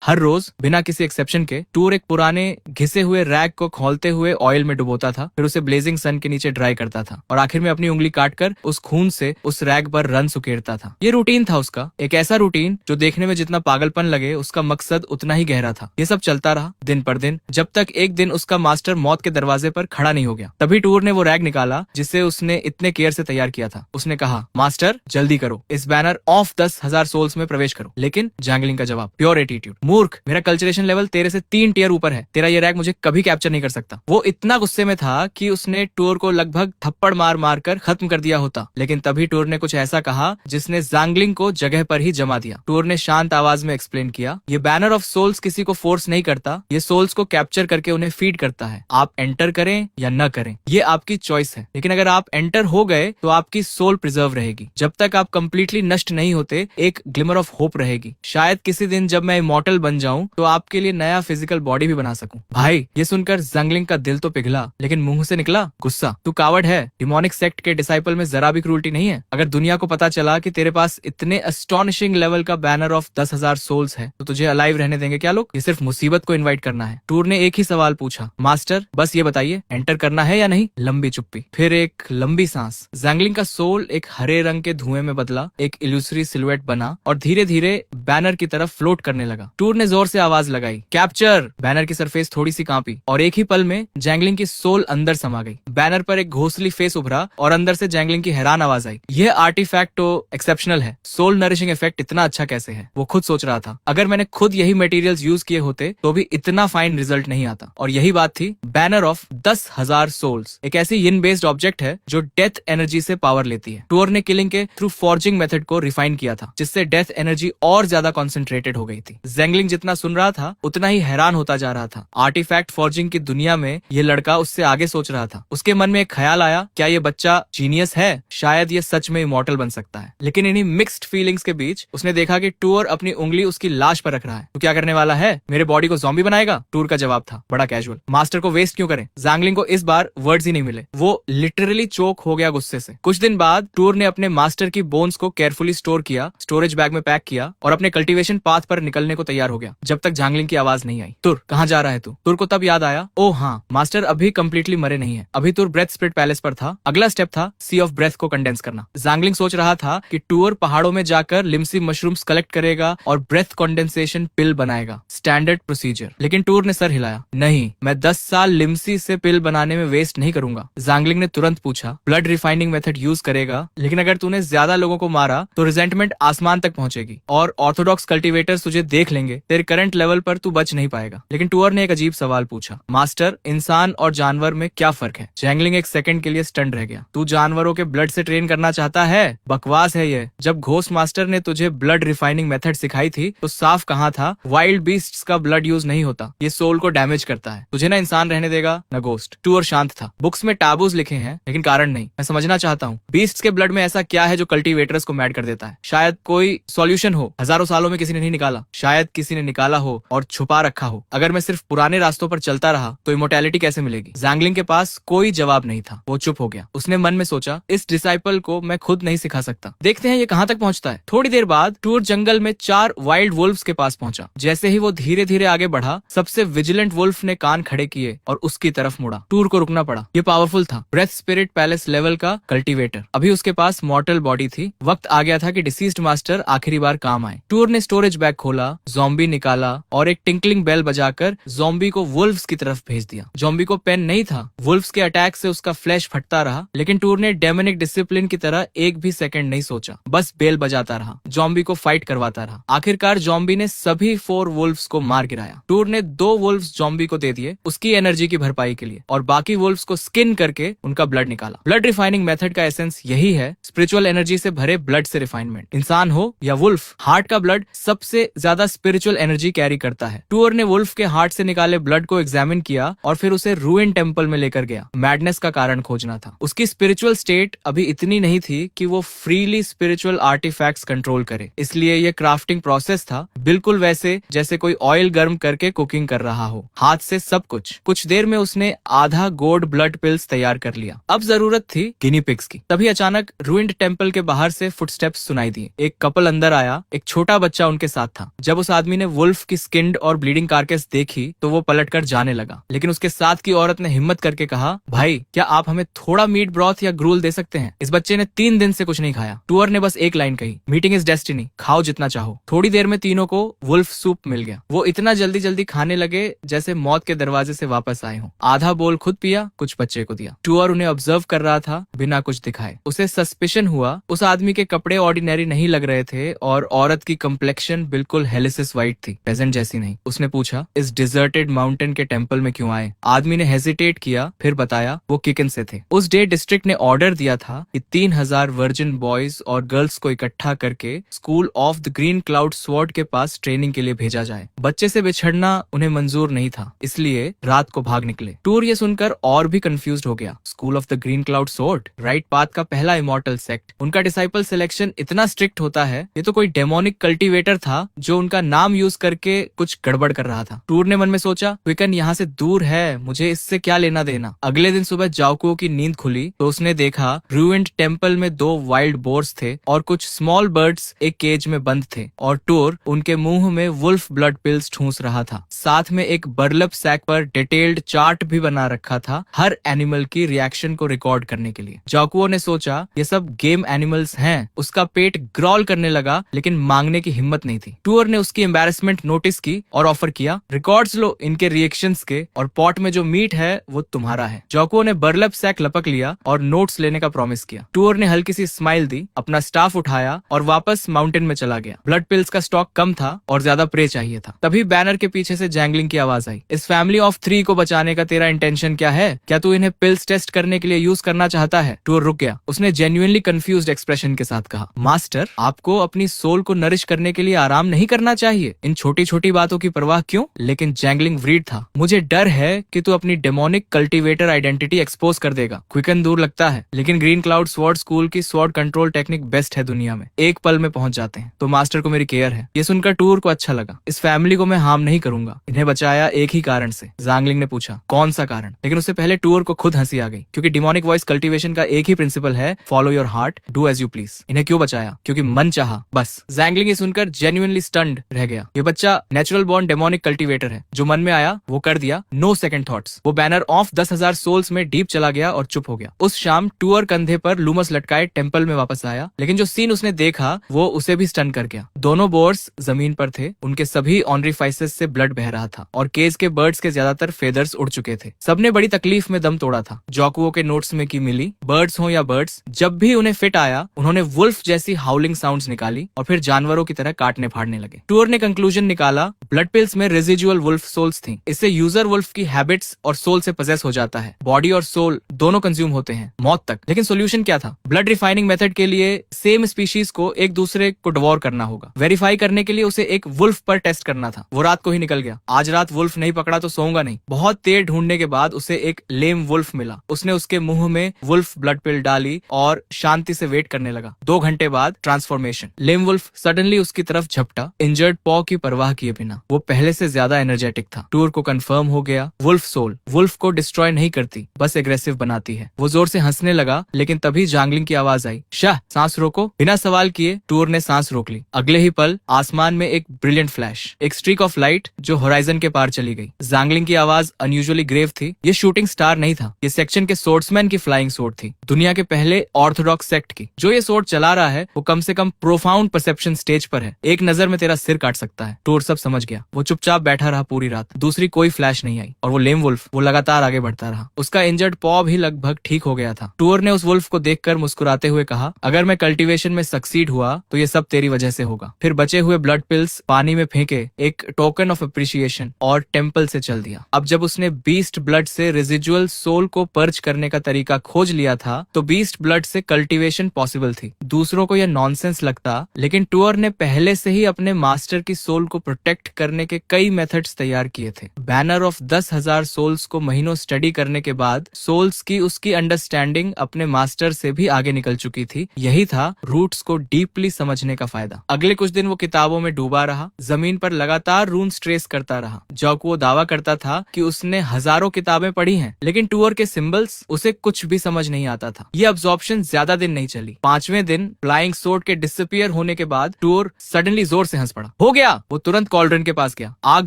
हर रोज बिना किसी एक्सेप्शन के टूर एक पुराने घिसे हुए रैग को खोलते हुए ऑयल में डुबोता था, फिर उसे ब्लेजिंग सन के नीचे ड्राई करता था और आखिर में अपनी उंगली काटकर उस खून से उस रैग पर रन सुकेरता था। ये रूटीन था उसका, एक ऐसा रूटीन जो देखने में जितना पागलपन लगे उसका मकसद उतना ही गहरा था। ये सब चलता रहा दिन पर दिन, जब तक एक दिन उसका मास्टर मौत के दरवाजे पर खड़ा नहीं हो गया। तभी टूर ने वो रैग निकाला जिसे उसने इतने केयर से तैयार किया था। उसने कहा, मास्टर जल्दी करो, इस बैनर ऑफ 10,000 सोल्स में प्रवेश करो। लेकिन जैंगलिंग का जवाब, प्योर एटीट्यूड, मूर्ख, मेरा कल्चरेशन लेवल तेरे से 3 टियर ऊपर है, तेरा ये रैग मुझे कभी कैप्चर नहीं कर सकता। वो इतना गुस्से में था कि उसने टूर को लगभग थप्पड़ मार मार कर खत्म कर दिया होता, लेकिन तभी टूर ने कुछ ऐसा कहा जिसने जैंगलिंग को जगह पर ही जमा दिया। टूर ने शांत आवाज में एक्सप्लेन किया, ये बैनर ऑफ सोल्स किसी को फोर्स नहीं करता, ये सोल्स को कैप्चर करके उन्हें फीड करता है। आप एंटर करें या न करें, ये आपकी चॉइस है, लेकिन अगर आप एंटर हो गए तो आपकी सोल प्रिजर्व रहेगी। जब तक आप कंप्लीटली नष्ट नहीं होते, एक ग्लिमर ऑफ होप रहेगी। शायद किसी दिन जब मैं इमॉर्टल बन जाऊं तो आपके लिए नया फिजिकल बॉडी भी बना सकूं। भाई, ये सुनकर जैंगलिंग का दिल तो पिघला, लेकिन मुंह से निकला गुस्सा। तू कावर्ड है, डिमोनिक सेक्ट के डिसाइपल में जरा भी क्रूरटी नहीं है। अगर दुनिया को पता चला कि तेरे पास इतने अस्टॉनिशिंग लेवल का बैनर ऑफ 10,000 सोल्स है तो तुझे अलाइव रहने देंगे क्या लोग? ये सिर्फ मुसीबत को इनवाइट करना है। टूर ने एक ही सवाल पूछा, मास्टर बस ये बताइए, एंटर करना है या नहीं? लंबी चुप्पी, फिर एक लंबी सांस। जैंगलिंग का सोल एक हरे रंग के धुएं में बदला, एक इल्यूसरी सिलुएट बना और धीरे धीरे बैनर की तरफ फ्लोट करने लगा। टूर ने जोर से आवाज लगाई, कैप्चर। बैनर की सरफेस थोड़ी सी कांपी और एक ही पल में जैंगलिंग की सोल अंदर समा गई। बैनर पर एक घोंसली फेस उभरा और अंदर से जैंगलिंग की हैरान आवाज आई, यह आर्टिफैक्ट तो एक्सेप्शनल है, सोल नरिशिंग इफेक्ट इतना अच्छा कैसे है? वो खुद सोच रहा था, अगर मैंने खुद यही मटेरियल्स यूज किए होते तो भी इतना फाइन रिजल्ट नहीं आता। और यही बात थी बैनर ऑफ 10,000 सोल्स, एक ऐसी यिन बेस्ड ऑब्जेक्ट है जो डेथ एनर्जी से पावर लेती है। टूर ने किलिंग के थ्रू फॉर्जिंग मेथड को रिफाइन किया था, जिससे डेथ एनर्जी और ज्यादा कॉन्सेंट्रेटेड हो गई थी। जैंगलिंग जितना सुन रहा था उतना ही हैरान होता जा रहा था। आर्टिफैक्ट फॉर्जिंग की दुनिया में ये लड़का उससे आगे सोच रहा था। उसके मन में एक ख्याल आया, क्या ये बच्चा जीनियस है? शायद ये सच में इमॉर्टल बन सकता है। लेकिन इन्हीं मिक्स्ड फीलिंग्स के बीच उसने देखा कि टूर अपनी उंगली उसकी लाश पर रख रहा है। तो क्या करने वाला है? मेरे बॉडी को ज़ॉम्बी बनाएगा? टूर का जवाब था बड़ा कैजुअल, मास्टर को वेस्ट क्यों करें? जैंगलिंग को इस बार वर्ड्स ही नहीं मिले, वो लिटरली चोक हो गया गुस्से से। कुछ दिन बाद टूर ने अपने मास्टर की बोन्स को केयरफुली स्टोर किया, स्टोरेज बैग में पैक किया और अपने कल्टीवेशन पाथ पर निकलने को तैयार हो गया, जब तक जैंगलिंग की आवाज नहीं आई। तुर, कहाँ जा रहा है तू? तुर को तब याद आया, ओ हाँ, मास्टर अभी कंप्लीटली मरे नहीं है। अभी तुर ब्रेथ स्पिरिट पैलेस पर था। अगला स्टेप था सी ऑफ ब्रेथ को कंडेंस करना। जैंगलिंग सोच रहा था कि टूर पहाड़ों में जाकर लिम्सी मशरूम्स कलेक्ट करेगा और ब्रेथ कंडेंसेशन पिल बनाएगा, स्टैंडर्ड प्रोसीजर। लेकिन टूर ने सर हिलाया, नहीं, मैं 10 साल लिम्सी से पिल बनाने में वेस्ट नहीं करूंगा। जैंगलिंग ने तुरंत पूछा, ब्लड रिफाइनिंग मेथड यूज करेगा, लेकिन अगर तूने ज्यादा लोगों को मारा तो रिजेंटमेंट आसमान तक पहुंचेगी और ऑर्थोडॉक्स कल्टीवेटर्स तुझे देख लेंगे, तेरे करंट लेवल पर तू बच नहीं पाएगा। लेकिन टूर ने एक अजीब सवाल पूछा, मास्टर, इंसान और जानवर में क्या फर्क है? जैंगलिंग एक सेकंड के लिए स्टंड रह गया। तू जानवरों के ब्लड से ट्रेन करना चाहता है? बकवास है ये। जब घोस्ट मास्टर ने तुझे ब्लड रिफाइनिंग मेथड सिखाई थी तो साफ कहा था, वाइल्ड बीस्ट्स का ब्लड यूज नहीं होता, ये सोल को डैमेज करता है। तुझे ना इंसान रहने देगा न घोस्ट। टूर शांत था। बुक्स में टाबूज लिखे हैं लेकिन कारण नहीं। मैं समझना चाहता हूँ, बीस्ट्स के ब्लड में ऐसा क्या है जो कल्टीवेटर्स को मैड कर देता है? शायद कोई सॉल्यूशन हो, हजारों सालों में किसी ने नहीं निकाला, शायद किसी ने निकाला हो और छुपा रखा हो। अगर मैं सिर्फ पुराने रास्तों पर चलता रहा तो इमोर्टैलिटी कैसे मिलेगी? जैंगलिंग के पास कोई जवाब नहीं था। वो चुप हो गया। उसने मन में सोचा, इस डिसाइपल को मैं खुद नहीं सिखा सकता, देखते हैं ये कहाँ तक पहुँचता है। थोड़ी देर बाद टूर जंगल में 4 वाइल्ड वुल्फ्स के पास पहुंचा। जैसे ही वो धीरे धीरे आगे बढ़ा, सबसे विजिलेंट वुल्फ ने कान खड़े किए और उसकी तरफ मुड़ा। टूर को रुकना पड़ा। ये पावरफुल था, ब्रेथ स्पिरिट पैलेस लेवल का कल्टीवेटर। अभी उसके पास मॉर्टल बॉडी थी। वक्त आ गया था कि डिसीज्ड मास्टर आखिरी बार काम आए। टूर ने स्टोरेज बैग खोला, ज़ॉम्बी निकाला और एक टिंकलिंग बेल बजाकर ज़ॉम्बी को वुल्फ्स की तरफ भेज दिया। ज़ॉम्बी को पेन नहीं था। वुल्फ्स के अटैक से उसका फ्लैश फटता रहा, लेकिन टूर ने डेमोनिक डिसिप्लिन की तरह एक भी सेकंड नहीं सोचा। बस बेल बजाता रहा, ज़ॉम्बी को फाइट करवाता रहा। आखिरकार ज़ॉम्बी ने सभी 4 वुल्फ्स को मार गिराया। टूर ने 2 वुल्फ्स ज़ॉम्बी को दे दिए उसकी एनर्जी की भरपाई के लिए और बाकी वुल्फ्स को स्किन करके उनका ब्लड निकाला। ब्लड रिफाइनिंग मेथड का एसेंस यही है, स्पिरिचुअल एनर्जी से भरे ब्लड से रिफाइनमेंट। इंसान हो या वुल्फ, हार्ट का ब्लड सबसे ज्यादा स्पिरिचुअल एनर्जी कैरी करता है। टूर ने वुल्फ के हार्ट से निकाले ब्लड को एग्जामिन किया और फिर उसे रूइन टेम्पल में लेकर गया। मैडनेस का कारण खोजना था। उसकी स्पिरिचुअल स्टेट अभी इतनी नहीं थी कि वो फ्रीली स्पिरिचुअल आर्टिफैक्ट्स कंट्रोल करे, इसलिए ये क्राफ्टिंग प्रोसेस था बिल्कुल वैसे जैसे कोई ऑयल गर्म करके कुकिंग कर रहा हो, हाथ से सब कुछ। कुछ देर में उसने आधा गोड ब्लड पिल्स तैयार कर लिया। अब जरूरत थी गिनी पिग्स की। तभी अचानक रूइंड टेम्पल के बाहर से फुटस्टेप्स सुनाई दिए। एक कपल अंदर आया, एक छोटा बच्चा उनके साथ था। जब उस आदमी आदमी ने वुल्फ की स्किन्ड और ब्लीडिंग कार्केस देखी तो वो पलटकर जाने लगा, लेकिन उसके साथ की औरत ने हिम्मत करके कहा, भाई क्या आप हमें थोड़ा मीट ब्रॉथ या ग्रूल दे सकते हैं? इस बच्चे ने 3 दिन से कुछ नहीं खाया। टूअर ने बस एक लाइन कही, मीटिंग इज डेस्टिनी, खाओ जितना चाहो। थोड़ी देर में तीनों को वुल्फ सूप मिल गया। वो इतना जल्दी जल्दी खाने लगे जैसे मौत के दरवाजे से वापस आए हों। आधा बोल खुद पिया, कुछ बच्चे को दिया। टूअर उन्हें ऑब्जर्व कर रहा था बिना कुछ दिखाए। उसे सस्पिशन हुआ उस आदमी के कपड़े ऑर्डिनरी नहीं लग रहे थे और औरत की कम्प्लेक्शन बिल्कुल हेलिसिस वाइट थी, पेजेंट जैसी नहीं। उसने पूछा, इस डिजर्टेड माउंटेन के टेंपल में क्यों आए? आदमी ने हेजिटेट किया, फिर बताया वो किकन से थे। उस डे डिस्ट्रिक्ट ने ऑर्डर दिया था कि 3000 वर्जिन बॉयज और गर्ल्स को इकट्ठा करके school of the green cloud sword के पास ट्रेनिंग के लिए भेजा जाए। बच्चे से बिछड़ना उन्हें मंजूर नहीं था, इसलिए रात को भाग निकले। टूर ये सुनकर और भी कंफ्यूज्ड हो गया। School of the green cloud sword, right path का पहला इमॉर्टल सेक्ट। उनका डिसाइपल सिलेक्शन इतना स्ट्रिक्ट होता है, ये तो कोई डेमोनिक कल्टीवेटर था जो उनका नाम यूज करके कुछ गड़बड़ कर रहा था। टूर ने मन में सोचा, क्विकन यहाँ से दूर है, मुझे इससे क्या लेना देना। अगले दिन सुबह जाओकुओ की नींद खुली तो उसने देखा रूइंड टेंपल में 2 वाइल्ड बोर्स थे और कुछ स्मॉल बर्ड्स एक केज में बंद थे और टूर उनके मुंह में वुल्फ ब्लड पिल्स ठूंस रहा था। साथ में एक बर्लप सैक पर डिटेल्ड चार्ट भी बना रखा था हर एनिमल की रिएक्शन को रिकॉर्ड करने के लिए। जाओकुओ ने सोचा ये सब गेम एनिमल्स हैं। उसका पेट ग्रॉल करने लगा लेकिन मांगने की हिम्मत नहीं थी। टूर ने उसकी एम्बैरेसमेंट नोटिस की और ऑफर किया, रिकॉर्ड्स लो इनके रिएक्शंस के और पॉट में जो मीट है वो तुम्हारा है। जाओकुओ ने बर्लप सैक लपक लिया और नोट्स लेने का प्रॉमिस किया। टूर ने हल्की सी स्माइल दी, अपना स्टाफ उठाया और वापस माउंटेन में चला गया। ब्लड पिल्स का स्टॉक कम था और ज्यादा प्रे चाहिए था। तभी बैनर के पीछे से जैंगलिंग की आवाज आई, इस फैमिली ऑफ 3 को बचाने का तेरा इंटेंशन क्या है? क्या तू इन्हें पिल्स टेस्ट करने के लिए यूज करना चाहता है? टूर रुक गया। उसने जेन्युइनली कंफ्यूज्ड एक्सप्रेशन के साथ कहा, मास्टर आपको अपनी सोल को नरिश करने के लिए आराम नहीं करना चाहिए, इन छोटी छोटी बातों की परवाह क्यों? लेकिन जैंगलिंग व्रीड था, मुझे डर है कि तू अपनी डेमोनिक कल्टीवेटर आइडेंटिटी एक्सपोज कर देगा। क्विकन दूर लगता है लेकिन ग्रीन क्लाउड स्वॉर्ड स्कूल की स्वॉर्ड कंट्रोल टेक्निक बेस्ट है दुनिया में, एक पल में पहुंच जाते हैं। तो मास्टर को मेरी केयर है। ये सुनकर टूर को अच्छा लगा। इस फैमिली को मैं हार्म नहीं करूंगा, इन्हें बचाया एक ही कारण से। जैंगलिंग ने पूछा, कौन सा कारण? लेकिन उससे पहले टूर को खुद हंसी आ गई, क्योंकि डिमोनिक वॉइस कल्टीवेशन का एक ही प्रिंसिपल है, follow your heart, do as you please. इन्हें क्यों बचाया? क्योंकि मन चाहा, बस। जैंगलिंग ये सुनकर जेन्युइनली स्टन्ड रह गया। ये बच्चा नेचुरल बॉर्न डेमोनिक कल्टीवेटर है, जो मन में आया वो कर दिया, नो सेकंड थॉट्स। वो बैनर ऑफ 10,000 सोल्स में डीप चला गया और चुप हो गया। उस शाम टूर कंधे पर लूमस लटकाए टेंपल में वापस आया, लेकिन जो सीन उसने देखा वो उसे भी स्टन कर गया। दोनों बोर्स जमीन पर थे, उनके सभी ऑनरीफाइसेस से ब्लड बह रहा था और केज के बर्ड्स के ज्यादातर फेदर्स उड़ चुके थे। सबने बड़ी तकलीफ में दम तोड़ा था। जाओकुओ के नोट्स में की मिली, बर्ड्स हो या बर्ड्स, जब भी उन्हें फिट आया उन्होंने वुल्फ जैसी हाउलिंग साउंड्स निकाली और फिर जानवरों की तरह काटने फाड़ने लगे। टूर ने कंक्लूजन निकाला, ब्लड पिल्स में रेजिजुअल वुल्फ सोल्स थी। इससे यूजर वुल्फ की हैबिट्स और सोल से पजेस हो जाता है। बॉडी और सोल दोनों कंज्यूम होते हैं मौत तक। लेकिन सोल्यूशन क्या था? ब्लड रिफाइनिंग मेथड के लिए सेम स्पीशीज को एक दूसरे को डिवोर करना होगा। वेरीफाई करने के लिए उसे एक वुल्फ पर टेस्ट करना था। वो रात को ही निकल गया। आज रात वुल्फ नहीं पकड़ा तो सोऊंगा नहीं। बहुत देर ढूंढने के बाद उसे एक लेम वुल्फ मिला। उसने उसके मुंह में वुल्फ ब्लड पिल डाली और शांति से वेट करने लगा। 2 घंटे बाद ट्रांसफॉर्मेशन। लेम वुल्फ सडनली उसकी तरफ झपटा, इंजर्ड पॉ की परवाह किए बिना। वो पहले से ज्यादा एनर्जेटिक था। टूर को कंफर्म हो गया, वुल्फ सोल वुल्फ को डिस्ट्रॉय नहीं करती, बस एग्रेसिव बनाती है। वो जोर से हंसने लगा, लेकिन तभी जैंगलिंग की आवाज आई, शाह सांस रोको। बिना सवाल किए टूर ने सांस रोक ली। अगले ही पल आसमान में एक ब्रिलियंट फ्लैश, एक स्ट्रीक ऑफ लाइट जो होराइजन के पार चली गई। जैंगलिंग की आवाज अनयूजुअली ग्रेव थी। ये शूटिंग स्टार नहीं था, ये सेक्शन के सोर्ड्समैन की फ्लाइंग सोर्ड थी, दुनिया के पहले ऑर्थोडॉक्स सेक्ट की। जो ये सोर्ड चला रहा है वो कम से कम प्रोफाउंड परसेप्शन स्टेज पर है। एक नजर में तेरा सिर काट सकता है। टूर सब समझ गया। वो चुपचाप बैठा रहा पूरी रात। दूसरी कोई फ्लैश नहीं आई और वो लेम वुल्फ वो लगातार आगे बढ़ता रहा। उसका इंजर्ड पॉ भी लगभग ठीक हो गया था। टूर ने उस वुल्फ को देखकर मुस्कुराते हुए कहा, अगर मैं कल्टीवेशन में सक्सीड हुआ तो ये सब तेरी वजह से होगा। फिर बचे हुए ब्लड पिल्स पानी में फेंके, एक टोकन ऑफ अप्रिशिएशन, और टेंपल से चल दिया। अब जब उसने बीस्ट ब्लड से रेजिजुअल सोल को पर्च करने का तरीका खोज लिया था तो बीस्ट ब्लड से कल्टीवेशन पॉसिबल थी। दूसरों को यह नॉनसेंस लगता, लेकिन टूर ने पहले से ही अपने मास्टर की सोल को प्रोटेक्ट करने के कई मेथड्स तैयार किए थे। बैनर ऑफ 10,000 सोल्स को महीनों स्टडी करने के बाद सोल्स की उसकी अंडरस्टैंडिंग अपने मास्टर से भी आगे निकल चुकी थी। यही था रूट्स को डीपली समझने का फायदा। अगले कुछ दिन वो किताबों में डूबा रहा, जमीन पर लगातार रून्स ट्रेस करता रहा। जाओकुओ दावा करता था कि उसने हजारों किताबें पढ़ी हैं, लेकिन टूर के सिंबल्स उसे कुछ भी समझ नहीं आता था। ये अब्जॉर्प्शन ज्यादा दिन नहीं चली। 5वें दिन दिन फ्लाइंग सोर्ड के डिसअपियर होने के बाद टूर सडनली जोर से हंस पड़ा। हो गया। वो तुरंत कॉल्ड्रन के पास गया, आग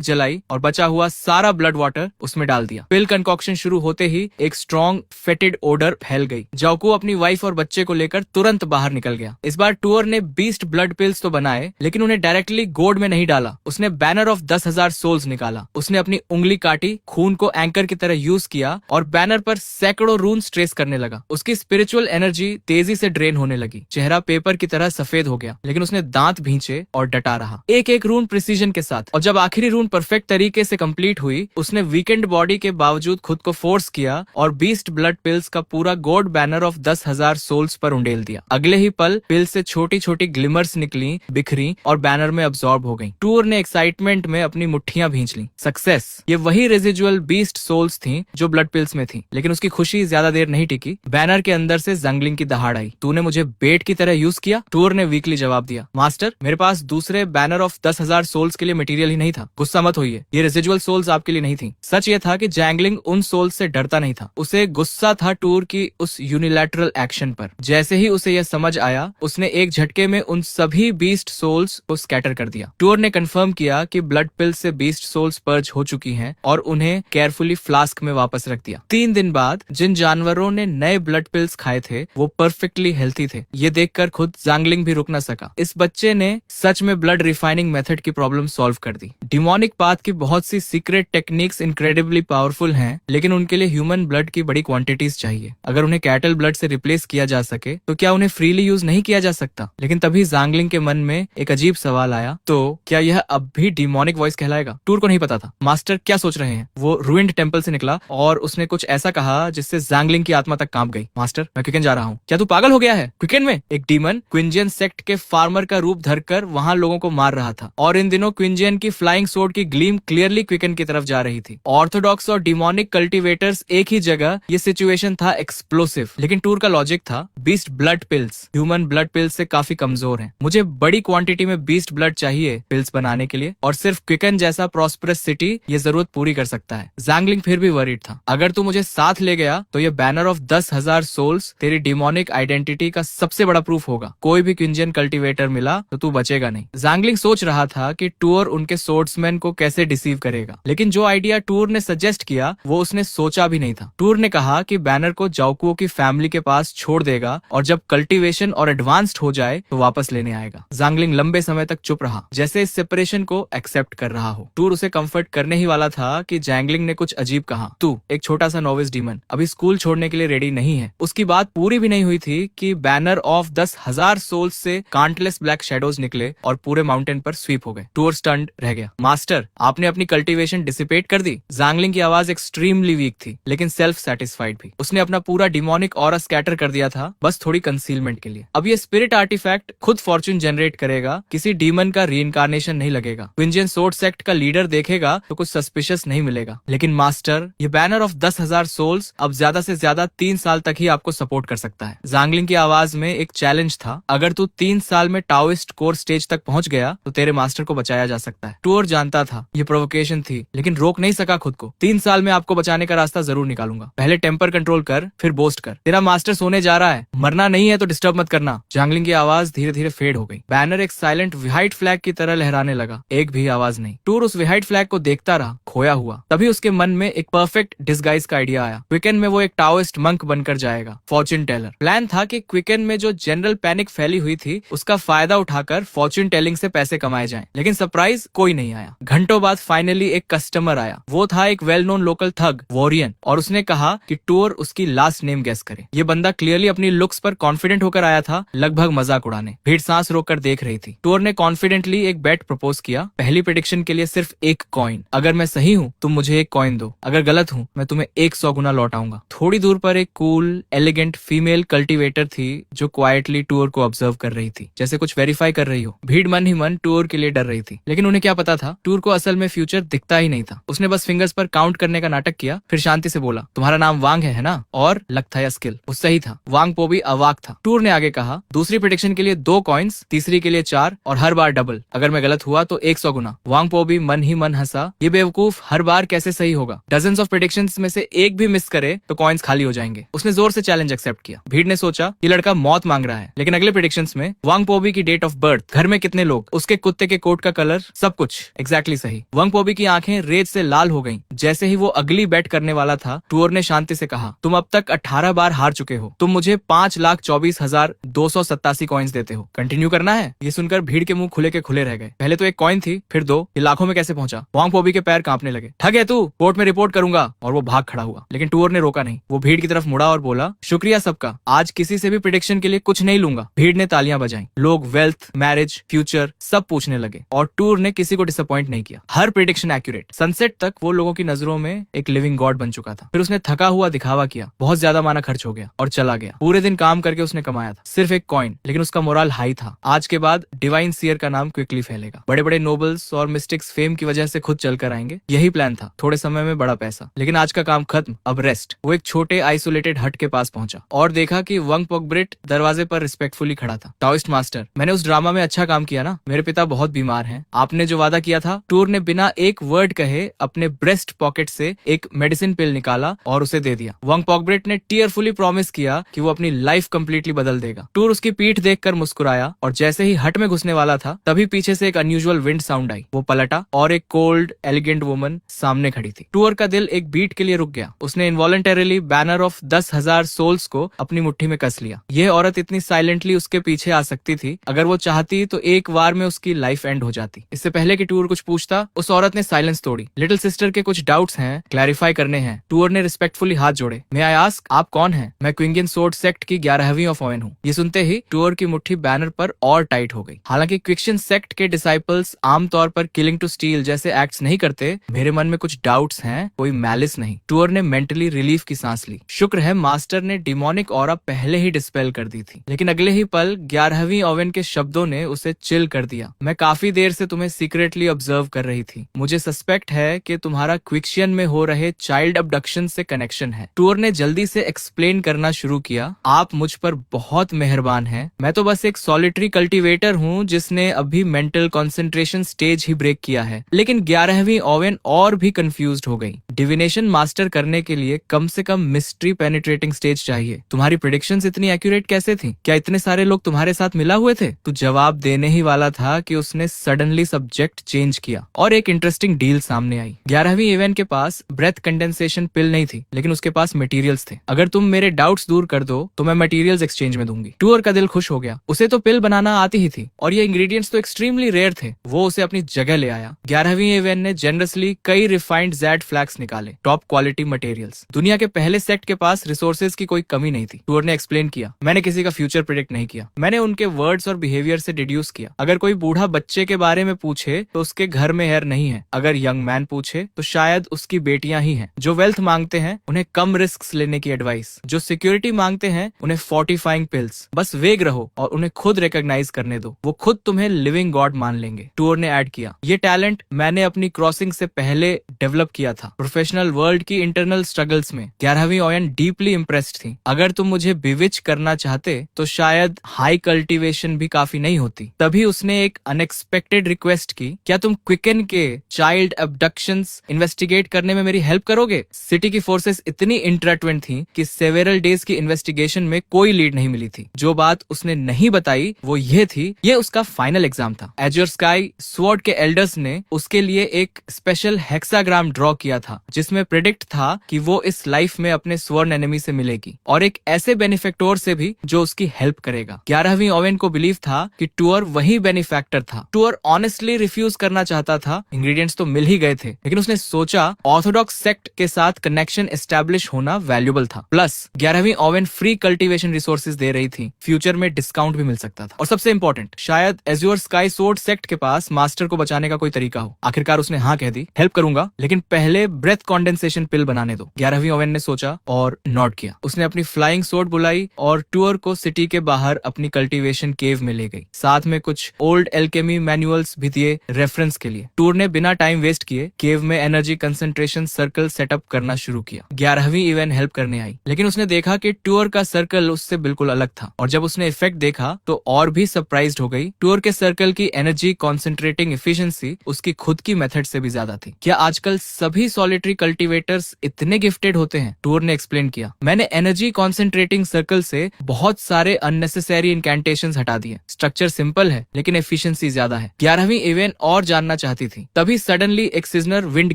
जलाई और बचा हुआ सारा ब्लड वाटर उसमें डाल दिया। पिल कंकॉक्शन शुरू होते ही एक स्ट्रॉन्ग फेटिड ओडर फैल गई। जाओकू अपनी वाइफ और बच्चे को लेकर तुरंत बाहर निकल गया। इस बार टूर ने 20 ब्लड पिल्स तो बनाए, लेकिन उन्हें डायरेक्टली गोड में नहीं डाला। उसने बैनर ऑफ 10,000 सोल्स निकाला। उसने अपनी उंगली काटी, खून को एंकर की तरह यूज किया और बैनर पर सैकड़ों रून्स ट्रेस करने लगा। उसकी स्पिरिचुअल एनर्जी तेजी से ड्रेन होने लगी। चेहरा पेपर की तरह सफेद हो गया, लेकिन उसने दांत भींचे और डटा रहा, एक एक रून प्रिसीजन के साथ। और जब आखिरी रून परफेक्ट तरीके से कंप्लीट हुई, उसने वीकेंड बॉडी के बावजूद खुद को फोर्स किया और 20 ब्लड पिल्स का पूरा गोड बैनर ऑफ 10,000 सोल्स पर उंडेल दिया। अगले ही पल पिल से छोटी छोटी ग्लिमर्स निकली, बिखरी और बैनर में अब्सॉर्ब हो गई। टूर ने एक्साइटमेंट में अपनी मुट्ठियां भींच ली। सक्सेस। ये वही रेजिजुअल 20 सोल्स थी जो ब्लड पिल्स में थी, लेकिन उसकी खुशी ज्यादा देर नहीं टिकी। बैनर के अंदर से जंगलिंग की दहाड़ आई। तूने मुझे बेट की तरह यूज किया, टूर ने वीकली जवाब दिया। मास्टर, मेरे पास दूसरे बैनर ऑफ 10,000 सोल्स के लिए मटेरियल ही नहीं था। गुस्सा मत होइए, ये रेजिजुअल सोल्स आपके लिए नहीं थी। सच ये था कि जैंगलिंग उन सोल्स से डरता नहीं था। उसे गुस्सा था टूर की उस यूनिलैटरल एक्शन पर। जैसे ही उसे यह समझ आया, उसने एक झटके में उन सभी 20 सोल्स को स्कैटर कर दिया। टूर ने कंफर्म किया कि ब्लड पिल से 20 सोल्स पर्ज हो चुकी हैं और उन्हें केयरफुली फ्लास्क में वापस रख दिया। 3 दिन बाद जिन जानवरों ने नए ब्लड पिल्स खाए थे वो परफेक्टली हेल्थी थे। ये देखकर खुद जैंगलिंग भी रुक न सका। इस बच्चे ने सच में ब्लड रिफाइनिंग मेथड की प्रॉब्लम सॉल्व कर दी। डिमोनिक पाथ की बहुत सी सीक्रेट टेक्निक्स इनक्रेडिबली पावरफुल हैं, लेकिन उनके लिए ह्यूमन ब्लड की बड़ी क्वांटिटीज चाहिए। अगर उन्हें कैटल ब्लड से रिप्लेस किया जा सके तो क्या उन्हें फ्रीली यूज नहीं किया जा सकता? लेकिन तभी जैंगलिंग के मन में एक अजीब सवाल आया, तो क्या यह अब भी डिमोनिक वॉइस कहलाएगा? टूर को नहीं पता था मास्टर क्या सोच रहे हैं। वो रूइंड टेम्पल से निकला और उसने कुछ ऐसा कहा जिससे जैंगलिंग की आत्मा तक कांप गई। मास्टर, मैं क्विकन जा रहा हूँ। क्या तू पागल हो गया है? क्विकन में एक डीमन क्विंजियन सेक्ट के फार्मर का रूप धरकर वहां लोगों को मार रहा था, और इन दिनों क्विंजियन की फ्लाइंग सोर्ड की ग्लीम क्लियरली क्विकन की तरफ जा रही थी। ऑर्थोडॉक्स और डिमोनिक कल्टीवेटर्स एक ही जगह, ये सिचुएशन था एक्सप्लोसिव। लेकिन टूर का लॉजिक था 20 blood pills human blood pills से काफी कमजोर हैं। मुझे बड़ी क्वांटिटी में 20 ब्लड चाहिए पिल्स बनाने के लिए, और सिर्फ क्विकन जैसा प्रॉस्परस सिटी ये जरूरत पूरी कर सकता है। जैंगलिंग फिर भी वरीड था। अगर तू मुझे साथ ले गया तो ये बैनर ऑफ 10,000 सोल्स तेरी डिमोनिक आइडेंटिटी का सबसे बड़ा प्रूफ होगा। कोई भी क्विंजियन कल्टीवेटर मिला तो तू बचेगा नहीं। जैंगलिंग सोच रहा था कि टूर उनके सोर्ड्समैन को कैसे डिसीव करेगा, लेकिन जो आइडिया टूर ने सजेस्ट किया वो उसने सोचा भी नहीं था। टूर ने कहा कि बैनर को जाओकुओ की फैमिली के पास छोड़ देगा और जब कल्टीवेशन और एडवांस्ड हो जाए तो वापस लेने आएगा। जैंगलिंग लंबे समय तक चुप रहा, जैसे इस सेपरेशन को एक्सेप्ट कर रहा हो। टूर उसे कंफर्ट करने ही वाला था कि जैंगलिंग ने कुछ अजीब कहा, तू एक छोटा सा नोविस डीमन अभी स्कूल छोड़ने के लिए रेडी नहीं है। उसकी बात पूरी भी नहीं हुई थी कि बैनर ऑफ 10,000 सोल्स से कांटलेस ब्लैक शेडोज निकले और पूरे माउंटेन पर स्वीप हो गए। टूर स्टंड रह गया। मास्टर, आपने अपनी कल्टीवेशन डिसिपेट कर दी। जैंगलिंग की आवाज एक्सट्रीमली वीक थी, लेकिन सेल्फ सेटिस्फाइड भी। उसने अपना पूरा डिमोनिक ऑरा स्कैटर कर दिया था, बस थोड़ी कंसीलमेंट के लिए। अब ये स्पिरिट आर्टिफैक्ट खुद फॉर्च्यून जनरेट करेगा, किसी डीमन का रीइंकार्नेशन नहीं लगेगा। क्विंजियन सोर्ड सेक्ट का लीडर देखेगा तो कुछ सस्पिशियस नहीं मिलेगा। लेकिन मास्टर, ये बैनर ऑफ 10,000 सोल्स अब ज्यादा से ज्यादा 3 साल तक ही आपको सपोर्ट कर सकता है। जैंगलिंग की आवाज में एक चैलेंज था। अगर तू 3 साल में टाओइस्ट कोर स्टेज तक पहुंच गया तो तेरे मास्टर को बचाया जा सकता है। टूर जानता था ये प्रोवोकेशन थी, लेकिन रोक नहीं सका खुद को। 3 साल में आपको बचाने का रास्ता जरूर निकालूंगा। पहले टेम्पर कंट्रोल कर, फिर बोस्ट कर। तेरा मास्टर सोने जा रहा है, मरना नहीं है तो डिस्टर्ब मत करना। जैंगलिंग की आवाज धीरे धीरे फेड हो गई। बैनर एक साइलेंट व्हाइट फ्लैग की तरह लहराने लगा, एक भी आवाज नहीं। टूर उस व्हाइट फ्लैग को देखता रहा, खोया हुआ। तभी उसके मन में एक परफेक्ट डिस्गाइज का आइडिया आया। क्विकन में वो एक टाओइस्ट मंक बनकर जाएगा, फॉर्च्यून टेलर। प्लान था कि क्विकन में जो जनरल पैनिक फैली हुई थी उसका फायदा उठाकर फॉर्च्यून टेलिंग से पैसे कमाए जाएं। लेकिन सरप्राइज, कोई नहीं आया। घंटों बाद फाइनली एक कस्टमर आया। वो था एक वेल नोन लोकल थग, वॉरियन, और उसने कहा कि टूर उसकी लास्ट नेम गेस करे। ये बंदा क्लियरली अपनी लुक्स पर कॉन्फिडेंट होकर आया था, लगभग मजाक उड़ाने। भीड़ सांस रोककर देख रही थी। टूर ने कॉन्फिडेंटली एक बेट प्रपोज किया। पहली प्रेडिक्शन के लिए सिर्फ 1 कॉइन। अगर मैं सही हूँ तुम मुझे 1 कॉइन दो, अगर गलत हूँ मैं तुम्हें 100 गुना लौटाऊंगा। थोड़ी दूर पर एक कूल एलिगेंट फीमेल कल्टीवेटर थी जो क्वाइटली टूर को ऑब्जर्व कर रही थी, जैसे कुछ वेरीफाई कर रही हो। भीड़ मन ही मन टूर के लिए डर रही थी, लेकिन उन्हें क्या पता था टूर को असल में फ्यूचर दिखता ही नहीं था। उसने बस फिंगर्स पर काउंट करने का नाटक किया, फिर शांति से बोला, तुम्हारा नाम वांग है ना? और लक था या स्किल? वो सही था। वांग पो भी अवाक था। टूर ने आगे कहा, दूसरी प्रेडिक्शन के लिए 2 कॉइन्स, तीसरी के लिए 4 और हर बार डबल। अगर मैं गलत हुआ तो 100 गुना। वांग पो भी मन ही मन हंसा, ये बेवकूफ हर बार कैसे सही होगा? डजन्स ऑफ प्रेडिक्शंस में से एक भी मिस करे तो कॉइन्स खाली हो जाएंगे। उसने जोर से चैलेंज एक्सेप्ट किया। भीड़ ने सोचा ये लड़का मौत मांग मांग रहा है। लेकिन अगले प्रेडिक्शंस में वांग पोबी की डेट ऑफ बर्थ, घर में कितने लोग, उसके कुत्ते के कोट का कलर, सब कुछ एग्जैक्टली सही। वांग पोबी की आंखें रेत से लाल हो गईं। जैसे ही वो अगली बेट करने वाला था, टूर ने शांति से कहा, तुम अब तक 18 बार हार चुके हो, तुम मुझे 5,24,287 कॉइन्स देते हो, कंटिन्यू करना है? ये सुनकर भीड़ के मुंह खुले के खुले रह गए। पहले तो एक कॉइन थी, फिर 2, ये लाखों में कैसे पहुंचा? वांग पोबी के पैर कांपने लगे। ठग है तू, कोर्ट में रिपोर्ट करूंगा। और वो भाग खड़ा हुआ। लेकिन टूर ने रोका नहीं। वो भीड़ की तरफ मुड़ा और बोला, शुक्रिया सबका, आज किसी से भी प्रेडिक्शन के लिए कुछ नहीं लूंगा। भीड़ ने तालियां बजाई। लोग वेल्थ, मैरिज, फ्यूचर सब पूछने लगे और टूर ने किसी को डिसअपॉइंट नहीं किया। हर प्रेडिक्शन एक्यूरेट। सनसेट तक वो लोगों की नजरों में एक लिविंग गॉड बन चुका था। फिर उसने थका हुआ दिखावा किया, बहुत ज्यादा माना खर्च हो गया और चला गया। पूरे दिन काम करके उसने कमाया था, सिर्फ एक कॉइन, लेकिन उसका मोरल हाई था। आज के बाद डिवाइन सीयर का नाम क्विकली फैलेगा। बड़े बड़े नोबल्स और मिस्टिक्स फेम की वजह से खुद चलकर आएंगे। यही प्लान था, थोड़े समय में बड़ा पैसा। लेकिन आज का काम खत्म, अब रेस्ट। वो एक छोटे आइसोलेटेड हट के पास पहुंचा और देखा कि वंग पोगब्रिट दरवाजे पर रिस्पेक्टफुली खड़ा था। टाओइस्ट मास्टर, मैंने उस ड्रामा में अच्छा काम किया ना? मेरे पिता बहुत बीमार हैं। आपने जो वादा किया था। टूर ने बिना एक वर्ड कहे अपने ब्रेस्ट पॉकेट से एक मेडिसिन पिल निकाला और उसे दे दिया। वंग पोगब्रिट ने टीयरफुली प्रॉमिस किया कि वो अपनी लाइफ कंप्लीटली बदल देगा। टूर उसकी पीठ देखकर मुस्कुराया और जैसे ही हट में घुसने वाला था, तभी पीछे से एक अनयूजुअल विंड साउंड आई। वो पलटा और एक कोल्ड एलिगेंट वुमन सामने खड़ी थी। टूर का दिल एक बीट के लिए रुक गया। उसने इनवॉलंटरीली बैनर ऑफ 10,000 सोल्स को अपनी मुट्ठी में कस लिया। यह औरत इतनी साइलेंटली उसके पीछे आ सकती थी। अगर वो चाहती तो एक बार में उसकी लाइफ एंड हो जाती। इससे पहले कि टूर कुछ पूछता, उस औरत ने साइलेंस तोड़ी। लिटिल सिस्टर के कुछ डाउट्स हैं, क्लैरिफाई करने हैं। टूर ने रिस्पेक्टफुली हाथ जोड़े। मे आई आस्क, आप कौन हैं? मैं क्विंगियन सोर्ड सेक्ट की 11वीं ऑफ ओवेन हूँ। ये सुनते ही टूर की मुट्ठी बैनर पर और टाइट हो गई। हालांकि क्विक्शियन सेक्ट के डिसाइपल्स आमतौर पर किलिंग टू स्टील जैसे एक्ट्स नहीं करते, मेरे मन में कुछ डाउट्स हैं, कोई मैलिस नहीं। टूर ने मेंटली रिलीफ की सांस ली। शुक्र है मास्टर ने डिमोनिक ऑरा पहले ही डिस्पेल कर दी थी। लेकिन अगले ही पल 11वीं ओवेन के शब्दों ने उसे चिल कर दिया। मैं काफी देर से तुम्हें सीक्रेटली ऑब्जर्व कर रही थी। मुझे सस्पेक्ट है कि तुम्हारा क्विक्शियन में हो रहे चाइल्ड अबडक्शन से कनेक्शन है। टूर ने जल्दी से एक्सप्लेन करना शुरू किया। आप मुझ पर बहुत मेहरबान हैं। मैं तो बस एक सॉलिटरी कल्टीवेटर हूँ जिसने अभी मेंटल कंसंट्रेशन स्टेज ही ब्रेक किया है। लेकिन 11वीं ओवेन और भी कंफ्यूज्ड हो गई। डिविनेशन मास्टर करने के लिए कम से कम मिस्ट्री पेनिट्रेटिंग स्टेज चाहिए। तुम्हारी प्रेडिक्शंस इतनी एक्यूरेट कैसे थी? क्या इतने सारे लोग तुम्हारे साथ मिला हुए थे? तू जवाब देने ही वाला था कि उसने सडनली सब्जेक्ट चेंज किया और एक इंटरेस्टिंग डील सामने आई। 11वीं इवेंट के पास ब्रेथ कंडेंसेशन पिल नहीं थी, लेकिन उसके पास मटेरियल्स थे। अगर तुम मेरे डाउट्स दूर कर दो तो मैं मटेरियल्स एक्सचेंज में दूंगी। टूर का दिल खुश हो गया। उसे तो पिल बनाना आती ही थी और ये इंग्रेडिएंट्स तो एक्सट्रीमली रेयर थे। वो उसे अपनी जगह ले आया। 11वीं इवेंट ने जनरसली कई रिफाइंड ज़ैड फ्लैक्स निकाले, टॉप क्वालिटी मटेरियल्स। दुनिया के पहले सेक्ट के पास रिसोर्सेज की कोई कमी नहीं थी। टूर ने एक्सप्लेन किया, मैंने किसी का फ्यूचर प्रेडिक्ट नहीं किया, मैंने उनके वर्ड्स और बिहेवियर से डिड्यूस किया। अगर कोई बूढ़ा बच्चे के बारे में पूछे तो उसके घर में हेयर नहीं है। अगर यंग मैन पूछे तो शायद उसकी बेटियां ही हैं। जो वेल्थ मांगते हैं उन्हें कम रिस्क लेने की एडवाइस, जो सिक्योरिटी मांगते हैं उन्हें फोर्टिफाइंग पिल्स। बस वेग रहो और उन्हें खुद रिकॉग्नाइज करने दो, वो खुद तुम्हें लिविंग गॉड मान लेंगे। टूर ने ऐड किया, ये टैलेंट मैंने अपनी क्रॉसिंग से पहले डेवलप किया था, प्रोफेशनल वर्ल्ड की इंटरनल स्ट्रगल्स में। 11वीं ओवेन डीपली इम्प्रेस्ड थी। अगर तुम मुझे बिविच करना चाहते तो शायद हाई कल्टीवेशन भी काफी नहीं होती। तभी उसने एक अनएक्सपेक्टेड रिक्वेस्ट की, क्या तुम क्विकन के चाइल्ड अबडक्शंस इन्वेस्टिगेट करने में मेरी हेल्प करोगे? सिटी की फोर्सेस इतनी इंटरट्विन्ड थी कि सेवेरल डेज की इन्वेस्टिगेशन में कोई लीड नहीं मिली थी। जो बात उसने नहीं बताई वो ये थी, ये उसका फाइनल एग्जाम था। एज्योर स्काई स्वॉर्ड के एल्डर्स ने उसके लिए एक स्पेशल हेक्साग्राम ड्रॉ किया था जिसमें प्रेडिक्ट था कि वो इस लाइफ में अपने स्वर्ण एनिमी से मिलेगी और एक ऐसे बेनिफैक्टोर से भी जो उसकी हेल्प करेगा। 11वीं ओवेन को बिलीव था कि टूर वही बेनिफैक्टर था। टूर ऑनेस्टली रिफ्यूज करना चाहता था, इंग्रेडिएंट्स तो मिल ही गए थे, लेकिन उसने सोचा ऑर्थोडॉक्स सेक्ट के साथ कनेक्शन एस्टेब्लिश होना वैल्यूएबल था। प्लस 11वीं ओवेन फ्री कल्टीवेशन रिसोर्सेज दे रही थी, फ्यूचर में डिस्काउंट भी मिल सकता था। और सबसे इंपॉर्टेंट, शायद एज्योर स्काई सोर्ड सेक्ट के पास मास्टर को बचाने का कोई तरीका हो। आखिरकार उसने हाँ कह दी, हेल्प करूंगा, लेकिन पहले ब्रेथ कंडेंसेशन पिल बनाने दो। 11वीं ओवेन ने सोचा और नोट किया। उसने अपनी फ्लाइंग सोर्ड बुलाई और टूर को सिटी के बाहर अपनी कल्टीवेशन केव में ले गई। साथ में कुछ ओल्ड एल्केमी मैनुअल्स भी दिए रेफरेंस के लिए। टूर ने बिना टाइम वेस्ट किए केव में एनर्जी कंसंट्रेशन सर्कल सेटअप करना शुरू किया। 11वीं इवेंट हेल्प करने आई, लेकिन उसने देखा कि टूर का सर्कल उससे बिल्कुल अलग था और जब उसने इफेक्ट देखा तो और भी सरप्राइज्ड हो गई। टूर के सर्कल की एनर्जी कॉन्सेंट्रेटिंग एफिशिएंसी उसकी खुद की मेथड से भी ज्यादा थी। क्या आजकल सभी सॉलिटरी कल्टीवेटर्स इतने गिफ्टेड होते हैं? टूर ने एक्सप्लेन किया, मैंने एनर्जी कॉन्सेंट्रेटिंग सर्कल से बहुत सारे अननेसेसरी इंकैंटेशंस हटा दिए। स्ट्रक्चर सिंपल है लेकिन एफिशिएंसी ज्यादा है। 11वीं एवेन और जानना चाहती थी, तभी सडनली एक सिजनर विंड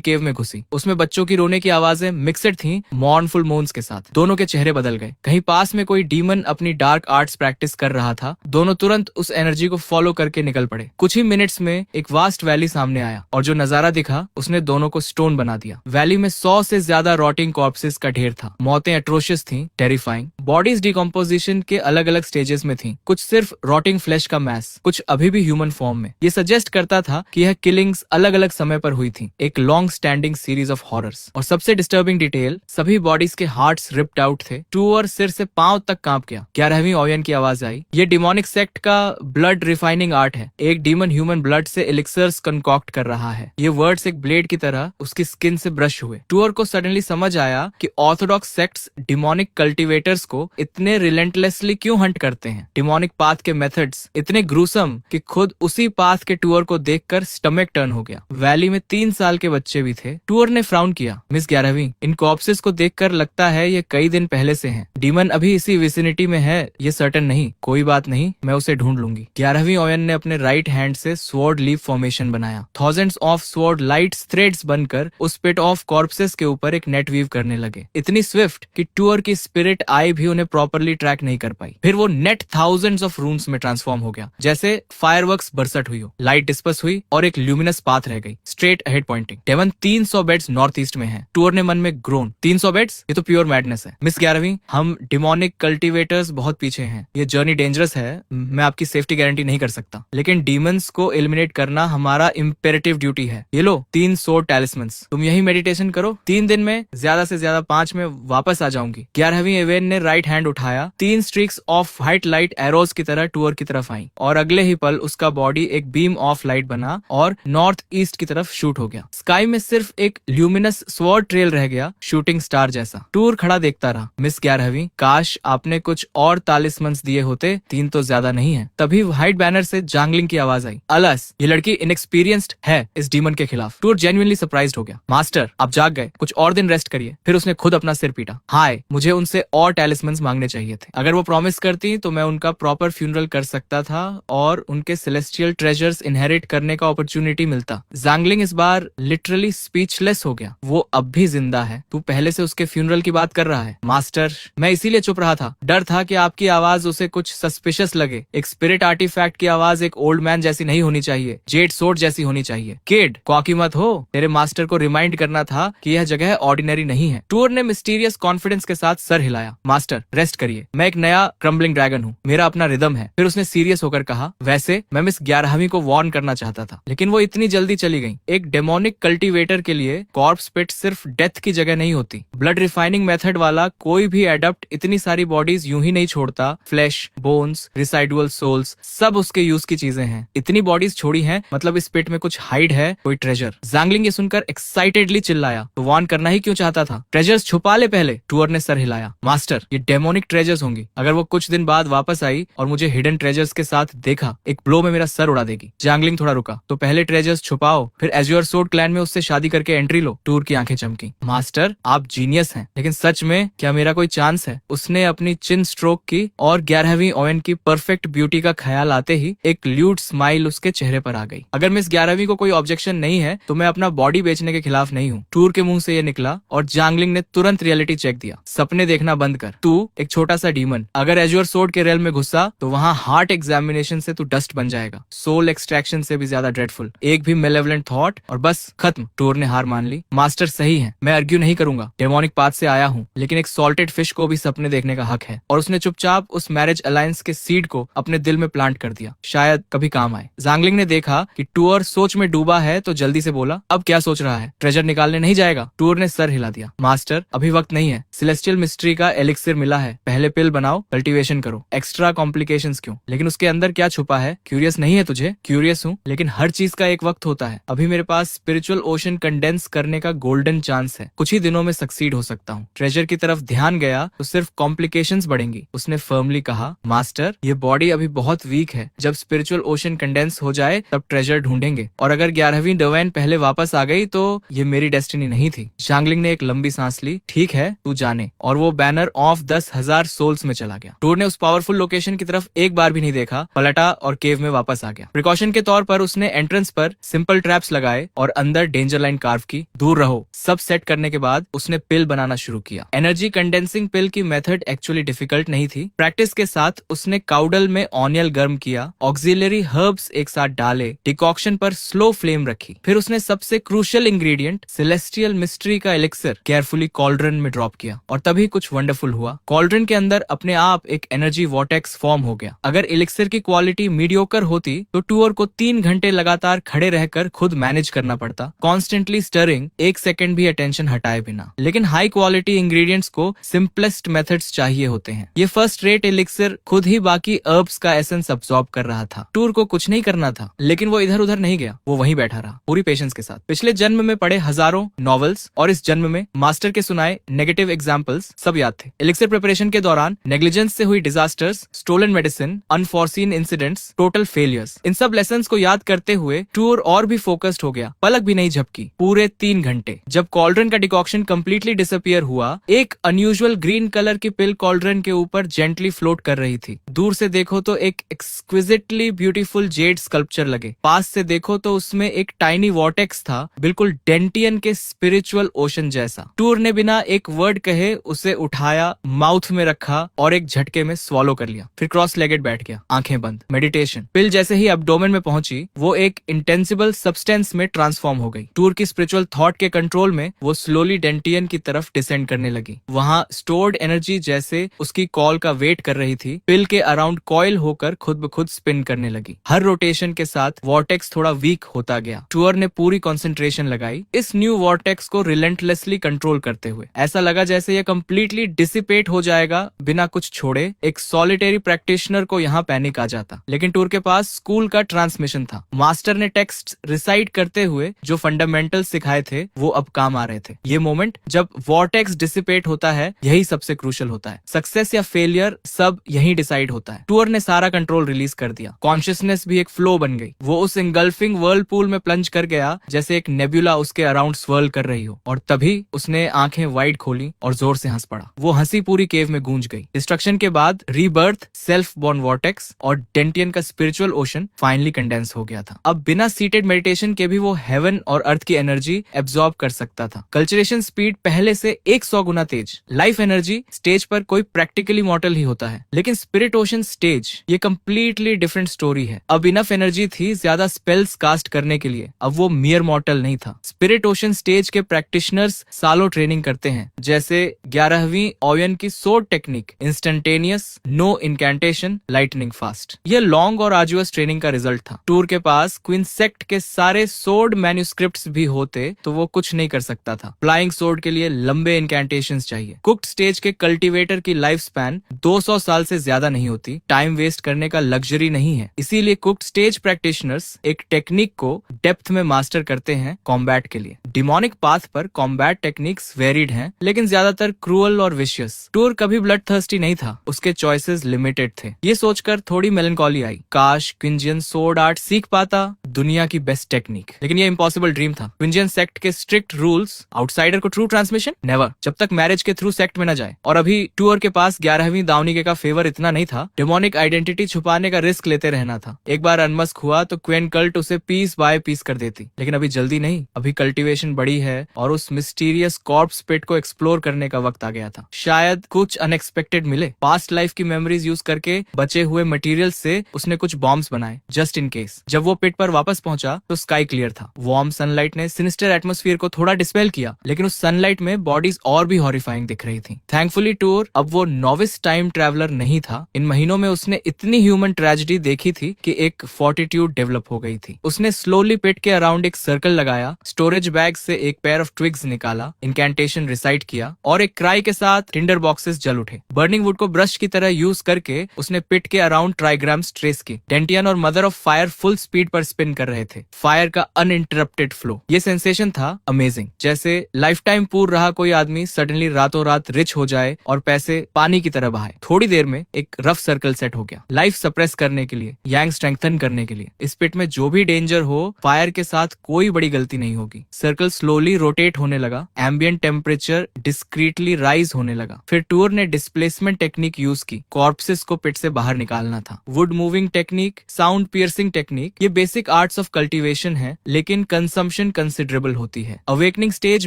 केव में घुसी। उसमें बच्चों की रोने की आवाजें मिक्सड थी मॉर्नफुल मोन्स के साथ। दोनों के चेहरे बदल गए। कहीं पास में कोई डीमन अपनी डार्क आर्ट्स प्रैक्टिस कर रहा था। दोनों तुरंत उस एनर्जी को फॉलो करके निकल पड़े। कुछ ही मिनट्स में एक वास्ट वैली सामने आया और जो नजारा दिखा उसने दोनों को स्टोन बना दिया। वैली में 100 से ज्यादा रॉटिंग कॉर्प्सेस का ढेर था। मौतें एट्रोशियस थी, टेरिफाइंग। बॉडीज डिकम्पोजिशन के अलग अलग स्टेजेस में थी। कुछ सिर्फ रॉटिंग फ्लैश का मैस, कुछ अभी भी ह्यूमन फॉर्म में। ये सजेस्ट करता था कि यह किलिंग्स अलग अलग समय पर हुई थी, एक long standing series of horrors. और सबसे डिस्टर्बिंग डिटेल, सभी बॉडीज के हार्ट्स रिप्ड आउट थे। टूअर सिर से पांव तक कांप गया। 11वीं ओयन की आवाज आई, ये डिमोनिक सेक्ट का ब्लड रिफाइनिंग आर्ट है। एक डीमन ह्यूमन ब्लड से एलिक्सर्स कंकॉक्ट कर रहा है। ये वर्ड्स एक ब्लेड की तरह उसकी स्किन से ब्रश हुए। टूअर को सडनली समझ आया कि ऑर्थोडॉक्स सेक्ट्स डिमोनिक कल्टीवेटर्स को इतने रिलेंटलेसली क्यों हंट करते हैं। डिमोनिक पाथ के मेथड्स इतने ग्रूसम कि खुद उसी पाथ के टूअर को देखकर स्टमक टर्न हो गया। वैली में 3 साल के बच्चे भी थे। टूअर ने फ्राउन किया। मिस 11वीं, इन कॉर्प्सेस को देखकर लगता है ये कई दिन पहले से हैं। डीमन अभी इसी विसिनिटी में है, ये सर्टेन नहीं। कोई बात नहीं, मैं उसे ढूंढ लूंगी। 11वीं ओयन ने अपने राइट हैंड से स्वॉर्ड लीफ फॉर्मेशन बनाया। Thousands of sword lights threads बनकर उस पिट ऑफ कॉर्प्सेस के ऊपर एक नेट वीव करने लगे। इतनी स्विफ्ट कि टूअर की स्पिरिट आई भी उन्हें प्रॉपरली ट्रैक नहीं कर पाई। फिर वो नेट थाउजेंड्स ऑफ रून्स में ट्रांसफॉर्म हो गया, जैसे फायरवर्क्स बरसट हुई हो। लाइट डिस्पर्स हुई और एक ल्यूमिनस पाथ रह गई, स्ट्रेट अहेड पॉइंटिंग। डेवन 300 बेड्स नॉर्थ ईस्ट में है। टूअर ने मन में ग्रोन, 300 बेड्स, ये तो प्योर मैडनेस है। मिस 11वीं, हम डिमोनिक कल्टीवेटर्स बहुत पीछे हैं। ये जर्नी डेंजरस है, मैं आपकी सेफ्टी गारंटी नहीं कर सकता, लेकिन डीमंस को एलिमिनेट करना हमारा इम्पेरेटिव ड्यूटी है। ये लो 3 सोर्ड टैलिस्मन्स, तुम यही मेडिटेशन करो। 3 दिन में ज्यादा से ज्यादा 5 में वापस आ जाऊंगी। 11वीं एवेन ने राइट हैंड उठाया। 3 streaks of white light arrows की तरह टूअर की तरफ आई और अगले ही पल उसका बॉडी एक बीम ऑफ लाइट बना और नॉर्थ ईस्ट की तरफ शूट हो गया। स्काई में सिर्फ एक ल्यूमिनस स्वॉर्ड ट्रेल रह गया, शूटिंग स्टार जैसा। टूर खड़ा देखता रहा। मिस 11वीं, काश आपने कुछ और तालिस्मन्स दिए होते, 3 तो ज्यादा नहीं है। तभी व्हाइट बैनर से जांगलिंग की आवाज आई, अलस, ये लड़की इनएक्सपीरियंस्ड है इस डीमन के खिलाफ। टूर जेन्युइनली सरप्राइज्ड हो गया। मास्टर, आप जाग गए, कुछ और दिन रेस्ट करिए। फिर उसने खुद अपना सिर पीटा। हाय, मुझे उनसे और टैलिस्मन्स मांगने चाहिए थे। अगर वो प्रॉमिस करती तो मैं उनका प्रॉपर फ्यूनरल कर सकता था और उनके सेलेस्टियल ट्रेजर्स इनहेरिट करने का अपॉर्चुनिटी मिलता। जांगलिंग इस बार लिटरली स्पीचलेस हो गया। वो अब भी जिंदा है, तू पहले से उसके फ्यूनरल की बात कर रहा है। मास्टर, मैं इसीलिए चुप रहा था, डर था कि आपकी आवाज उसे कुछ सस्पिशियस लगे। एक स्पिरिट आर्टिफैक्ट की आवाज एक ओल्ड मैन जैसी नहीं होनी चाहिए, जेड सोर्ड जैसी होनी चाहिए। किड, कॉकी मत हो, तेरे मास्टर को रिमाइंड करना था कि यह जगह ऑर्डिनरी नहीं है। टूर ने मिस्टीरियस कॉन्फिडेंस के साथ सर हिलाया। मास्टर, रेस्ट करिए, मैं एक नया क्रम्बलिंग ड्रैगन हूँ, मेरा अपना रिदम है। फिर उसने सीरियस होकर कहा, वैसे मैं मिस 11वीं को वार्न करना चाहता था, लेकिन वो इतनी जल्दी चली गई। एक डेमोनिक कल्टीवेटर के लिए कॉर्प्स पिट सिर्फ डेथ की जगह नहीं होती। ब्लड रिफाइनिंग मेथड वाला कोई भी एडप्ट इतनी सारी बॉडीज यूं ही नहीं छोड़ता। फ्लैश, बोन्स, रिसाइडुअल सोल्स, सब उसके यूज की चीजें हैं। इतनी बॉडीज छोड़ी हैं, मतलब इस पिट में कुछ हाइड है, कोई ट्रेजर। जांगलिंग ये सुनकर एक्साइटेडली चिल्लाया, तो वार्न करना ही क्यों चाहता था? ट्रेजर्स छुपा ले पहले। टूअर ने सर हिलाया। मास्टर, ये डेमोनिक ट्रेजर्स होंगी। अगर वो कुछ दिन बाद वापस आई और मुझे हिडन ट्रेजर्स के साथ देखा, एक ब्लो में मेरा सर उड़ा देगी। जांगलिंग थोड़ा रुका, तो पहले ट्रेजर्स छुपाओ, फिर एज्योर सोर्ड क्लैन में उससे शादी करके एंट्री लो। टूर की आंखें चमकी। मास्टर, आप जीनियस हैं, लेकिन सच में क्या मेरा कोई चांस है? उसने अपनी चिन स्ट्रोक की और 11वीं ओयन की परफेक्ट ब्यूटी का ख्याल आते ही एक ल्यूट स्माइल उसके चेहरे पर आ गई। अगर मिस 11वीं को कोई ऑब्जेक्शन नहीं है तो मैं अपना बॉडी बेचने के खिलाफ नहीं हूँ। टूर के मुंह से ये निकला और जांगलिंग ने तुरंत रियलिटी चेक दिया। सपने देखना बंद कर। तू एक छोटा सा डीमन, अगर एज्योर सोर्ड के रेल में घुसा तो वहाँ हार्ट एग्जामिनेशन से तू डस्ट बन जाएगा, सोल एक्सट्रैक्शन से भी ज्यादा ड्रेडफुल। एक भी मेलेवलेंट थॉट और बस खत्म। टूर ने हार मान ली। मास्टर सही है, मैं आर्ग्यू नहीं करूंगा। डेमोनिक पाथ से आया हूँ, लेकिन एक सॉल्टेड फिश को भी सपने देखने का हक है। और उसने चुपचाप उस मैरिज अलायंस के सीड को अपने दिल में प्लांट कर दिया, शायद कभी काम आए। जांगलिंग ने देखा कि टूर सोच में डूबा है तो जल्दी से बोला, अब क्या सोच रहा है? ट्रेजर निकालने नहीं जाएगा? टूर ने सर हिला दिया। मास्टर, अभी वक्त नहीं है। सेलेस्टियल मिस्ट्री का एलिक्सिर मिला है, पहले पिल बनाओ, कल्टीवेशन करो। एक्स्ट्रा कॉम्प्लिकेशंस क्यों? लेकिन उसके अंदर क्या छुपा है? क्यूरियस नहीं है तुझे? क्यूरियस हूँ, लेकिन हर चीज का एक वक्त होता है। अभी मेरे पास स्पिरिचुअल ओशन कंडेंस करने का गोल्डन चांस है, कुछ ही दिनों में सक्सीड हो सकता हूँ। ट्रेजर की तरफ ध्यान गया तो सिर्फ कॉम्प्लिकेशंस बढ़ेंगी। उसने फर्मली कहा, मास्टर, ये बॉडी अभी बहुत वीक है, जब स्पिरिचुअल ओशन कंडेंस हो जाए तब ट्रेजर ढूंढेंगे। और अगर 11वीं डोवेन पहले वापस आ गई तो ये मेरी डेस्टिनी नहीं थी। जांगलिंग ने एक लंबी सांस ली। ठीक है, तू जाने, और वो बैनर ऑफ 10,000 सोल्स में चला गया। टूर ने उस पावरफुल लोकेशन की तरफ एक बार भी नहीं देखा, पलटा और केव में वापस आ गया। प्रिकॉशन के तौर पर उसने एंट्रेंस पर सिंपल ट्रैप्स लगाए और अंदर डेंजर लाइन कार्व की, दूर रहो। सब सेट करने के बाद उसने पिल बनाना शुरू किया। एनर्जी कंडेंसिंग पिल की मेथड एक्चुअली डिफिकल्ट नहीं थी। प्रैक्टिस के साथ उसने काउडल में ऑनियल गर्म किया, ऑक्सिलरी हर्ब्स एक साथ डाले, डिकॉक्शन पर स्लो फ्लेम रखी। फिर उसने सबसे क्रूशियल इंग्रेडिएंट सेलेस्टियल मिस्ट्री का एलिक्सर केयरफुली कॉल्ड्रन में ड्रॉप किया, और तभी कुछ वंडरफुल हुआ। कॉल्ड्रन के अंदर अपने आप एक एनर्जी वॉर्टेक्स फॉर्म हो गया। अगर एलिक्सर की क्वालिटी मीडियोकर होती तो टूर को 3 घंटे लगातार खड़े रहकर खुद मैनेज करना पड़ता, कॉन्स्टेंटली स्टरिंग, 1 सेकंड भी अटेंशन हटाए बिना। लेकिन हाई क्वालिटी इंग्रेडिएंट्स को सिंपलेस्ट मेथड्स चाहिए होते हैं। ये फर्स्ट रेट एलिक्सर खुद ही बाकी हर्ब्स का एसेंस अब्सॉर्ब कर रहा था। टूर को कुछ नहीं करना था, लेकिन वो इधर उधर नहीं गया, वो वहीं बैठा रहा पूरी पेशेंस के साथ। पिछले जन्म में पढ़े हजारों नॉवेल्स और इस जन्म में मास्टर के सुनाए नेगेटिव एग्जाम्पल्स सब याद थे। एलिक्सर प्रिपरेशन के दौरान नेग्लिजेंस से हुई disasters, stolen medicine, unforeseen incidents, total failures, इन सब लेसन्स को याद करते हुए टूर और भी फोकस्ड हो गया। पलक भी नहीं झपकी पूरे 3 घंटे। जब कॉल्ड्रन का डिकॉक्शन कंप्लीटली डिसअपियर हुआ, एक अनयूजुअल ग्रीन कलर की पिल कॉल्ड्रन के ऊपर जेंटली फ्लोट कर रही थी। दूर से देखो तो एक एक्सक्विजिटली ब्यूटीफुल जेड स्कल्पचर लगे, पास से देखो तो उसमें एक टाइनी वॉर्टेक्स था, बिल्कुल डेंटियन के स्पिरिचुअल ओशन जैसा। टूर ने बिना एक वर्ड कहे उसे उठाया, माउथ में रखा और एक झटके में स्वॉलो कर लिया। फिर क्रॉस लेगेड बैठ गया, आंखें बंद, मेडिटेशन। पिल जैसे ही एब्डोमेन में पहुंची, वो एक इंटेंसिबल सब्सटेंस में ट्रांसफॉर्म हो गई। टूर की स्पिरिचुअल थॉट के कंट्रोल में वो स्लोली डेंटियन की तरफ डिसेंड करने लगी। वहां स्टोर्ड एनर्जी जैसे उसकी कॉल का वेट कर रही थी, पिल के अराउंड कॉइल होकर खुद ब खुद स्पिन करने लगी। हर रोटेशन के साथ वॉर्टेक्स थोड़ा वीक होता गया। टूर ने पूरी कंसंट्रेशन लगाई इस न्यू वॉर्टेक्स को रिलेंटलेसली कंट्रोल करते हुए। ऐसा लगा जैसे ये कंप्लीटली डिसिपेट हो जाएगा बिना कुछ छोड़े। एक सॉलिटरी प्रैक्टिशनर को यहाँ पैनिक आ जाता, लेकिन टूर के पास स्कूल का ट्रांसमिशन था। मास्टर ने टेक्स्ट रिसाइट करते हुए जो फंडामेंटल सिखाए थे वो अब काम आ रहे थे। ये मोमेंट जब वॉर्टेक्स डिसिपेट होता है, यही सबसे क्रूशियल होता है। सक्सेस या फेलियर सब यही डिसाइड होता है। टूर ने सारा कंट्रोल रिलीज कर दिया। कॉन्शियसनेस भी एक फ्लो बन गई। वो उस इंगल्फिंग वर्लपूल में प्लंज कर गया जैसे एक नेबुला उसके अराउंड स्वर्ल कर रही हो, और तभी उसने आंखें वाइड खोली और जोर से हंस पड़ा। वो हंसी पूरी केव में गूंज गई। डिस्ट्रक्शन के बाद रीबर्थ, सेल्फ बॉर्न वॉर्टेक्स और डेंटियन का स्पिरिचुअल ओशन फाइनली कंडेंस हो गया था। अब बिना सीटेड मेडिटेशन के भी वो हेवन और अर्थ की एनर्जी एब्जॉर्ब कर सकता था। कल्चरेशन स्पीड पहले से 100 गुना तेज। लाइफ एनर्जी स्टेज पर कोई प्रैक्टिकली मॉर्टल ही होता है, लेकिन स्पिरिट ओशन स्टेज ये कंप्लीटली डिफरेंट स्टोरी है। अब इनफ एनर्जी थी ज्यादा स्पेल्स कास्ट करने के लिए, अब वो मियर मॉर्टल नहीं था। स्पिरिट ओशन स्टेज के प्रैक्टिशनर्स सालों ट्रेनिंग करते हैं, जैसे 11वीं ओयन की sword technique, instantaneous, no incantation, lightning fast. ये लॉन्ग और आर्जुअस ट्रेनिंग का रिजल्ट था। टूर के पास क्वीन सेक्ट के सारे सोर्ड मैन्युस्क्रिप्ट्स भी होते तो वो कुछ नहीं कर सकता था। फ्लाइंग सोर्ड के लिए लंबे इनकैंटेशंस चाहिए। कुक्ड स्टेज के कल्टीवेटर की लाइफ स्पैन 200 साल से ज्यादा नहीं होती। टाइम वेस्ट करने का लग्जरी नहीं है, इसीलिए कुक्ड स्टेज प्रैक्टिशनर्स एक टेक्निक को डेप्थ में मास्टर करते हैं कॉम्बैट के लिए। डिमोनिक पाथ पर कॉम्बैट टेक्निक्स वेरिड हैं, लेकिन ज्यादातर क्रूअल और विशियस। टूर कभी ब्लड थर्स्टी नहीं था, उसके चॉइसेस लिमिटेड थे। ये सोचकर थोड़ी मेलनकॉली आई, काश क्विंजियन सोर्ड आर्ट सीख पाता, दुनिया की बेस्ट टेक्निक। लेकिन ये इम्पॉसिबल ड्रीम था। क्विंजियन सेक्ट के स्ट्रिक्ट रूल्स, आउटसाइडर को ट्रू ट्रांसमिशन नेवर, जब तक मैरिज के थ्रू सेक्ट में न जाए। और अभी टूर के पास 11वीं दावनिके का फेवर इतना नहीं था। डेमोनिक आइडेंटिटी छुपाने का रिस्क लेते रहना था। एक बार अनमस्क हुआ तो क्वीन कल्ट उसे पीस बाय पीस कर देती, लेकिन अभी जल्दी नहीं। अभी कल्टीवेशन बड़ी है और उस मिस्टीरियस कॉर्प्स पिट को एक्सप्लोर करने का वक्त आ गया था। शायद कुछ अनएक्सपेक्टेड मिले। पास्ट लाइफ की मेमोरीज यूज करके बचे हुए मटेरियल से उसने कुछ बॉम्ब्स बनाए जस्ट इन केस। जब वो पिट पर वापस पहुंचा तो स्काई क्लियर था। वार्म सनलाइट ने सिनिस्टर एटमॉस्फेयर को थोड़ा डिस्पेल किया, लेकिन उस सनलाइट में बॉडीज और भी हॉरिफाइंग दिख रही थी। थैंकफुली टूर अब वो नॉविस टाइम ट्रैवलर नहीं था। इन महीनों में उसने इतनी ह्यूमन ट्रेजेडी देखी थी कि एक फोर्टिट्यूड डेवलप हो गई थी। उसने स्लोली पिट के अराउंड एक सर्कल लगाया, स्टोरेज बैग से एक पेयर ऑफ ट्विग्स निकाला, इनकैंटेशन रिसाइट किया और एक क्राई के साथ टिंडर बॉक्सेस जल उठे। बर्निंग वुड को ब्रश की तरह यूज करके उसने पिट के अराउंड ट्राइग्राम्स ट्रेस की। डेंटियन और mother of fire full speed पर स्पिन कर रहे थे। फायर का अनइंटरप्टेड फ्लो, ये सेंसेशन था अमेजिंग। जैसे लाइफ टाइम पूर रहा कोई आदमी सडनली रातों रात रिच हो जाए और पैसे पानी की तरह बहाए। थोड़ी देर में एक रफ सर्कल सेट हो गया, लाइफ सप्रेस करने के लिए, यांग स्ट्रेंथन करने के लिए। इस पिट में जो भी डेंजर हो, फायर के साथ कोई बड़ी गलती नहीं होगी। सर्कल स्लोली रोटेट होने लगा, एम्बियंट टेम्परेचर डिस्क्रीटली राइज होने लगा। फिर टूर ने डिस्प्लेसमेंट टेक्निक यूज की, कॉर्पसेस को पिट से बाहर निकालना था। Would moving technique, sound piercing technique, ये बेसिक आर्ट्स ऑफ कल्टीवेशन है, लेकिन कंजम्पशन कंसिडरेबल होती है। अवेकनिंग स्टेज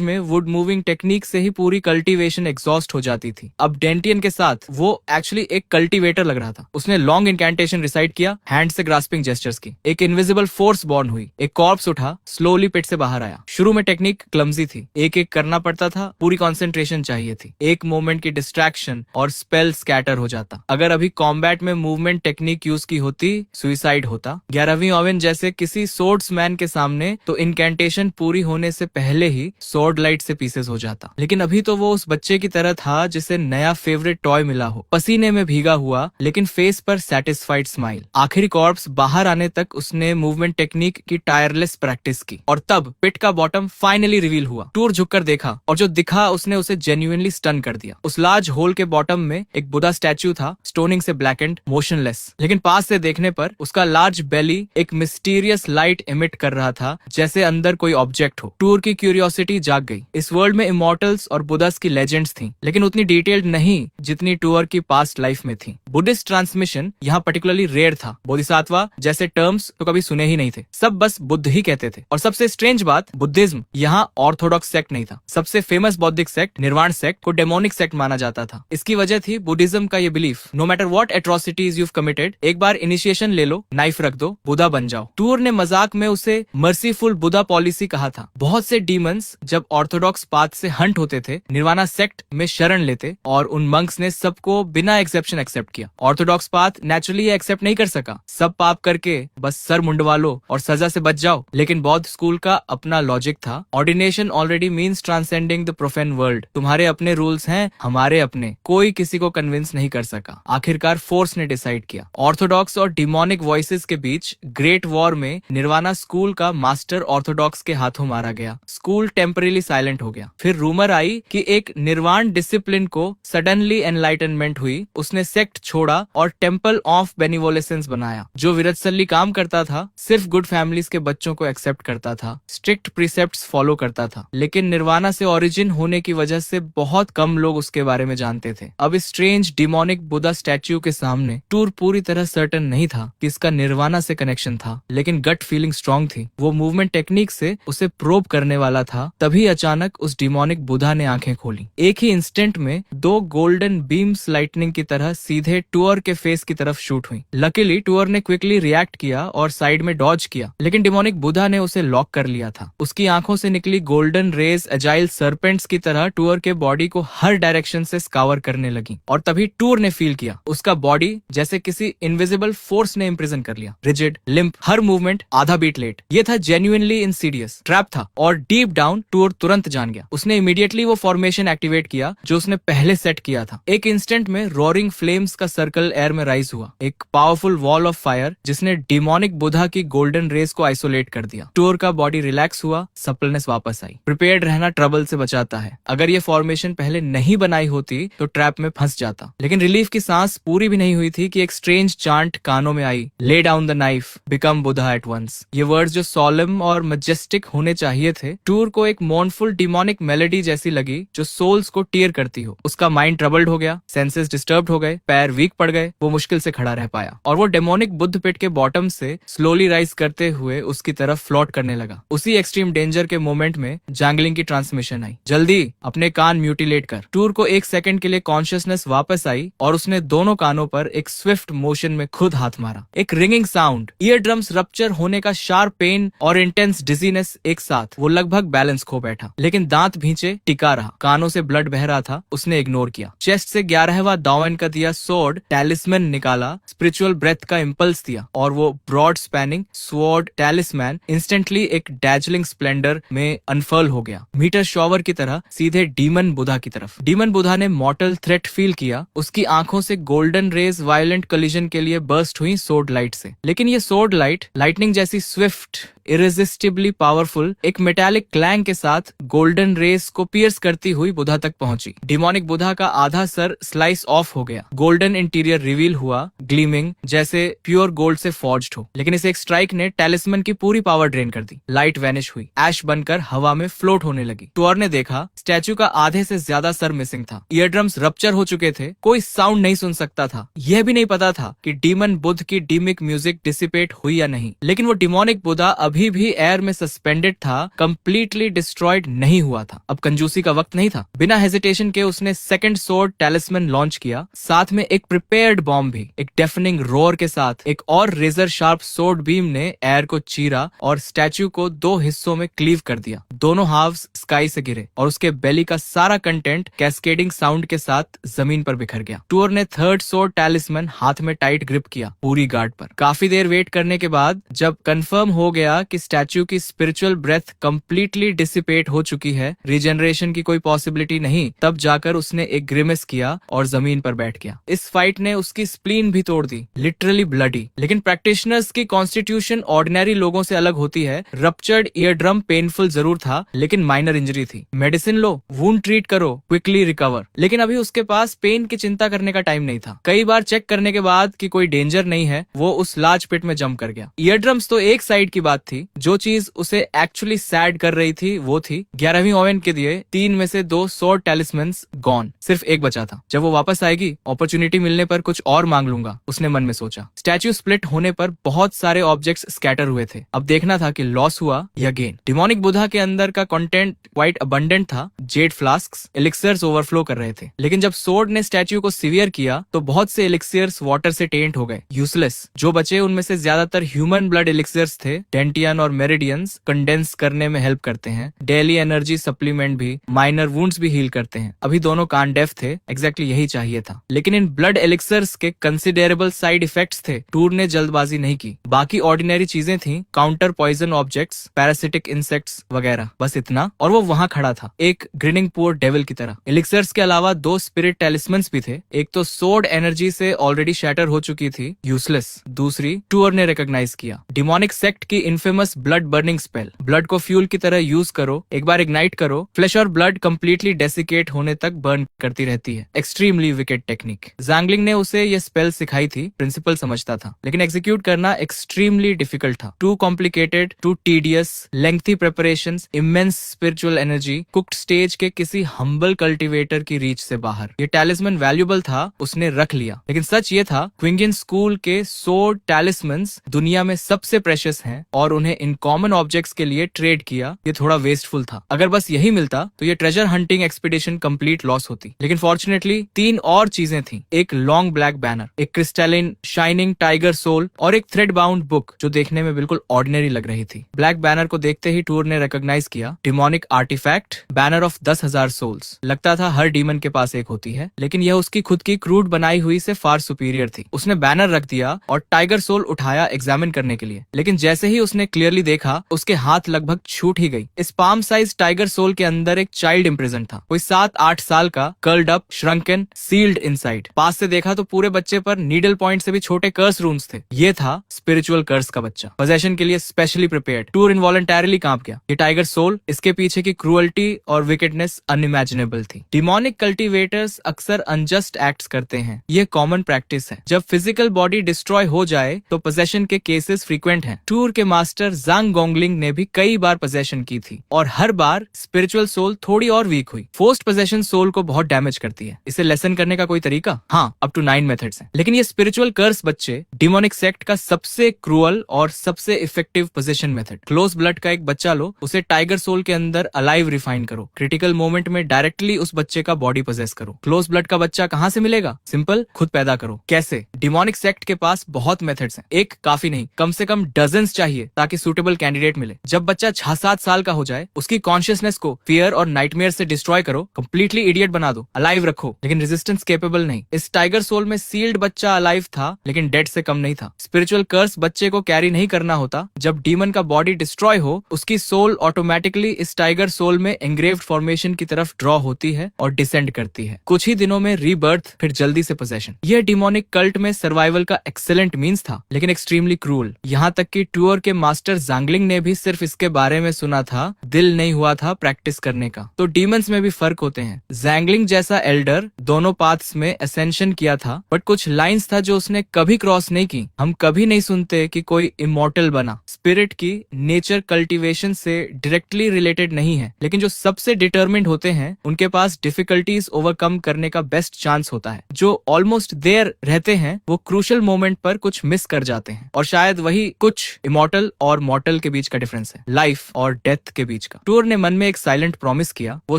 में वुड मूविंग टेक्निक से ही पूरी कल्टीवेशन एग्जॉस्ट हो जाती थी। अब डेंटियन के साथ वो एक्चुअली एक कल्टीवेटर लग रहा था। उसने लॉन्ग इनकैंटेशन रिसाइट किया, हैंड से ग्रास्पिंग जेस्चर्स की। एक इनविजिबल फोर्स बॉर्न हुई, एक कॉर्प्स उठा, स्लोली पिट से बाहर आया। शुरू में टेक्निक क्लमजी थी, एक एक करना पड़ता था, पूरी कंसंट्रेशन चाहिए थी। एक मोमेंट की डिस्ट्रैक्शन और स्पेल स्कैटर हो जाता। अगर अभी कॉम्बैट में मूवमेंट टेक्निक यूज की होती, सुइसाइड होता। 11वीं ओवन जैसे किसी सोर्ड्समैन के सामने तो इनकैंटेशन पूरी होने से पहले ही सोर्ड लाइट से पीसेस हो जाता। लेकिन अभी तो वो उस बच्चे की तरह था जिसे नया फेवरेट टॉय मिला हो, पसीने में भीगा हुआ लेकिन फेस पर सेटिस्फाइड स्माइल। आखिरी कॉर्प्स बाहर आने तक उसने मूवमेंट टेक्निक की टायरलेस प्रैक्टिस की और तब पिट का बॉटम फाइनली रिवील हुआ। टूर झुककर देखा और जो दिखा उसने उसे जेन्युइनली स्टन कर दिया। उस लार्ज होल के बॉटम में एक बुद्धा स्टैच्यू था, स्टोनिंग से ब्लैकेंड, मोशनलेस, लेकिन पास से देखने पर उसका लार्ज बेली एक मिस्टीरियस लाइट एमिट कर रहा था, जैसे अंदर कोई ऑब्जेक्ट हो। टूर की क्यूरियोसिटी जाग गई। इस वर्ल्ड में इमॉर्टल्स और बुद्धास की लेजेंड्स थी, लेकिन उतनी डिटेल्ड नहीं जितनी टूर की पास्ट लाइफ में थी। बुद्धिस्ट ट्रांसमिशन यहाँ पर्टिकुलरली रेयर था। बोधिसत्वा जैसे टर्म्स तो कभी सुने ही नहीं थे, सब बस बुद्ध ही कहते थे। और सबसे स्ट्रेंज बात, बुद्धिज्म यहाँ ऑर्थोडॉक्स सेक्ट नहीं था। सबसे फेमस बौद्धिक सेक्ट निर्वाण सेक्ट को डेमोनिक सेक्ट माना जाता था। इसकी वजह थी बुद्धिज्म का ये belief, no matter what atrocities you've committed, एक बार इनिशिएशन ले लो, नाइफ रख दो, बुद्धा बन जाओ। टूर ने मजाक में उसे मर्सीफुल बुद्धा पॉलिसी कहा था। बहुत से डीमंस जब ऑर्थोडॉक्स पाथ से हंट होते थे, निर्वाणा सेक्ट में शरण लेते और उन मंक्स ने सबको बिना एक्सेप्शन एक्सेप्ट किया। ऑर्थोडॉक्स पाथ नेचुरली एक्सेप्ट नहीं कर सका, सब पाप करके बस सर मुंडवा लो और सजा से बच जाओ। लेकिन बौद्ध स्कूल का अपना लॉजिक था, ordination already means transcending the profane world. तुम्हारे अपने रूल्स हैं, हमारे अपने, कोई किसी को कन्विंस नहीं कर सका। आखिरकार फोर्स ने डिसाइड किया। ऑर्थोडॉक्स और डिमोनिक वॉइसेस के बीच ग्रेट वॉर में निर्वाणा स्कूल का मास्टर ऑर्थोडॉक्स के हाथों मारा गया। स्कूल टेम्परेली साइलेंट हो गया। फिर रूमर आई कि एक निर्वाण डिसिप्लिन को सडनली एनलाइटनमेंट हुई, उसने सेक्ट छोड़ा और टेम्पल ऑफ बेनिवोलेसेंस बनाया, जो विरतसल्ली काम करता था, सिर्फ गुड फैमिलीज के बच्चों को एक्सेप्ट करता था, स्ट्रिक्ट प्रीसेप्ट्स फॉलो करता था। लेकिन निर्वाणा से ओरिजिन होने की वजह से बहुत कम लोग उसके बारे में जानते थे। अब इस स्ट्रेंज डिमोनिक बुद्धा स्टैच्यू के सामने टूर पूरी तरह सर्टन नहीं था कि इसका निर्वाणा से कनेक्शन था, लेकिन गट फीलिंग स्ट्रांग थी। वो मूवमेंट टेक्निक से उसे प्रोब करने वाला था। तभी अचानक उस डिमोनिक बुद्धा ने आंखें खोली। एक ही इंस्टेंट में दो गोल्डन बीम्स लाइटनिंग की तरह सीधे टूर के फेस की तरफ शूट हुई। लकीली टूर ने क्विकली रिएक्ट किया और साइड में डॉज किया, लेकिन डिमोनिक बुद्धा ने उसे लॉक कर लिया था। उसकी आंखों से निकली गोल्डन रेज एजाइल सर्पेंट्स की तरह टूर के बॉडी को हर डायरेक्शन से स्कावर करने लगी। और तभी टूर ने फील किया उसका बॉडी जैसे किसी इनविजिबल फोर्स ने इम्प्रिजन कर लिया। रिजिड, लिम्प, हर मूवमेंट आधा बीट लेट। ये था जेन्युइनली इंसीडियस, ट्रैप था। और डीप डाउन टूर तुरंत जान गया। उसने इमीडिएटली वो फॉर्मेशन एक्टिवेट किया जो उसने पहले सेट किया था। एक इंस्टेंट में रोरिंग फ्लेम्स का सर्कल एयर में राइज हुआ, एक पावरफुल वॉल ऑफ फायर जिसने डिमोनिक बुद्धा की गोल्डन रेस को आइसोलेट कर दिया। टूर का बॉडी रिलैक्स हुआ, सप्लनेस वापस आई। प्रिपेयर्ड रहना ट्रबल से बचाता है। अगर ये फॉर्मेशन पहले नहीं बनाई होती तो ट्रैप में फंस जाता। लेकिन रिलीफ की सांस पूरी भी नहीं हुई थी कि एक स्ट्रेंज चांट कानों में आई, lay down the knife, become Buddha at once. ये वर्ड्स जो सॉलम और मजेस्टिक होने चाहिए थे, टूर को एक मॉर्नफुल डिमोनिक मेलोडी जैसी लगी जो सोल्स को टीयर करती हो। उसका माइंड ट्रबल्ड हो गया, सेंसेस डिस्टर्ब्ड हो गए, पैर वीक पड़ गए, वो मुश्किल से खड़ा रह पाया। और वो डेमोनिक बुद्ध पिट के बॉटम से स्लोली राइज करते हुए उसकी तरफ फ्लोट करने लगा। उसी एक्सट्रीम डेंजर के मोमेंट में जैंगलिंग की ट्रांसमिशन आई, जल्दी अपने कान म्यूटिलेट कर। टूर को एक सेकंड के लिए कॉन्शियसनेस वापस आई और उसने दोनों कानों पर एक स्विफ्ट मोशन में खुद हाथ मारा। एक ringing sound, year drums rupture होने का शार्प पेन और इंटेंस डिजीनेस एक साथ। वो लगभग बैलेंस खो बैठा, लेकिन दांत भींचे टिका रहा। कानों से ब्लड बह रहा था, उसने इग्नोर किया। चेस्ट से 11वां दावन का दिया स्वॉर्ड टैलिस्मैन निकाला, स्पिरिचुअल ब्रेथ का इंपल्स दिया और वो broad spanning sword talisman instantly एक डैजलिंग स्प्लेंडर में अनफर्ल हो गया, मीटर शॉवर की तरह सीधे डीमन बुद्धा की तरफ। डीमन बुद्धा ने मॉर्टल थ्रेट फील किया। उसकी आंखों से गोल्डन रेज वायलेंट कोलिजन के लिए बर्स्ट हुई सोर्ड लाइट से। लेकिन ये सोर्ड लाइट लाइटनिंग जैसी स्विफ्ट, इरेजिस्टिबली पावरफुल, एक मेटालिक क्लैंग के साथ गोल्डन रेस को पियर्स करती हुई बुद्धा तक पहुंची। डिमोनिक बुद्धा का आधा सर स्लाइस ऑफ हो गया। गोल्डन इंटीरियर रिवील हुआ, ग्लीमिंग जैसे प्योर गोल्ड से फॉर्ज्ड हो। लेकिन इस एक स्ट्राइक ने टैलिस्मैन की पूरी पावर ड्रेन कर दी। लाइट वैनिश हुई, ऐश बनकर हवा में फ्लोट होने लगी। टूर ने देखा स्टैचू का आधे से ज्यादा सर मिसिंग था, ईयर ड्रम्स रप्चर हो चुके थे, कोई साउंड नहीं सुन सकता था। यह भी नहीं पता था कि डीमन बुद्ध की डीमिक म्यूजिक डिसिपेट हुई या नहीं। लेकिन वो डिमोनिक बुद्धा अभी भी एयर में सस्पेंडेड था, कंप्लीटली डिस्ट्रॉयड नहीं हुआ था। अब कंजूसी का वक्त नहीं था। बिना हेजिटेशन के उसने सेकंड सोर्ड टैलिस्मैन लॉन्च किया, साथ में एक प्रिपेयर्ड बॉम्ब भी। एक डेफनिंग रोर के साथ एक और रेजर शार्प सोर्ड बीम ने एयर को चीरा और स्टैचू को दो हिस्सों में क्लीव कर दिया। दोनों हाफ्स स्काई से गिरे और उसके बेली का सारा कंटेंट कैस्केडिंग साउंड के साथ जमीन पर बिखर गया। टूर ने थर्ड सोर्ड टैलिस्मैन हाथ में टाइट ग्रिप किया, पूरी गार्ड पर। काफी देर वेट करने के बाद जब कंफर्म हो गया कि स्टैचू की स्पिरिचुअल ब्रेथ कंप्लीटली डिसिपेट हो चुकी है, रीजनरेशन की कोई पॉसिबिलिटी नहीं, तब जाकर उसने एक ग्रिमेस किया और जमीन पर बैठ गया। इस फाइट ने उसकी स्प्लीन भी तोड़ दी, लिटरली ब्लडी। लेकिन प्रैक्टिशनर्स की कॉन्स्टिट्यूशन ऑर्डिनरी लोगों से अलग होती है। रप्चर्ड ईयर ड्रम पेनफुल जरूर था, लेकिन माइनर इंजरी थी। मेडिसिन लो, वुंड ट्रीट करो, क्विकली रिकवर। लेकिन अभी उसके पास पेन की चिंता करने का टाइम नहीं था। कई बार चेक करने के बाद कि कोई डेंजर नहीं है, वो उस लार्ज पिट में जंप कर गया। ईयर ड्रम्स तो एक साइड की बात थी, जो चीज उसे एक्चुअली सैड कर रही थी वो थी 11वीं ओवेन के दिए 3 में से 2 सोर्ड टैलिस्मैन्स गॉन। सिर्फ एक बचा था। जब वो वापस आएगी, अपॉर्चुनिटी मिलने पर कुछ और मांग लूंगा, उसने मन में सोचा। स्टैच्यू स्प्लिट होने पर बहुत सारे ऑब्जेक्ट्स स्कैटर हुए थे। अब देखना था कि लॉस हुआ या गेन। डिमोनिक बुद्धा के अंदर का कंटेंट क्वाइट अबंडेंट था। जेड फ्लास्क्स, एलिक्सर्स ओवरफ्लो कर रहे थे। लेकिन जब सोर्ड ने स्टैच्यू को सीवियर किया तो बहुत से एलिक्सियर्स वाटर से टेंट हो गए, यूजलेस। जो बचे उनमें से ज्यादातर ह्यूमन ब्लड एलिक्सियर्स थे। डेंटियन और मेरिडियंस कंडेंस करने में हेल्प करते हैं। डेली एनर्जी सप्लीमेंट भी, माइनर वुंड्स भी हील करते हैं। अभी दोनों कान डेफ थे, एग्जैक्टली यही चाहिए था। लेकिन इन ब्लड एलिक्सर्स के कंसिडरेबल साइड इफेक्ट्स थे। टूर ने जल्दबाजी नहीं की। बाकी ऑर्डिनरी चीजें थी, counter poison objects, parasitic insects वगैरह, बस इतना। और वो वहां खड़ा था, एक ग्रिनिंग पुअर डेविल की तरह। एलिक्सर्स के अलावा 2 स्पिरिट टैलिस्मैन्स भी थे। एक तो सोर्ड एनर्जी से ऑलरेडी शैटर हो चुकी थी, यूजलेस। दूसरी टूर ने रिकॉग्नाइज किया, डिमोनिक सेक्ट की infamous blood burning spell. Blood को फ्यूल की तरह यूज करो, एक बार इग्नाइट करो, फ्लैश और ब्लड कंप्लीटली डेसिकेट होने तक बर्न करती रहती है। Extremely wicket technique. ज़ैंगलिंग ने उसे ये स्पेल सिखाई थी, प्रिंसिपल समझता था, लेकिन एग्जीक्यूट करना एक्सट्रीमली डिफिकल्ट था। Too complicated, too tedious, lengthy preparations, immense spiritual energy, cooked stage के किसी हम्बल कल्टिवेटर की रीच से बाहर। ये टैलिस्मैन वैल्यूबल था, उसने रख लिया। लेकिन सच ये था, क्विंगियन स्कूल के सोर्ड टैलिस्मैन्स दुनिया में सबसे प्रेशियस हैं और उन्हें इन कॉमन ऑब्जेक्ट्स के लिए ट्रेड किया, ये थोड़ा वेस्टफुल था। अगर बस यही मिलता तो ये treasure hunting expedition complete loss होती। लेकिन फॉर्चुनेटली 3 और चीजें थी। एक लॉन्ग ब्लैक बैनर, एक क्रिस्टलिन शाइनिंग टाइगर सोल और एक थ्रेड बाउंड बुक जो देखने में बिल्कुल ऑर्डिनरी लग रही थी। ब्लैक बैनर को देखते ही टूर ने रिकॉग्नाइज किया, demonic artefact, banner of 10,000 souls. लगता था हर डीमन के पास एक होती है, लेकिन यह उसकी खुद की क्रूड बनाई हुई से फार सुपीरियर थी। उसने बैनर रख दिया और टाइगर सोल उठाया एग्जामिन करने के लिए। लेकिन जैसे ही उसने क्लियरली देखा, उसके हाथ लगभग छूट ही गई। इस पाम साइज टाइगर सोल के अंदर एक चाइल्ड इम्प्रिजन था, कोई 7-8 साल का, कर्ल्ड अप, श्रंकन, सील्ड इनसाइड। पास से देखा तो पूरे बच्चे पर नीडल पॉइंट से भी छोटे कर्स रून्स थे। ये था स्पिरिचुअल कर्स का बच्चा, पोजेशन के लिए स्पेशली प्रिपेयर्ड। टूर इनवॉलंटरीली कांप गया। ये टाइगर सोल, इसके पीछे की क्रूअल्टी और विकेटनेस अनइमेजिनेबल थी। डिमोनिक कल्टीवेटर्स अक्सर अनजस्ट एक्ट्स करते हैं, ये कॉमन प्रैक्टिस है। जब फिजिकल बॉडी डिस्ट्रॉय हो जाए तो पोजेशन के केसेस फ्रीक्वेंट हैं। टूर के मास्टर ज़ांग गोंगलिंग ने भी कई बार पोजेशन की थी और हर बार स्पिरिचुअल सोल थोड़ी और वीक हुई। फोर्स्ड पोजेशन सोल को बहुत डैमेज करती है। इसे लेसन करने का कोई तरीका? हाँ, अप टू 9 मेथड्स हैं। लेकिन ये स्पिरिचुअल कर्स बच्चे डिमोनिक सेक्ट का सबसे क्रूअल और सबसे effective possession method. Close blood का एक बच्चा लो, उसे टाइगर सोल के अंदर अलाइव रिफाइन करो, क्रिटिकल मोमेंट में डायरेक्टली उस बच्चे का बॉडी पोजेस करो। क्लोज ब्लड का बच्चा कहाँ से मिलेगा? सिंपल, खुद पैदा करो। कैसे? डिमोनिक सेक्ट के पास बहुत मेथड्स हैं। एक काफी नहीं, कम से कम डजन्स चाहिए ताकि सूटेबल कैंडिडेट मिले। जब बच्चा 6-7 साल का हो जाए, उसकी कॉन्शियसनेस को फियर और नाइटमेयर से डिस्ट्रॉय करो, कंप्लीटली इडियट बना दो, अलाइव रखो, लेकिन रेजिस्टेंस केपेबल नहीं। इस टाइगर सोल में सील्ड बच्चा अलाइव था, लेकिन डेड से कम नहीं था। स्पिरिचुअल कर्स बच्चे को कैरी नहीं करना होता। जब डीमन का बॉडी डिस्ट्रॉय हो, उसकी सोल ऑटोमेटिकली इस टाइगर सोल में एंग्रेव्ड फॉर्मेशन की तरफ ड्रॉ होती है और डिसेंड करती है। कुछ ही दिनों में रीबर्थ, फिर जल्दी से पोजेशन। यह डिमोनिक कल्ट में सर्वाइवल का एक्सेलेंट मींस था, लेकिन एक्सट्रीमली क्रूअल। यहाँ तक कि टूर के मास्टर ज़ैंगलिंग ने भी सिर्फ इसके बारे में सुना था, दिल नहीं हुआ था प्रैक्टिस करने का। तो डीमंस में भी फर्क होते हैं। ज़ैंगलिंग जैसा एल्डर दोनों पाथ्स में असेंशन किया था, बट कुछ लाइंस था जो उसने कभी क्रॉस नहीं की। हम कभी नहीं सुनते कि कोई इमॉर्टल बना। स्पिरिट की नेचर कल्टीवेशन से डायरेक्टली रिलेटेड नहीं नहीं है, लेकिन जो सबसे डिटर्मिन्ड होते हैं उनके पास डिफिकल्टीज ओवरकम करने का बेस्ट चांस होता है। जो ऑलमोस्ट देयर रहते हैं वो क्रूशल मोमेंट पर कुछ मिस कर जाते हैं, और शायद वही कुछ इमॉर्टल और मॉर्टल के बीच का डिफरेंस है, लाइफ और डेथ के बीच का। टूर ने मन में एक साइलेंट प्रॉमिस किया, वो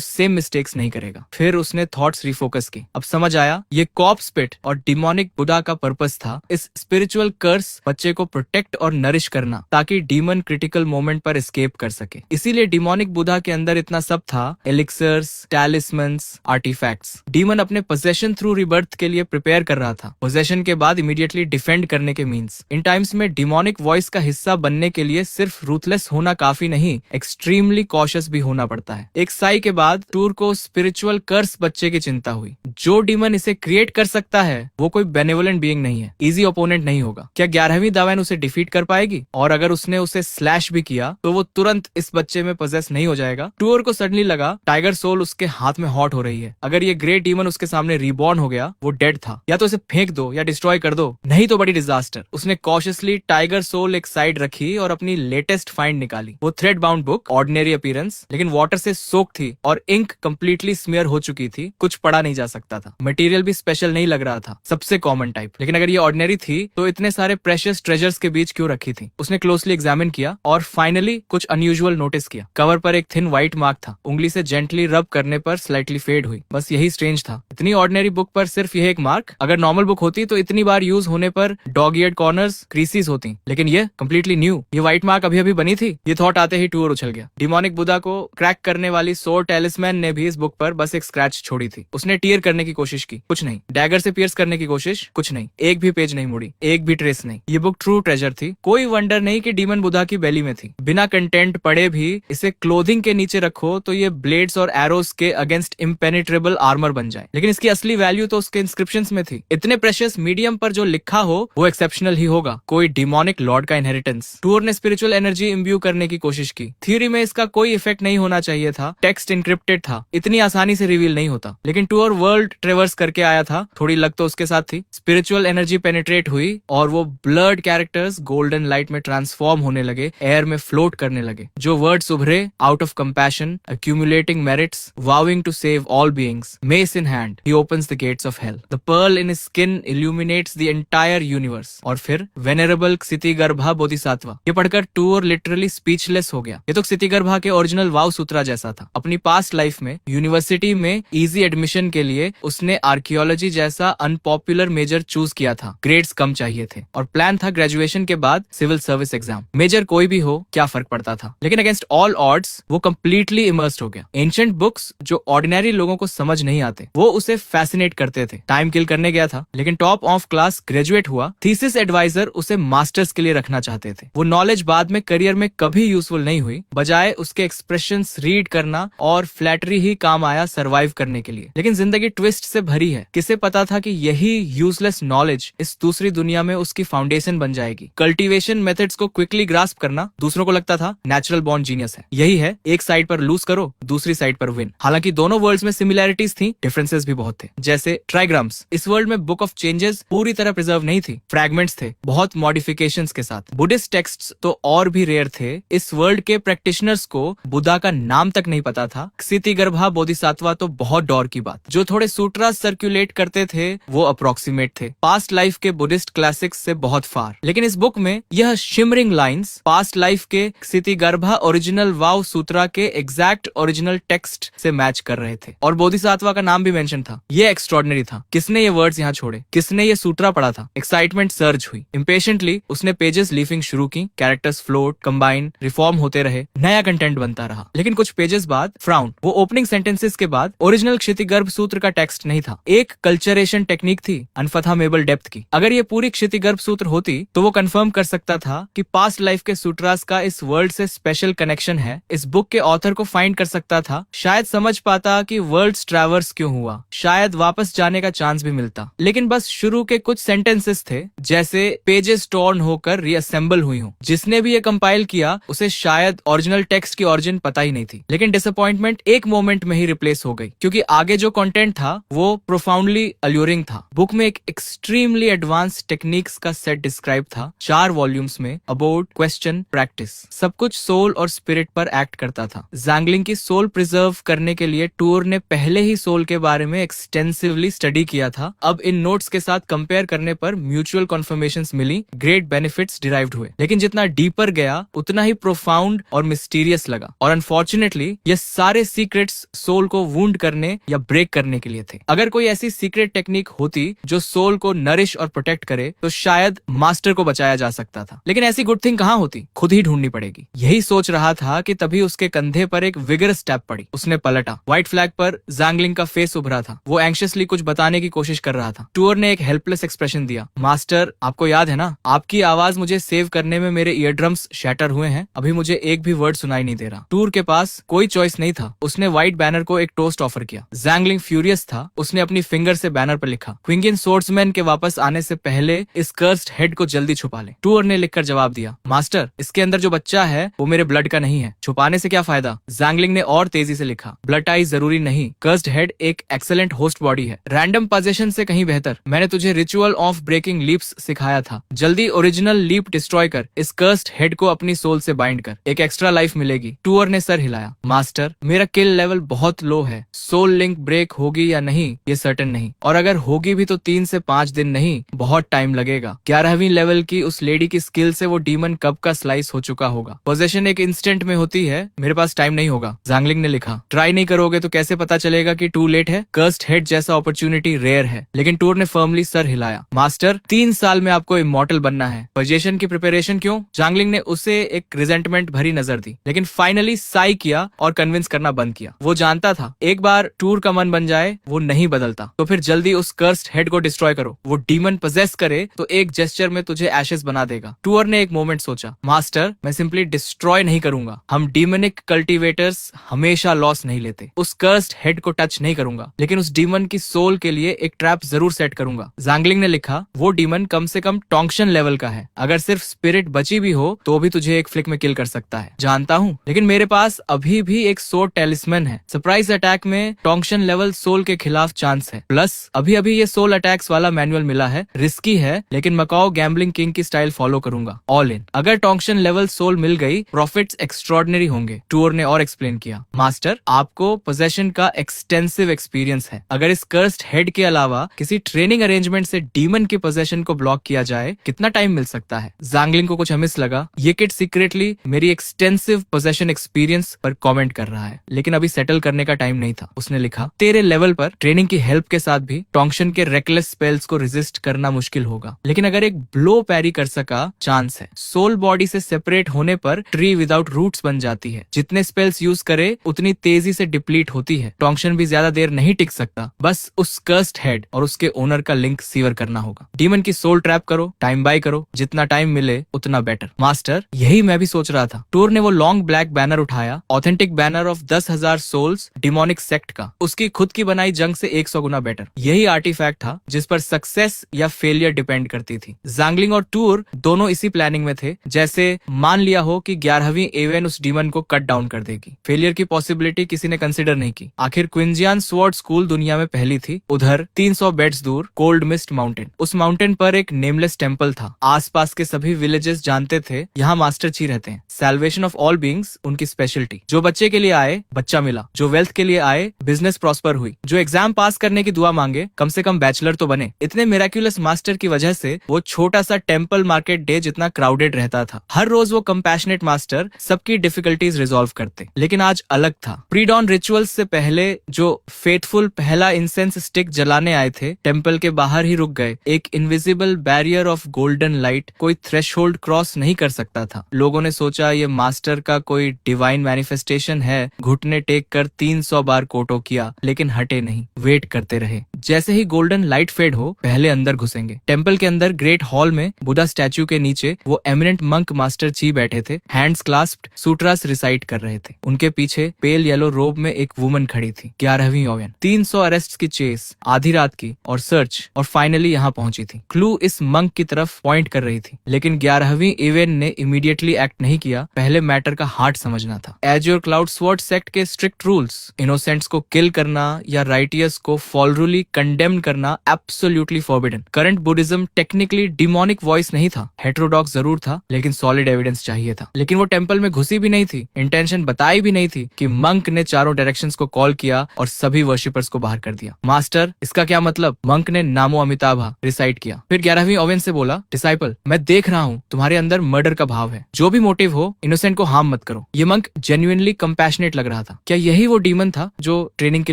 सेम मिस्टेक्स नहीं करेगा। फिर उसने थॉट्स रिफोकस की। अब समझ आया ये कॉर्प्स पिट और डिमोनिक बुदा का पर्पस था इस स्पिरिचुअल कर्स बच्चे को प्रोटेक्ट और नरिश करना, ताकि डीमन क्रिटिकल मोमेंट पर एस्केप कर सके। इसीलिए डिमोनिक बुदा के अंदर इतना सब था, एलिक्सर्स, टैलिस्मन्स, आर्टिफैक्ट्स। डीमन अपने पोजेशन थ्रू रिबर्थ के लिए प्रिपेयर कर रहा था, पोजेशन के बाद इमीडिएटली डिफेंड करने के मीन्स। इन टाइम्स में डिमोनिक वॉइस का हिस्सा बनने के लिए सिर्फ रूथलेस होना काफी नहीं, एक्सट्रीमली कॉशियस भी होना पड़ता है। एक साई के बाद टूर को स्पिरिचुअल कर्स बच्चे की चिंता हुई। जो डीमन इसे क्रिएट कर सकता है वो कोई बेनेवोलेंट बीइंग नहीं है, इजी ओपोनेंट नहीं होगा। क्या 11वीं दावैन उसे डिफीट कर पाएगी? और अगर उसने उसे स्लैश भी किया तो वो तुरंत इस बच्चे में पोजेस नहीं हो जाएगा? टूर को सडनली लगा टाइगर सोल उसके हाथ में हॉट हो रही है। अगर ये ग्रेट डीमन उसके सामने रिबॉर्न हो गया, वो डेड था। या तो इसे फेंक दो या डिस्ट्रॉय कर दो, नहीं तो बड़ी डिजास्टर। उसने कॉशियसली टाइगर सोल एक साइड रखी और अपनी लेटेस्ट फाइंड निकाली। वो thread bound book, ordinary appearance, लेकिन वाटर से सोक थी और इंक कंप्लीटली स्मियर हो चुकी थी, कुछ पढ़ा नहीं जा सकता था। मटेरियल भी स्पेशल नहीं लग रहा था, सबसे कॉमन टाइप। लेकिन अगर ये ऑर्डिनरी थी तो इतने सारे प्रेशियस ट्रेजर्स के बीच क्यों रखी थी? उसने क्लोजली एग्जामिन किया और फाइनली कुछ अनयूजुअल नोटिस किया। कवर पर एक थिन व्हाइट मार्क था, उंगली से जेंटली रब करने पर स्लाइटली फेड हुई। बस यही स्ट्रेंज था, इतनी ऑर्डिनरी बुक पर सिर्फ यह एक मार्क। अगर नॉर्मल बुक होती तो इतनी बार यूज होने पर डॉग ईयर्ड कॉर्नर्स, क्रीसीज होती, लेकिन ये कंप्लीटली न्यू। ये व्हाइट मार्क अभी अभी बनी थी। ये थॉट आते ही टूर उछल गया। डिमोनिक बुदा को क्रैक करने वाली सोर टैलिस्मैन ने भी इस बुक पर बस एक स्क्रैच छोड़ी थी। उसने टीयर करने की कोशिश की, कुछ नहीं। डैगर से पियर्स करने की कोशिश, कुछ नहीं। एक भी पेज नहीं मुड़ी, एक भी ट्रेस नहीं। ये बुक ट्रू ट्रेजर थी। कोई वंडर नहीं कि डीमन बुदा की बेली में थी। बिना कंटेंट पढ़े भी इसे क्लोथिंग के नीचे रखो तो ये ब्लेड्स और एरोस के अगेंस्ट इम्पेनिट्रेबल आर्मर बन जाए। लेकिन इसकी असली वैल्यू तो उसके इंस्क्रिप्शंस में थी। इतने प्रेशियस मीडियम पर जो लिखा हो वो एक्सेप्शनल ही होगा, कोई डिमोनिक लॉर्ड का इनहेरिटेंस। टूर ने स्पिरिचुअल एनर्जी इम्ब्यू करने की कोशिश की। थ्योरी में इसका कोई इफेक्ट नहीं होना चाहिए था, टेक्स्ट इनक्रिप्टेड था, इतनी आसानी से रिवील नहीं होता। लेकिन टूर वर्ल्ड ट्रेवर्स करके आया था, थोड़ी लक तो उसके साथ थी। स्पिरिचुअल एनर्जी पेनिट्रेट हुई और वो ब्लर्ड कैरेक्टर्स गोल्डन लाइट में ट्रांसफॉर्म होने लगे, एयर में फ्लोट करने लगे। जो वर्ड्स उभरे, out of compassion, accumulating merits, vowing to save all beings, mace in hand, he opens the gates of hell. The pearl in his skin illuminates the entire universe. और फिर वेनेरेबल क्षितिगर्भा बोधिसत्व। ये पढ़कर tour literally speechless हो गया। ये तो क्षितिगर्भा के original वाव सूत्रा जैसा था। अपनी पास्ट लाइफ में यूनिवर्सिटी में इजी एडमिशन के लिए उसने आर्कियोलॉजी जैसा अनपॉपुलर मेजर चूज किया था। ग्रेड्स कम चाहिए थे और प्लान था ग्रेजुएशन के बाद सिविल सर्विस एग्जाम। मेजर कोई भी हो, क्या फर्क पड़ता था। लेकिन अगेंस्ट ऑल ऑड्स वो कंप्लीटली इमर्स्ड हो गया। एंशिएंट बुक्स जो ऑर्डिनरी लोगों को समझ नहीं आते वो उसे फैसिनेट करते थे। टाइम किल करने गया था, लेकिन टॉप ऑफ क्लास ग्रेजुएट हुआ। थीसिस एडवाइजर उसे मास्टर्स के लिए रखना चाहते थे। वो नॉलेज बाद में करियर में कभी यूजफुल नहीं हुई, बजाय उसके एक्सप्रेशंस रीड करना और फ्लैटरी ही काम आया सर्वाइव करने के लिए। लेकिन जिंदगी ट्विस्ट से भरी है। किसे पता था कि यही यूजलेस नॉलेज इस दूसरी दुनिया में उसकी फाउंडेशन बन जाएगी। कल्टीवेशन मेथड्स को क्विकली ग्रास्प करना दूसरों को लगता था नेचुरल बॉर्न जीनियस है। यही है, एक साइड पर लूज करो, दूसरी साइड पर विन। हालांकि दोनों वर्ल्ड्स में सिमिलैरिटीज थी, डिफरेंसेस भी बहुत थे। जैसे ट्राइग्राम्स, इस वर्ल्ड में बुक ऑफ चेंजेस पूरी तरह प्रिजर्व नहीं थी, फ्रैगमेंट्स थे, बहुत मॉडिफिकेशंस के साथ। बुद्धिस्ट टेक्स्ट्स तो और भी रेयर थे। इस वर्ल्ड के प्रैक्टिशनर्स को बुद्धा का नाम तक नहीं पता था। क्षितिगर्भा बोधिसत्व तो बहुत डर की बात। जो थोड़े सूट्रास सर्कुलेट करते थे वो अप्रोक्सीमेट थे, पास्ट लाइफ के बुद्धिस्ट क्लासिक्स से बहुत फार। लेकिन इस बुक में यह शिमरिंग लाइंस पास्ट लाइफ के क्षितिगर्भा ओरिजिनल वाव सूत्रा के एग्जैक्ट ओरिजिनल टेक्स्ट से मैच कर रहे थे। और बोधिसत्व का नाम भी मेंशन था। ये एक्स्ट्रॉर्डिनरी था। किसने ये वर्ड्स यहाँ छोड़े, किसने ये सूत्रा पढ़ा था? एक्साइटमेंट सर्ज हुई। इम्पेशेंटली उसने पेजेस लीफिंग शुरू की। कैरेक्टर्स फ्लोट, कंबाइन, रिफॉर्म होते रहे, नया कंटेंट बनता रहा। लेकिन कुछ पेजेस बाद फ्राउन। वो ओपनिंग सेंटेंसेस के बाद ओरिजिनल क्षितिगर्भ सूत्र का टेक्स्ट नहीं था, एक कल्चरेशन टेक्निक थी अनफथामेबल डेप्थ की। अगर ये पूरी क्षितिगर्भ सूत्र होती तो वो कंफर्म कर सकता था कि पास्ट लाइफ के सूत्रास का इस वर्ल्ड से स्पेशल कनेक्शन है। इस बुक के ऑथर को फाइंड कर सकता था, शायद समझ पाता कि वर्ल्ड्स ट्रैवर्स क्यों हुआ, शायद वापस जाने का चांस भी मिलता। लेकिन बस शुरू के कुछ सेंटेंसेस थे जैसे पेजेस टॉर्न होकर रीअसेंबल हुई हो। जिसने भी ये कंपाइल किया उसे शायद ओरिजिनल टेक्स्ट की ओरिजिन पता ही नहीं थी। लेकिन डिसअपॉइंटमेंट एक मोमेंट में ही रिप्लेस हो गई, क्योंकि आगे जो कंटेंट था वो प्रोफाउंडली अल्यूरिंग था। बुक में एक एक्सट्रीमली एडवांस टेक्निक्स का सेट डिस्क्राइब था, 4 वॉल्यूम्स में, अबाउट, क्वेश्चन, प्रैक्टिस, सब कुछ सोल और स्पिरिट पर एक्ट करता जाता था। जैंगलिंग की सोल प्रिजर्व करने के लिए टूर ने पहले ही सोल के बारे में एक्सटेंसिवली स्टडी किया था। अब इन नोट्स के साथ कंपेयर करने पर म्यूचुअल कन्फर्मेशंस मिली, ग्रेट बेनिफिट्स डिराइव्ड हुए। लेकिन जितना डीपर गया उतना ही प्रोफाउंड और मिस्टीरियस लगा। और अनफॉर्चुनेटली ये सारे सीक्रेट्स सोल को वुंड करने या ब्रेक करने के लिए थे। अगर कोई ऐसी सीक्रेट टेक्निक होती जो सोल को नरिश और प्रोटेक्ट करे तो शायद मास्टर को बचाया जा सकता था। लेकिन ऐसी गुड थिंग कहाँ होती, खुद ही ढूंढनी पड़ेगी। यही सोच रहा था कि तभी उसके कंधे पर एक विगरस टैप पड़ी। उसने पलटा। व्हाइट फ्लैग पर जैंगलिंग का फेस उभरा था। वो एंग्शियसली कुछ बताने की कोशिश कर रहा था। टूर ने एक हेल्पलेस एक्सप्रेशन दिया। मास्टर, आपको याद है ना, आपकी आवाज मुझे सेव करने में मेरे ईयर ड्रम्स शैटर हुए हैं। अभी मुझे एक भी वर्ड सुनाई नहीं दे रहा। टूर के पास कोई चॉइस नहीं था। उसने व्हाइट बैनर को एक टोस्ट ऑफर किया। जैंगलिंग फ्यूरियस था। उसने अपनी फिंगर से बैनर पर लिखा, क्विंगियन सोर्ड्समैन के वापस आने से पहले इस कर्स्ड हेड को जल्दी छुपा ले। टूर ने लिखकर जवाब दिया, मास्टर, इसके अंदर जो बच्चा है वो मेरे ब्लड का नहीं है। छुपाने से क्या फायदा? जैंगलिंग ने और तेजी से लिखा, ब्लड टाइज जरूरी नहीं। कर्स्ड हेड एक एक्सेलेंट होस्ट बॉडी है, रैंडम पोजेशन से कहीं बेहतर। मैंने तुझे रिचुअल ऑफ ब्रेकिंग लीप्स सिखाया था। जल्दी ओरिजिनल लीप डिस्ट्रॉय कर, इस कर्स्ड हेड को अपनी सोल से बाइंड कर, एक एक्स्ट्रा लाइफ मिलेगी। टूर ने सर हिलाया, मास्टर, मेरा किल लेवल बहुत लो है। सोल लिंक ब्रेक होगी या नहीं ये सर्टेन नहीं, और अगर होगी भी तो 3 से 5 दिन नहीं, बहुत टाइम लगेगा। 11वीं लेवल की उस लेडी की स्किल से वो डीमन कब का स्लाइस हो चुका होगा। पोजेशन एक इंस्टेंट में होती है, मेरे पास टाइम नहीं होगा। जैंगलिंग ने लिखा, ट्राई नहीं करोगे तो कैसे पता चलेगा कि टू लेट है? कर्स्ड हेड जैसा अपॉर्चुनिटी रेयर है। लेकिन टूर ने फर्मली सर हिलाया, मास्टर, 3 साल में आपको इमॉर्टल बनना है। पोजीशन की प्रिपरेशन क्यों? जैंगलिंग ने उसे एक रिजेंटमेंट भरी नजर दी, लेकिन फाइनली साई किया और कन्विंस करना बंद किया। वो जानता था एक बार टूर का मन बन जाए वो नहीं बदलता। तो फिर जल्दी उस कर्स्ड हेड को डिस्ट्रॉय करो। वो डीमन पोजेस करे तो एक जेस्चर में तुझे एशेस बना देगा। टूर ने एक मोमेंट सोचा, मास्टर, मैं सिंपली डिस्ट्रॉय नहीं करूंगा। हम डीमनिक कल्टीवेटर्स हमेशा लॉस नहीं लेते। उस कर्स्ड हेड को टच नहीं करूंगा, लेकिन उस डीमन की सोल के लिए एक ट्रैप जरूर सेट करूंगा। जैंगलिंग ने लिखा, वो डीमन कम से कम टोंक्शन लेवल का है। अगर सिर्फ स्पिरिट बची भी हो तो भी तुझे एक फ्लिक में किल कर सकता है। जानता हूँ, लेकिन मेरे पास अभी भी एक सोर्ड टेलिस्मैन है। सरप्राइज अटैक में टोंक्शन लेवल सोल के खिलाफ चांस है। प्लस अभी अभी ये सोल अटैक्स वाला मैनुअल मिला है। रिस्की है, लेकिन मकाओ गैम्बलिंग किंग की स्टाइल फॉलो करूंगा, ऑल इन। अगर टोंक्शन लेवल सोल मिल गई, प्रॉफिट्स एक्स्ट्रॉर्डिनरी होंगे। टूर ने और एक्सप्लेन किया, मास्टर, आपको पोजेशन का एक्सटेंसिव एक्सपीरियंस है। अगर इस कर्स्ड हेड के अलावा किसी ट्रेनिंग अरेंजमेंट से डीमन की पोजेशन को ब्लॉक किया जाए, कितना टाइम मिल सकता है? जैंगलिंग को कुछ हमिस लगा। ये किड सीक्रेटली मेरी एक्सटेंसिव पोजेशन एक्सपीरियंस पर कमेंट कर रहा है, लेकिन अभी सेटल करने का टाइम नहीं था। उसने लिखा, तेरे लेवल पर ट्रेनिंग की हेल्प के साथ भी टोंक्शन के रेकलेस स्पेल्स को रेजिस्ट करना मुश्किल होगा, लेकिन अगर एक ब्लो पैरी कर सका, चांस है। सोल बॉडी से सेपरेट होने पर ट्री विदाउट रूट्स बन जाती है। जितने स्पेल्स यूज करे उतनी तेजी से डिप्लीट होती है। टोंक्शन भी ज्यादा देर नहीं टिक सकता। बस उस कर्स्ड हेड और उसके ओनर का लिंक सीवर करना होगा। डीमन की सोल ट्रैप करो, टाइम बाय करो, जितना टाइम मिले उतना बेटर। मास्टर, यही मैं भी सोच रहा था। टूर ने वो लॉन्ग ब्लैक बैनर उठाया, authentic banner of 10,000 souls demonic sect का। उसकी खुद की बनाई जंग से 100 गुना बेटर। यही आर्टिफैक्ट था जिस पर सक्सेस या फेलियर डिपेंड करती थी। जैंगलिंग और टूर दोनों इसी प्लानिंग में थे। जैसे मान लिया हो कि 11वीं एवेन उस डीमन को कट डाउन कर देगी। फेलियर की पॉसिबिलिटी किसी ने कंसिडर नहीं की। आखिर क्विंजियन स्वॉर्ड स्कूल दुनिया में पहली थी। उधर 300 बेड्स दूर कोल्ड मिस्ट माउंटेन, उस माउंटेन पर एक नेमलेस टेम्पल था। आसपास के सभी विलेजेस जानते थे यहाँ मास्टर ची रहते हैं। सैल्वेशन ऑफ ऑल बीइंग्स उनकी स्पेशलिटी। जो बच्चे के लिए आए, बच्चा मिला। जो वेल्थ के लिए आए, बिजनेस प्रॉस्पर हुई। जो एग्जाम पास करने की दुआ मांगे, कम से कम बैचलर तो बने। इतने मिराक्युलस मास्टर की वजह से वो छोटा सा टेम्पल मार्केट डे जितना क्राउडेड रहता था। हर रोज वो कंपैशनेट मास्टर सबकी डिफिकल्टीज रिजॉल्व करते। लेकिन आज अलग था। प्री डॉन रिचुअल्स से पहले जो फेथफुल पहला इंसेंस स्टिक जलाने आए थे, टेम्पल के बाहर ही रुक गए। एक invisible barrier of golden light कोई थ्रेशोल्ड क्रॉस नहीं कर सकता था। लोगों ने सोचा ये मास्टर का कोई डिवाइन मैनिफेस्टेशन है। घुटने टेक कर 300 बार कोटो किया, लेकिन हटे नहीं, वेट करते रहे। जैसे ही गोल्डन लाइट फेड हो, पहले अंदर घुसेंगे। टेम्पल के अंदर ग्रेट हॉल में बुद्धा स्टैच्यू के नीचे वो एमिनेंट मंक मास्टर ची बैठे थे। हैंड्स क्लास्प्ड सूट्रास रिसाइट कर रहे थे। उनके पीछे पेल येलो रोब में एक वुमन खड़ी थी। 11वीं ओवेन। 300 अरेस्ट की चेस, आधी रात की और सर्च, और फाइनली यहाँ पहुंची थी। क्लू इस मंक की तरफ पॉइंट कर रही थी, लेकिन 11वीं इवेन ने इमीडिएटली एक्ट नहीं किया। पहले मैटर का हार्ट समझना था। As your cloud sword sect के स्ट्रिक्ट रूल्स, इनोसेंट्स को किल करना या राइटियस को फॉलरूली कंडेम करना absolutely forbidden. Current Buddhism technically demonic voice नहीं था। हेटेरोडॉक्स जरूर था, लेकिन सॉलिड एविडेंस चाहिए था। लेकिन वो टेम्पल में घुसी भी नहीं थी। इंटेंशन बताई भी नहीं थी कि मंक ने चारों डायरेक्शंस को कॉल किया और सभी वर्शिपर्स को बाहर कर दिया। मास्टर, इसका क्या मतलब? मंक ने नामो अमिताभा रिसाइट किया। फिर 11वीं ओवेन से बोला, डिसाइपल, मैं देख रहा हूँ तुम्हारे अंदर मर्डर का भाव है। जो भी मोटिव हो, इनोसेंट को हार्म मत करो। ये मंक जेन्युइनली कंपैशनेट लग रहा था। क्या यही वो डीमन था जो ट्रेनिंग के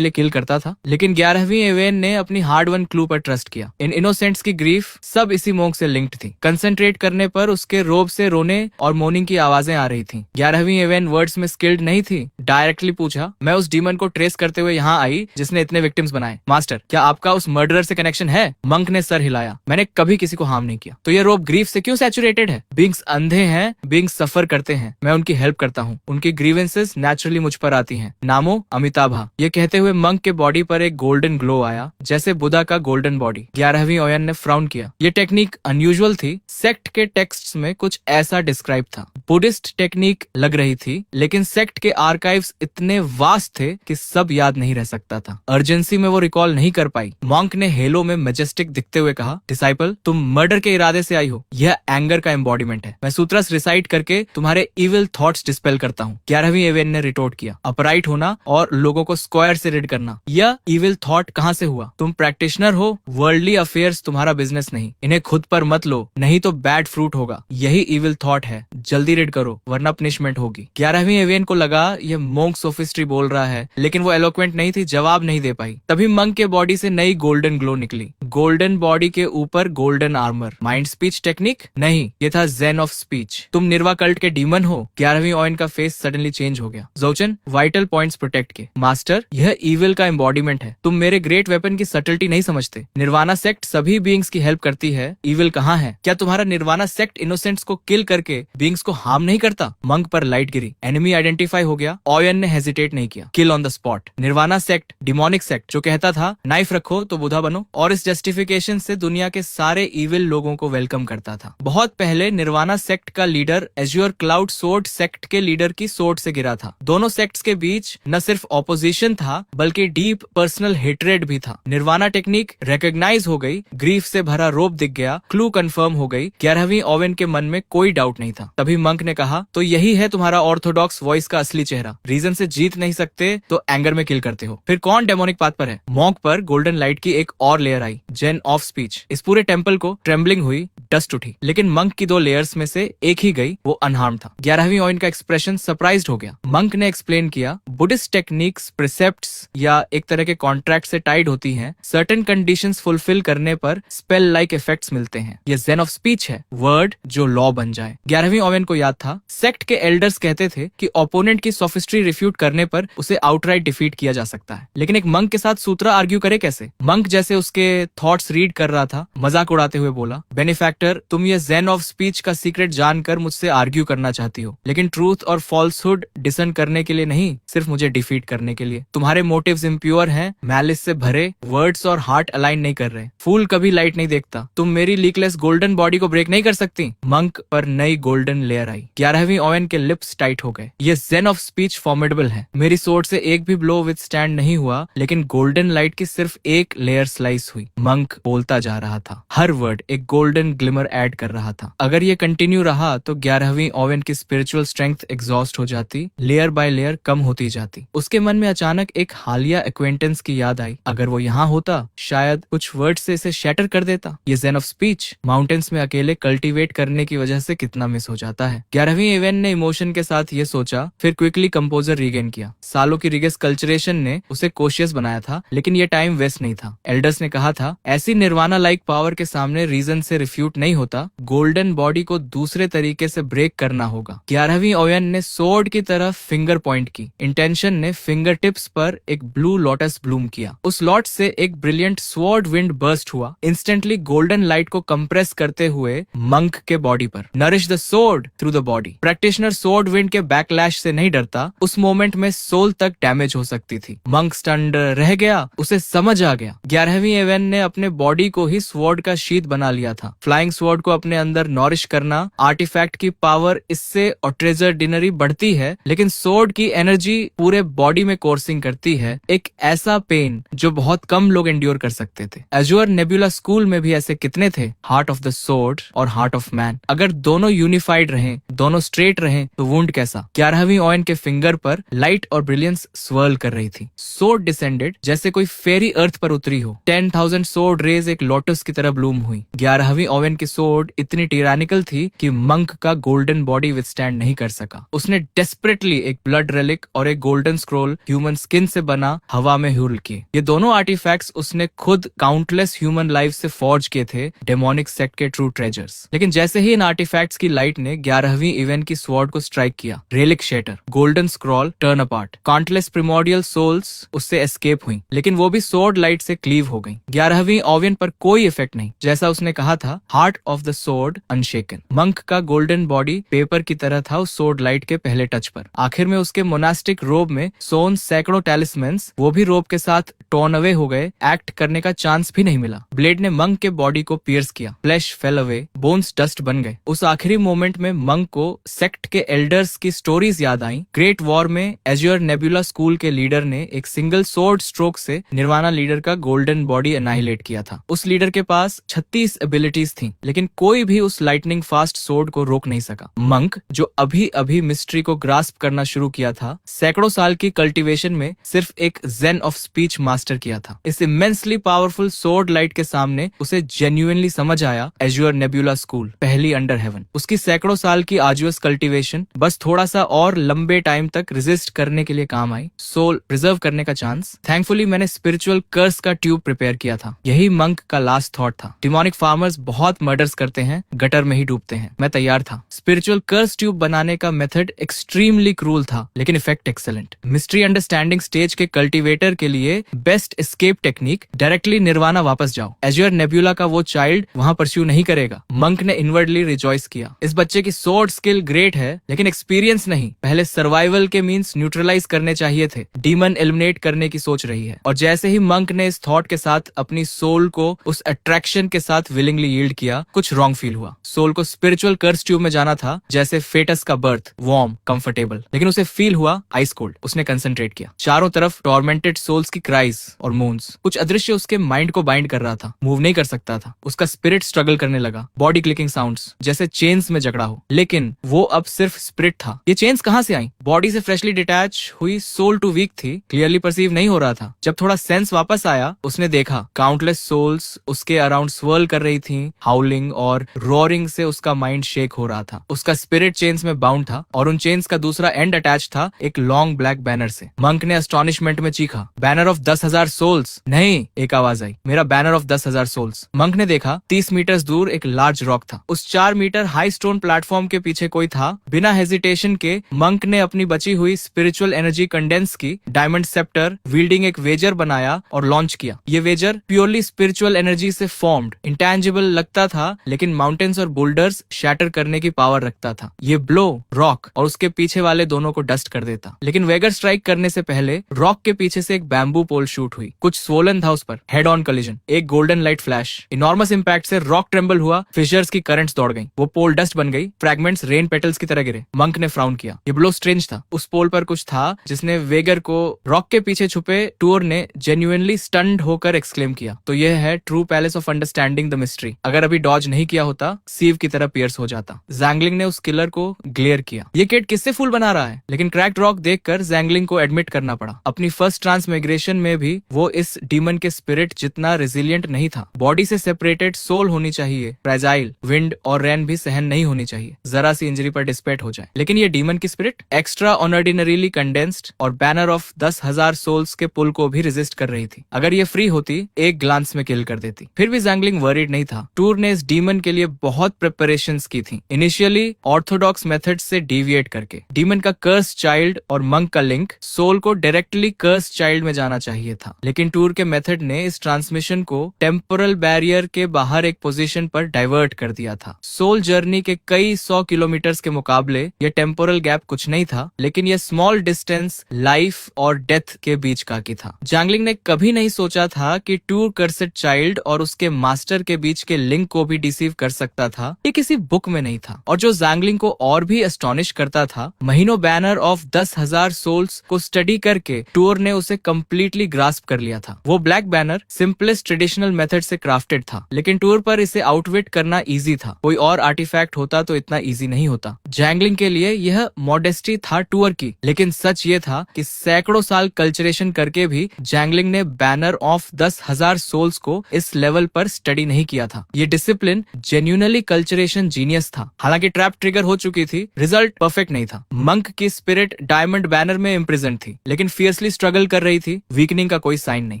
लिए किल करता था? लेकिन 11वीं ओवेन ने अपनी हार्ड वन क्लू पर ट्रस्ट किया। इन इनोसेंट्स की ग्रीफ सब इसी मोंक से लिंक्ड थी। कंसंट्रेट करने पर उसके रोब से रोने और मोर्निंग की आवाजें आ रही थी। 11वीं ओवेन वर्ड्स में स्किल्ड नहीं थी। डायरेक्टली पूछा, मैं उस डीमन को ट्रेस करते हुए यहाँ आई जिसने इतने विक्टिम्स बनाए। मास्टर, क्या आपका उस मर्डरर से कनेक्शन है? मंक ने सर हिलाया। मैंने कभी किसी को हार्म नहीं किया। तो ये रोब ग्रीफ से क्यों सैचुरेटेड है? बीइंग्स अंधे हैं, बीइंग्स सफर करते हैं, मैं उनकी हेल्प करता हूँ। उनकी ग्रीवेंसेस नेचुरली मुझ पर आती हैं। नामो अमिताभा। ये कहते हुए मंक के बॉडी पर एक गोल्डन ग्लो आया, जैसे बुद्धा का गोल्डन बॉडी। 11वीं ओवेन ने फ्राउन किया। ये टेक्निक अनयूजुअल थी। सेक्ट के टेक्स्ट्स में कुछ ऐसा डिस्क्राइब था। बुद्धिस्ट टेक्निक लग रही थी, लेकिन सेक्ट के आर्काइव्स इतने वास्ट थे कि सब याद नहीं रह सकता था। अर्जेंसी में वो रिकॉल नहीं कर पाई। मॉन्क ने हेलो में मैजेस्टिक दिखते हुए कहा, डिसाइपल, तुम मर्डर के इरादे से आई हो। यह एंगर का एम्बॉडीमेंट है। मैं सूत्रस रिसाइट करके तुम्हारे इविल थॉट्स डिस्पेल करता हूँ। 11वीं ओवेन ने रिटोर्ट किया, अपराइट होना और लोगों को स्क्वायर से रिड करना। यह इविल थॉट कहाँ से हुआ? तुम प्रैक्टिशनर हो, वर्ल्डली अफेयर्स तुम्हारा बिजनेस नहीं। इन्हें खुद पर मत लो, नहीं तो बैड फ्रूट होगा। यही इविल थॉट है। जल्दी रिड करो वरना पनिशमेंट होगी। 11वीं ओवेन को लगा ये मोंक सोफिस्ट्री बोल रहा है, लेकिन वो एलोक्वेंट नहीं थी, जवाब नहीं दे पाई। तभी मंक के बॉडी से नई गोल्डन ग्लो निकली। गोल्डन बॉडी के ऊपर golden armour. Mind speech technique नहीं, ये था जेन ऑफ स्पीच। तुम निर्वा कल्ट के डीमन हो। 11वीं ओवेन का फेस सडनली चेंज हो गया। जोचन, वाइटल पॉइंट्स प्रोटेक्ट के। मास्टर, यह इविल का एम्बॉडीमेंट है। तुम मेरे ग्रेट वेपन की सटलिटी नहीं समझते। निर्वाणा सेक्ट सभी बीइंग्स की हेल्प करती है। इविल कहाँ है? क्या तुम्हारा निर्वाणा सेक्ट इनोसेंट्स को किल करके बीइंग्स को हार्म नहीं करता? मंक पर लाइट गिरी। एनिमी आइडेंटिफाई हो गया। ओवेन ने हेजिटेट नहीं किया। Kill on the spot. Nirvana sect, demonic sect, जो कहता था नाइफ रखो तो बुधा बनो, और इस जस्टिफिकेशन से दुनिया के सारे इविल लोगों को वेलकम करता था। बहुत पहले निर्वाणा सेक्ट का leader azure cloud sword sect के लीडर की सोर्ड से गिरा था। दोनों सेक्ट्स के बीच न सिर्फ ऑपोजिशन था, बल्कि डीप पर्सनल हेट्रेड भी था। निर्वाणा टेक्निक रिकॉग्नाइज हो गई। ग्रीफ से भरा रोप दिख गया। क्लू कंफर्म हो गई। 11वीं ओवेन के मन में कोई डाउट नहीं था। तभी मंक ने कहा, तो यही है तुम्हारा ऑर्थोडॉक्स वॉइस का असली चेहरा। रीजन से जीत नहीं सकते तो एंगर में किल करते हो। फिर कौन डेमोनिक पाथ पर है? मॉन्क पर गोल्डन लाइट की एक और लेयर आई, जेन ऑफ स्पीच। इस पूरे टेम्पल को ट्रेम्बलिंग हुई, डस्ट उठी, लेकिन मंक की 2 लेयर्स में से एक ही गई, वो अनहार्म था। 11वीं ओवेन का एक्सप्रेशन सरप्राइज्ड हो गया। मंक ने एक्सप्लेन किया, बुद्धिस्ट टेक्निक्स प्रिसेप्ट्स या एक तरह के कॉन्ट्रैक्ट से टाइड होती हैं। सर्टेन कंडीशंस फुलफिल करने पर स्पेल लाइक इफेक्ट्स मिलते हैं। ये जेन ऑफ स्पीच है, वर्ड जो लॉ बन जाए। 11वीं ओवेन को याद था, सेक्ट के एल्डर्स कहते थे कि ओपोनेंट की सोफिस्ट्री रिफ्यूट करने पर उसे आउटराइट डिफीट किया जा सकता है। लेकिन एक मंक के साथ सूत्रा आर्ग्यू करे कैसे? मंक जैसे उसके थॉट्स रीड कर रहा था, मजाक उड़ाते हुए बोला, बेनिफैक्टर, तुम ये जेन ऑफ स्पीच का सीक्रेट जानकर मुझसे आर्ग्यू करना चाहती हो, लेकिन ट्रूथ और फॉल्सहुड डिसन करने के लिए नहीं, सिर्फ मुझे डिफीट करने के लिए। तुम्हारे मोटिव्स इम्प्योर हैं, मैलिस से भरे, वर्ड्स और हार्ट अलाइन नहीं कर रहे। फूल कभी लाइट नहीं देखता। तुम मेरी लीकलेस गोल्डन बॉडी को ब्रेक नहीं कर सकती। मंक पर नई गोल्डन लेयर आई। 11वीं ओवेन के लिप्स टाइट हो गए। ये जेन ऑफ स्पीच फॉर्मिडेबल है। मेरी सोर्ड से एक भी ब्लो विद स्टैंड नहीं हुआ, लेकिन गोल्डन लाइट की सिर्फ एक लेयर स्लाइस हुई। मंक बोलता जा रहा था, हर वर्ड एक गोल्डन ग्लिमर ऐड कर रहा था। अगर ये कंटिन्यू रहा तो 11वीं ओवेन की स्पिरिचुअल स्ट्रेंथ एग्जॉस्ट हो जाती, लेयर बाय लेयर कम होती जाती। उसके मन में अचानक एक हालिया एक्वेंटेंस की याद आई। अगर वो यहाँ होता, शायद कुछ वर्ड से इसे शैटर कर देता। ये जेन ऑफ स्पीच माउंटेन्स में अकेले कल्टीवेट करने की वजह से कितना मिस हो जाता है। 11वीं ओवेन ने इमोशन के साथ ये सोचा, फिर क्विकली कंपोजर रीगेन किया। सालों की रिगेस कल्चरेशन ने उसे कोशियस बनाया था, लेकिन ये टाइम वेस्ट नहीं था। एल्डर्स ने कहा था, ऐसी निर्वाणा लाइक पावर के सामने रीजन से रिफ्यूट नहीं होता। गोल्डन बॉडी को दूसरे तरीके से ब्रेक करना होगा। 11वीं ओवेन ने सोर्ड की तरफ फिंगर पॉइंट की। इंटेंशन ने फिंगर टिप्स पर एक ब्लू लोटस ब्लूम किया। उस लॉट से एक ब्रिलियंट स्वॉर्ड विंड बर्स्ट हुआ, इंस्टेंटली गोल्डन लाइट को कंप्रेस करते हुए मंक के बॉडी पर। Nourish the sword through the body. Practitioner sword wind के बैकलैश से नहीं डरता। उस मोमेंट में सोल तक डैमेज हो सकती थी। मंक स्टन्ड रह गया, उसे समझ आ गया। 11वीं ओवेन ने अपने बॉडी को ही स्वॉर्ड का शीट बना लिया था। फ्लाइंग फ्लाइंग स्वॉर्ड को अपने अंदर नॉरिश करना, आर्टिफैक्ट की पावर इससे और ट्रेजर डिनरी बढ़ती है, लेकिन स्वॉर्ड की एनर्जी पूरे बॉडी में कोर्सिंग करती है, एक ऐसा पेन जो बहुत कम लोग एंड्योर कर सकते थे। एज्योर नेबुला स्कूल में भी ऐसे कितने थे, हार्ट ऑफ द स्वॉर्ड और हार्ट ऑफ मैन। अगर दोनों यूनिफाइड रहें, दोनों स्ट्रेट रहें, तो वुंड कैसा। 11वीं ओवेन के फिंगर पर लाइट और ब्रिलियंस स्वर्ल कर रही थी। स्वॉर्ड डिसेंडेड जैसे कोई फेरी अर्थ पर उतरी हो। 10,000 स्वॉर्ड रेज एक लोटस की तरह ब्लूम हुई। 11वीं ओवेन की स्वॉर्ड इतनी टिरानिकल थी कि मंक का गोल्डन बॉडी विथस्टैंड नहीं कर सका। उसने डेस्परेटली एक ब्लड रेलिक और एक गोल्डन स्क्रोल ह्यूमन स्किन से बना हवा में हुर्ल किए। ये दोनों आर्टिफैक्ट्स उसने खुद काउंटलेस ह्यूमन लाइफ से फॉर्ज किए थे, डेमोनिक सेक्ट के ट्रू ट्रेजर्स। लेकिन जैसे ही इन आर्टिफैक्ट्स की लाइट ने 11वीं इवेन की स्वॉर्ड को स्ट्राइक किया, relic shatter, golden scroll turn apart, countless primordial souls उससे एस्केप हुई, लेकिन वो भी स्वॉर्ड लाइट से क्लीव हो गई। 11वीं ओवेन पर कोई इफेक्ट नहीं। जैसा उसने कहा था, heart of the sword अनशेकन। Monk का गोल्डन बॉडी पेपर की तरह था उस स्वॉर्ड लाइट के पहले टच पर। आखिर में उसके मोनास्टिक रोब में सोन सैकड़ों टैलिस्मेंस, वो भी रोब के साथ टॉर्न अवे हो गए। एक्ट करने का चांस भी नहीं मिला। ब्लेड ने मंक के बॉडी को पियर्स किया, flash fail away, bones dust बन गए। उस आखिरी मोमेंट में मंक को सेक्ट के एल्डर्स की स्टोरीज याद आई। ग्रेट वॉर में एज्योर नेबुला स्कूल के लीडर ने एक सिंगल स्वॉर्ड स्ट्रोक से निर्वाणा लीडर का गोल्डन बॉडी एनाहिलेट किया था। उस लीडर के पास 36 एबिलिटीज थी, लेकिन कोई भी उस लाइटनिंग फास्ट स्वॉर्ड को रोक नहीं सका। मंक, जो अभी अभी मिस्ट्री को ग्रास्प करना शुरू किया था, सैकड़ों साल की कल्टीवेशन में सिर्फ एक जेन ऑफ स्पीच मास्टर किया था। इस इमेंसली पावरफुल स्वॉर्ड लाइट के सामने उसे जेन्युइनली समझ आया, एज्योर नेबुला स्कूल पहली अंडर हेवन। उसकी सैकड़ों साल की आर्जुअस कल्टीवेशन बस थोड़ा सा और लंबे टाइम तक रेजिस्ट करने के लिए काम आई, सोल प्रिजर्व करने का चांस। थैंकफुली मैंने स्पिरिचुअल कर्स का ट्यूब प्रिपेयर किया था। यही मंक का लास्ट थॉट था। डिमोनिक फार्मर्स बहुत मर्डर्स करते हैं, गटर में ही डूबते हैं। मैं तैयार था। स्पिरिचुअल कर्स ट्यूब बनाने का मेथड एक्सट्रीमली क्रूल था, लेकिन effect excellent. Mystery understanding stage के कल्टीवेटर के लिए best escape technique, directly nirvana वापस जाओ। एज्योर नेबुला का वो चाइल्ड वहां परस्यू नहीं करेगा। मंक ने इनवर्डली रिजॉइस किया। इस बच्चे की स्वॉर्ड स्किल ग्रेट है, लेकिन एक्सपीरियंस नहीं। पहले सर्वाइवल के मींस न्यूट्रलाइज करने चाहिए थे। डीमन एलिमिनेट करने की सोच रही है। और जैसे ही मंक ने इस थॉट के साथ अपनी सोल को उस अट्रैक्शन के साथ विलिंगली यील्ड किया, कुछ रॉन्ग फील हुआ। सोल को स्पिरिचुअल कर्स ट्यूब में जाना था, जैसे फेटस का बर्थ, वार्म, कंफर्टेबल, लेकिन उसे फील हुआ आइस कोल्ड। उसने कंसंट्रेट किया। चारों तरफ टॉर्मेंटेड सोल्स की क्राइज और मून्स। कुछ अदृश्य उसके माइंड को बाइंड कर रहा था। मूव नहीं कर सकता था। उसका स्पिरिट स्ट्रगल करने लगा। बॉडी क्लिकिंग साउंड्स, जैसे चेन्स में जकड़ा हो, लेकिन वो अब सिर्फ स्पिरिट था। ये चेन्स कहां से आई? बॉडी से फ्रेशली डिटैच हुई सोल टू वीक थी, क्लियरली परसीव नहीं हो रहा था। जब थोड़ा सेंस वापस आया, उसने देखा काउंटलेस सोल्स उसके अराउंड स्वर्ल कर रही थी। हाउलिंग और रोरिंग से उसका माइंड शेक हो रहा था। उसका स्पिरिट चेन्स में बाउंड था और उन चेन्स का दूसरा एंड अटैच था एक लॉन्ग ब्लैक बैनर से। मंक ने अस्टॉनिशमेंट में चीखा, बैनर ऑफ 10,000 सोल्स। नहीं, एक आवाज आई, मेरा बैनर ऑफ 10,000 सोल्स। मंक ने देखा 30 मीटर दूर एक लार्ज रॉक था। उस 4 मीटर हाई स्टोन प्लेटफॉर्म के पीछे कोई था। बिना हेजिटेशन के मंक ने अपनी बची हुई स्पिरिचुअल एनर्जी कंडेंस की, डायमंड सेप्टर विल्डिंग एक वेजर बनाया और लॉन्च किया। ये वेजर प्योरली स्पिरिचुअल एनर्जी से फॉर्म्ड, इंटेंजिबल लगता था, लेकिन माउंटेन्स और बोल्डर्स शैटर करने की पावर रखता था। ये ब्लो रॉक और उसके पीछे वाले दोनों को डस्ट कर देता। लेकिन वेगर स्ट्राइक करने से पहले रॉक के पीछे से एक बैम्बू पोल शूट हुई। कुछ स्वोलन था उस पर। हेड ऑन कोलिजन, एक golden light flash, enormous impact से रॉक ट्रेम्बल हुआ। फिशर्स की करंट्स दौड़ गई। वो पोल डस्ट बन गई। फ्रैगमेंट्स रेन पेटल्स की तरह गिरे। मंक ने फ्राउन किया। ये ब्लो स्ट्रेंज था। उस पोल पर कुछ था जिसने वेगर को रॉक के पीछे छुपे टूर ने जेन्युइनली स्टन्ड होकर एक्सक्लेम किया। तो यह है true palace of understanding the mystery. अगर अभी डॉज नहीं किया होता, सीव की तरह पियर्स हो जाता। जैंगलिंग ने उस किलर को ग्लेयर किया। ये किड किससे फूल बना रहा है? लेकिन क्रैक्ड रॉक देखकर जैंगलिंग को एडमिट करना पड़ा। अपनी फर्स्ट ट्रांसमिग्रेशन में भी वो इस डीमन के स्पिरिट जितना रेजिलिएंट नहीं था। बॉडी से सेपरेटेड सोल होनी चाहिए, फ्रेजाइल, विंड और रेन भी सहन नहीं होनी चाहिए, जरा सी इंजरी पर डिस्पेट हो जाए। लेकिन ये डीमन की स्पिरिट एक्स्ट्रा ऑर्डिनरीली कंडेंस्ड और बैनर ऑफ 10,000 सोल्स के पुल को भी रेजिस्ट कर रही थी। अगर ये फ्री होती, एक ग्लांस में किल कर देती। फिर भी जैंगलिंग वरीड नहीं था। टूर ने इस डीमन के लिए बहुत प्रिपरेशंस की थी, इनिशियली ऑर्थोडॉक्स मेथड से डिविएट करके। डीमन का कर्स चाइल्ड और मंक का लिंक, सोल को डायरेक्टली कर्स चाइल्ड में जाना चाहिए था। लेकिन टूर के मेथड ने इस ट्रांसमिशन को टेम्पोरल बैरियर के बाहर एक पोजीशन पर डाइवर्ट कर दिया था। सोल जर्नी के कई 100 किलोमीटर्स के मुकाबले ये टेम्पोरल गैप कुछ नहीं था, लेकिन ये स्मॉल डिस्टेंस लाइफ और डेथ के बीच का की था। जैंगलिंग ने कभी नहीं सोचा था कि टूर कर्सेड चाइल्ड और उसके मास्टर के बीच के लिंक को भी डिसीव कर सकता था, ये किसी बुक में नहीं था। और जो जैंगलिंग को और भी एस्टॉनिश करता था, महीनों बैनर ऑफ 10,000 सोल्स को स्टडी करके टूर ने उसे कम्प्लीटली ग्रास्प कर लिया था। वो black banner simplest traditional method से क्राफ्टेड था, लेकिन टूर पर इसे आउटविट करना इजी था। कोई और आर्टिफैक्ट होता तो इतना इजी नहीं होता। जैंगलिंग के लिए यह मॉडेस्टी था टूर की, लेकिन सच ये था कि सैकड़ों साल कल्चरेशन करके भी जैंगलिंग ने बैनर ऑफ 10,000 सोल्स को इस लेवल पर स्टडी नहीं किया था। ये डिसिप्लिन जेन्युइनली कल्चरेशन जीनियस था। हालांकि ट्रैप ट्रिगर हो चुकी थी, रिजल्ट परफेक्ट नहीं था। मंक की स्पिरिट डायमंड बैनर में इम्प्रिजन थी, लेकिन फियर्सली स्ट्रगल कर रही थी। वीकनिंग का कोई साइन नहीं।